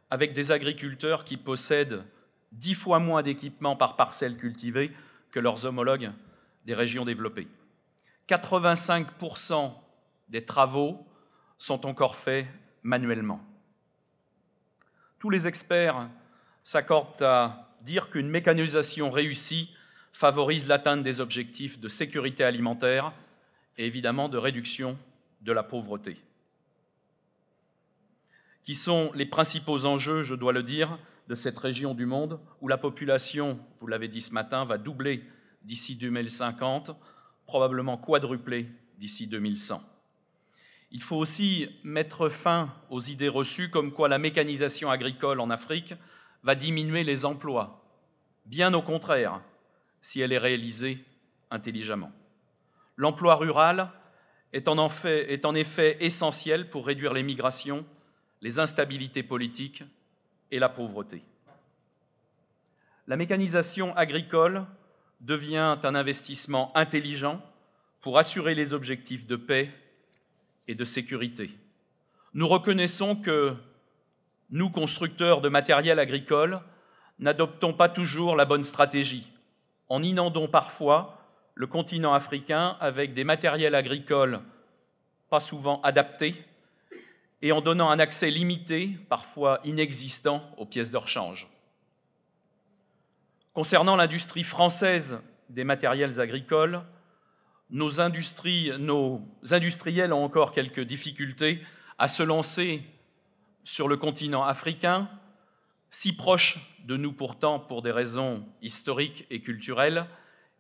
S14: avec des agriculteurs qui possèdent 10 fois moins d'équipements par parcelle cultivée que leurs homologues des régions développées. 85% des travaux sont encore faits manuellement. Tous les experts s'accordent à dire qu'une mécanisation réussie favorise l'atteinte des objectifs de sécurité alimentaire et évidemment de réduction de la pauvreté, qui sont les principaux enjeux, je dois le dire, de cette région du monde où la population, vous l'avez dit ce matin, va doubler d'ici 2050, probablement quadrupler d'ici 2100. Il faut aussi mettre fin aux idées reçues comme quoi la mécanisation agricole en Afrique va diminuer les emplois. Bien au contraire, si elle est réalisée intelligemment. L'emploi rural est en effet essentiel pour réduire les migrations, les instabilités politiques et la pauvreté. La mécanisation agricole devient un investissement intelligent pour assurer les objectifs de paix et de sécurité. Nous reconnaissons que nous, constructeurs de matériel agricole, n'adoptons pas toujours la bonne stratégie, en inondant parfois le continent africain avec des matériels agricoles pas souvent adaptés et en donnant un accès limité, parfois inexistant, aux pièces de rechange. Concernant l'industrie française des matériels agricoles, nos industriels ont encore quelques difficultés à se lancer sur le continent africain, si proche de nous pourtant pour des raisons historiques et culturelles,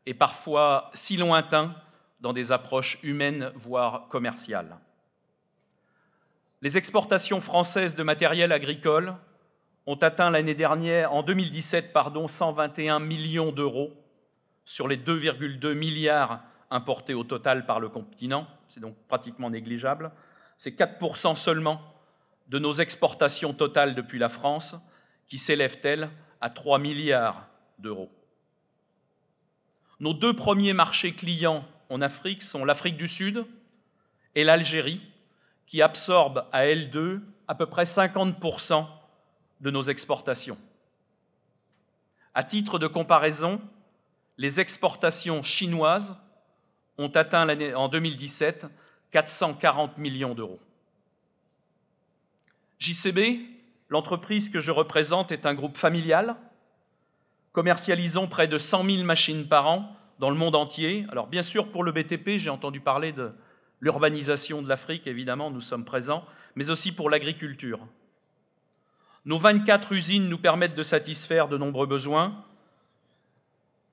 S14: et parfois si lointain dans des approches humaines, voire commerciales. Les exportations françaises de matériel agricole ont atteint l'année dernière, en 2017, 121 millions d'euros sur les 2,2 milliards importés au total par le continent, c'est donc pratiquement négligeable. C'est 4% seulement de nos exportations totales depuis la France, qui s'élèvent-elles à 3 milliards d'euros. Nos deux premiers marchés clients en Afrique sont l'Afrique du Sud et l'Algérie, qui absorbent à elles deux à peu près 50% de nos exportations. À titre de comparaison, les exportations chinoises ont atteint en 2017 440 millions d'euros. JCB, l'entreprise que je représente, est un groupe familial. Commercialisons près de 100 000 machines par an dans le monde entier. Alors bien sûr, pour le BTP, j'ai entendu parler de l'urbanisation de l'Afrique, évidemment, nous sommes présents, mais aussi pour l'agriculture. Nos 24 usines nous permettent de satisfaire de nombreux besoins,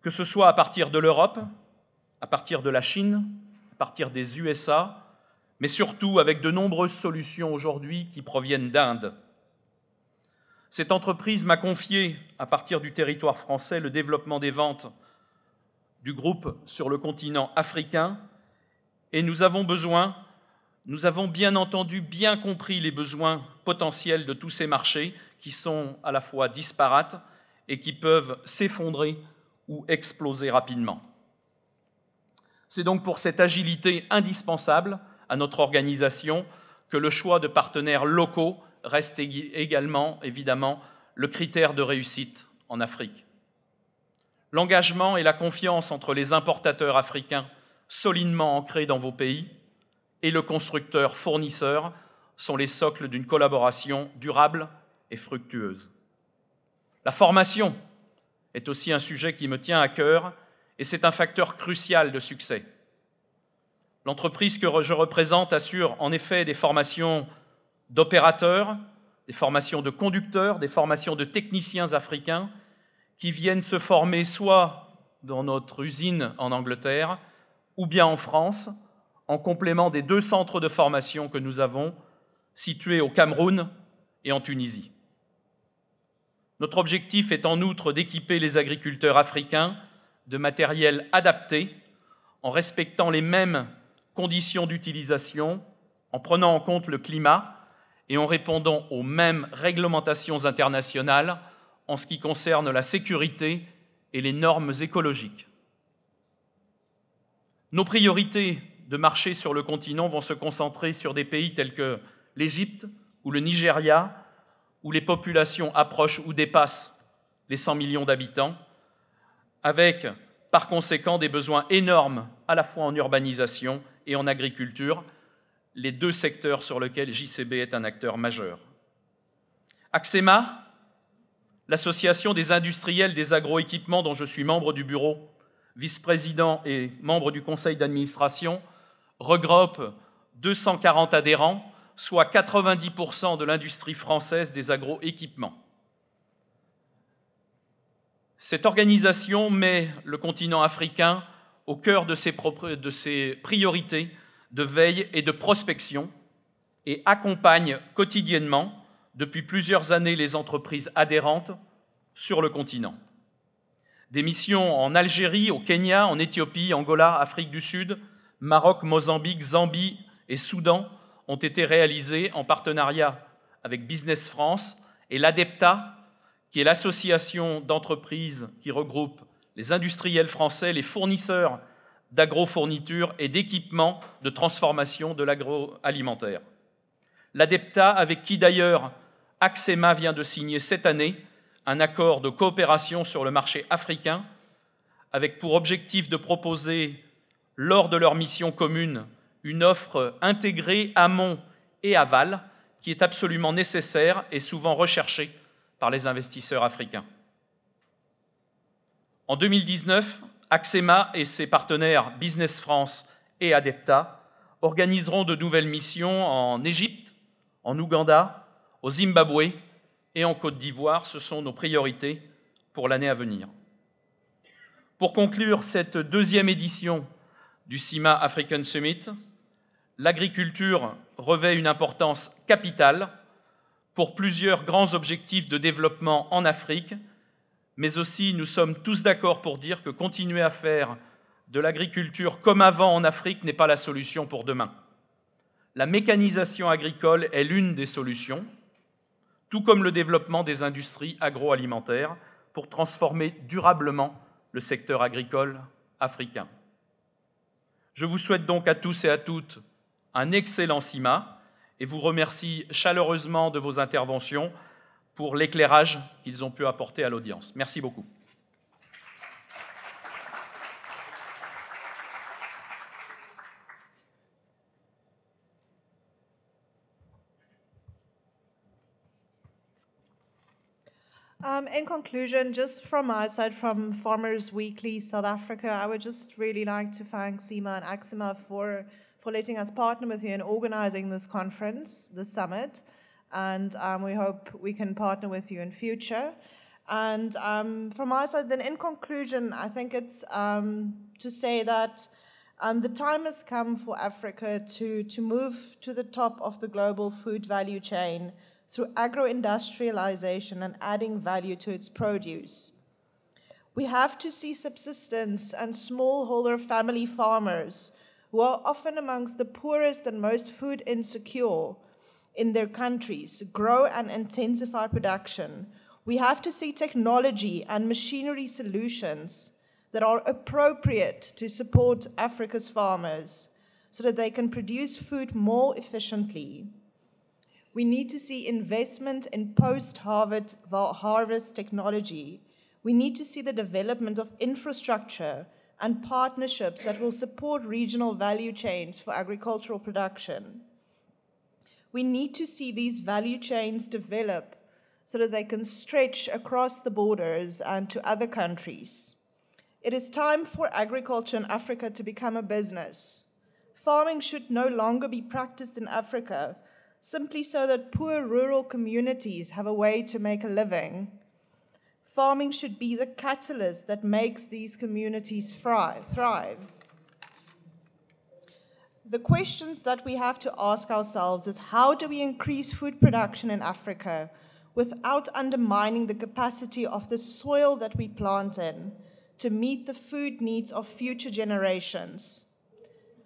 S14: que ce soit à partir de l'Europe, à partir de la Chine, à partir des USA, mais surtout avec de nombreuses solutions aujourd'hui qui proviennent d'Inde. Cette entreprise m'a confié, à partir du territoire français, le développement des ventes du groupe sur le continent africain, et nous avons bien entendu bien compris les besoins potentiels de tous ces marchés qui sont à la fois disparates et qui peuvent s'effondrer ou exploser rapidement. C'est donc pour cette agilité indispensable à notre organisation que le choix de partenaires locaux reste également, évidemment, le critère de réussite en Afrique. L'engagement et la confiance entre les importateurs africains solidement ancrés dans vos pays et le constructeur-fournisseur sont les socles d'une collaboration durable et fructueuse. La formation est aussi un sujet qui me tient à cœur et c'est un facteur crucial de succès. L'entreprise que je représente assure en effet des formations d'opérateurs, des formations de conducteurs, des formations de techniciens africains qui viennent se former soit dans notre usine en Angleterre ou bien en France, en complément des 2 centres de formation que nous avons situés au Cameroun et en Tunisie. Notre objectif est en outre d'équiper les agriculteurs africains de matériel adapté en respectant les mêmes conditions d'utilisation, en prenant en compte le climat et en répondant aux mêmes réglementations internationales en ce qui concerne la sécurité et les normes écologiques. Nos priorités de marché sur le continent vont se concentrer sur des pays tels que l'Égypte ou le Nigeria, où les populations approchent ou dépassent les 100 millions d'habitants, avec par conséquent des besoins énormes à la fois en urbanisation et en agriculture, les 2 secteurs sur lesquels JCB est un acteur majeur. AXEMA, l'association des industriels des agroéquipements dont je suis membre du bureau, vice-président et membre du conseil d'administration, regroupe 240 adhérents, soit 90% de l'industrie française des agroéquipements. Cette organisation met le continent africain au cœur de ses priorités de veille et de prospection et accompagne quotidiennement, depuis plusieurs années, les entreprises adhérentes sur le continent. Des missions en Algérie, au Kenya, en Éthiopie, Angola, Afrique du Sud, Maroc, Mozambique, Zambie et Soudan ont été réalisées en partenariat avec Business France et l'ADEPTA, qui est l'association d'entreprises qui regroupe les industriels français, les fournisseurs d'agrofournitures et d'équipements de transformation de l'agroalimentaire. L'ADEPTA, avec qui d'ailleurs AXEMA vient de signer cette année un accord de coopération sur le marché africain, avec pour objectif de proposer, lors de leur mission commune, une offre intégrée amont et aval, qui est absolument nécessaire et souvent recherchée par les investisseurs africains. En 2019, AXEMA et ses partenaires Business France et ADEPTA organiseront de nouvelles missions en Égypte, en Ouganda, au Zimbabwe et en Côte d'Ivoire. Ce sont nos priorités pour l'année à venir. Pour conclure cette 2e édition du SIMA African Summit, l'agriculture revêt une importance capitale pour plusieurs grands objectifs de développement en Afrique, mais aussi nous sommes tous d'accord pour dire que continuer à faire de l'agriculture comme avant en Afrique n'est pas la solution pour demain. La mécanisation agricole est l'une des solutions, tout comme le développement des industries agroalimentaires, pour transformer durablement le secteur agricole africain. Je vous souhaite donc à tous et à toutes un excellent SIMA et vous remercie chaleureusement de vos interventions pour l'éclairage qu'ils ont pu apporter à l'audience. Merci beaucoup.
S1: In conclusion, just from my side, from Farmers Weekly South Africa, I would just really like to thank SIMA and AXEMA for letting us partner with you in organizing this conference, this summit, and we hope we can partner with you in future. And from my side, then in conclusion, I think it's to say that the time has come for Africa to move to the top of the global food value chain through agro-industrialization and adding value to its produce. We have to see subsistence and smallholder family farmers, who are often amongst the poorest and most food insecure in their countries, grow and intensify production. We have to see technology and machinery solutions that are appropriate to support Africa's farmers so that they can produce food more efficiently. We need to see investment in post-harvest technology. We need to see the development of infrastructure and partnerships that will support regional value chains for agricultural production. We need to see these value chains develop so that they can stretch across the borders and to other countries. It is time for agriculture in Africa to become a business. Farming should no longer be practiced in Africa simply so that poor rural communities have a way to make a living. Farming should be the catalyst that makes these communities thrive. The questions that we have to ask ourselves is, how do we increase food production in Africa without undermining the capacity of the soil that we plant in to meet the food needs of future generations?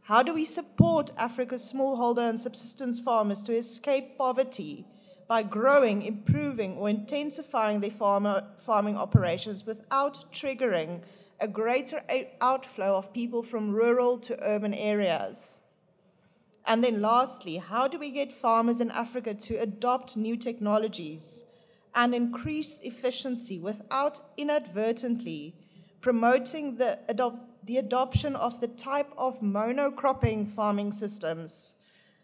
S1: How do we support Africa's smallholder and subsistence farmers to escape poverty by growing, improving, or intensifying their farming operations without triggering a greater outflow of people from rural to urban areas? And then lastly, how do we get farmers in Africa to adopt new technologies and increase efficiency without inadvertently promoting the adoption of the type of monocropping farming systems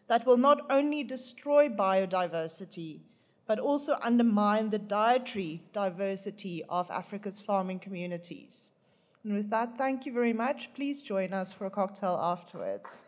S1: that will not only destroy biodiversity, but also undermine the dietary diversity of Africa's farming communities? And with that, thank you very much. Please join us for a cocktail afterwards.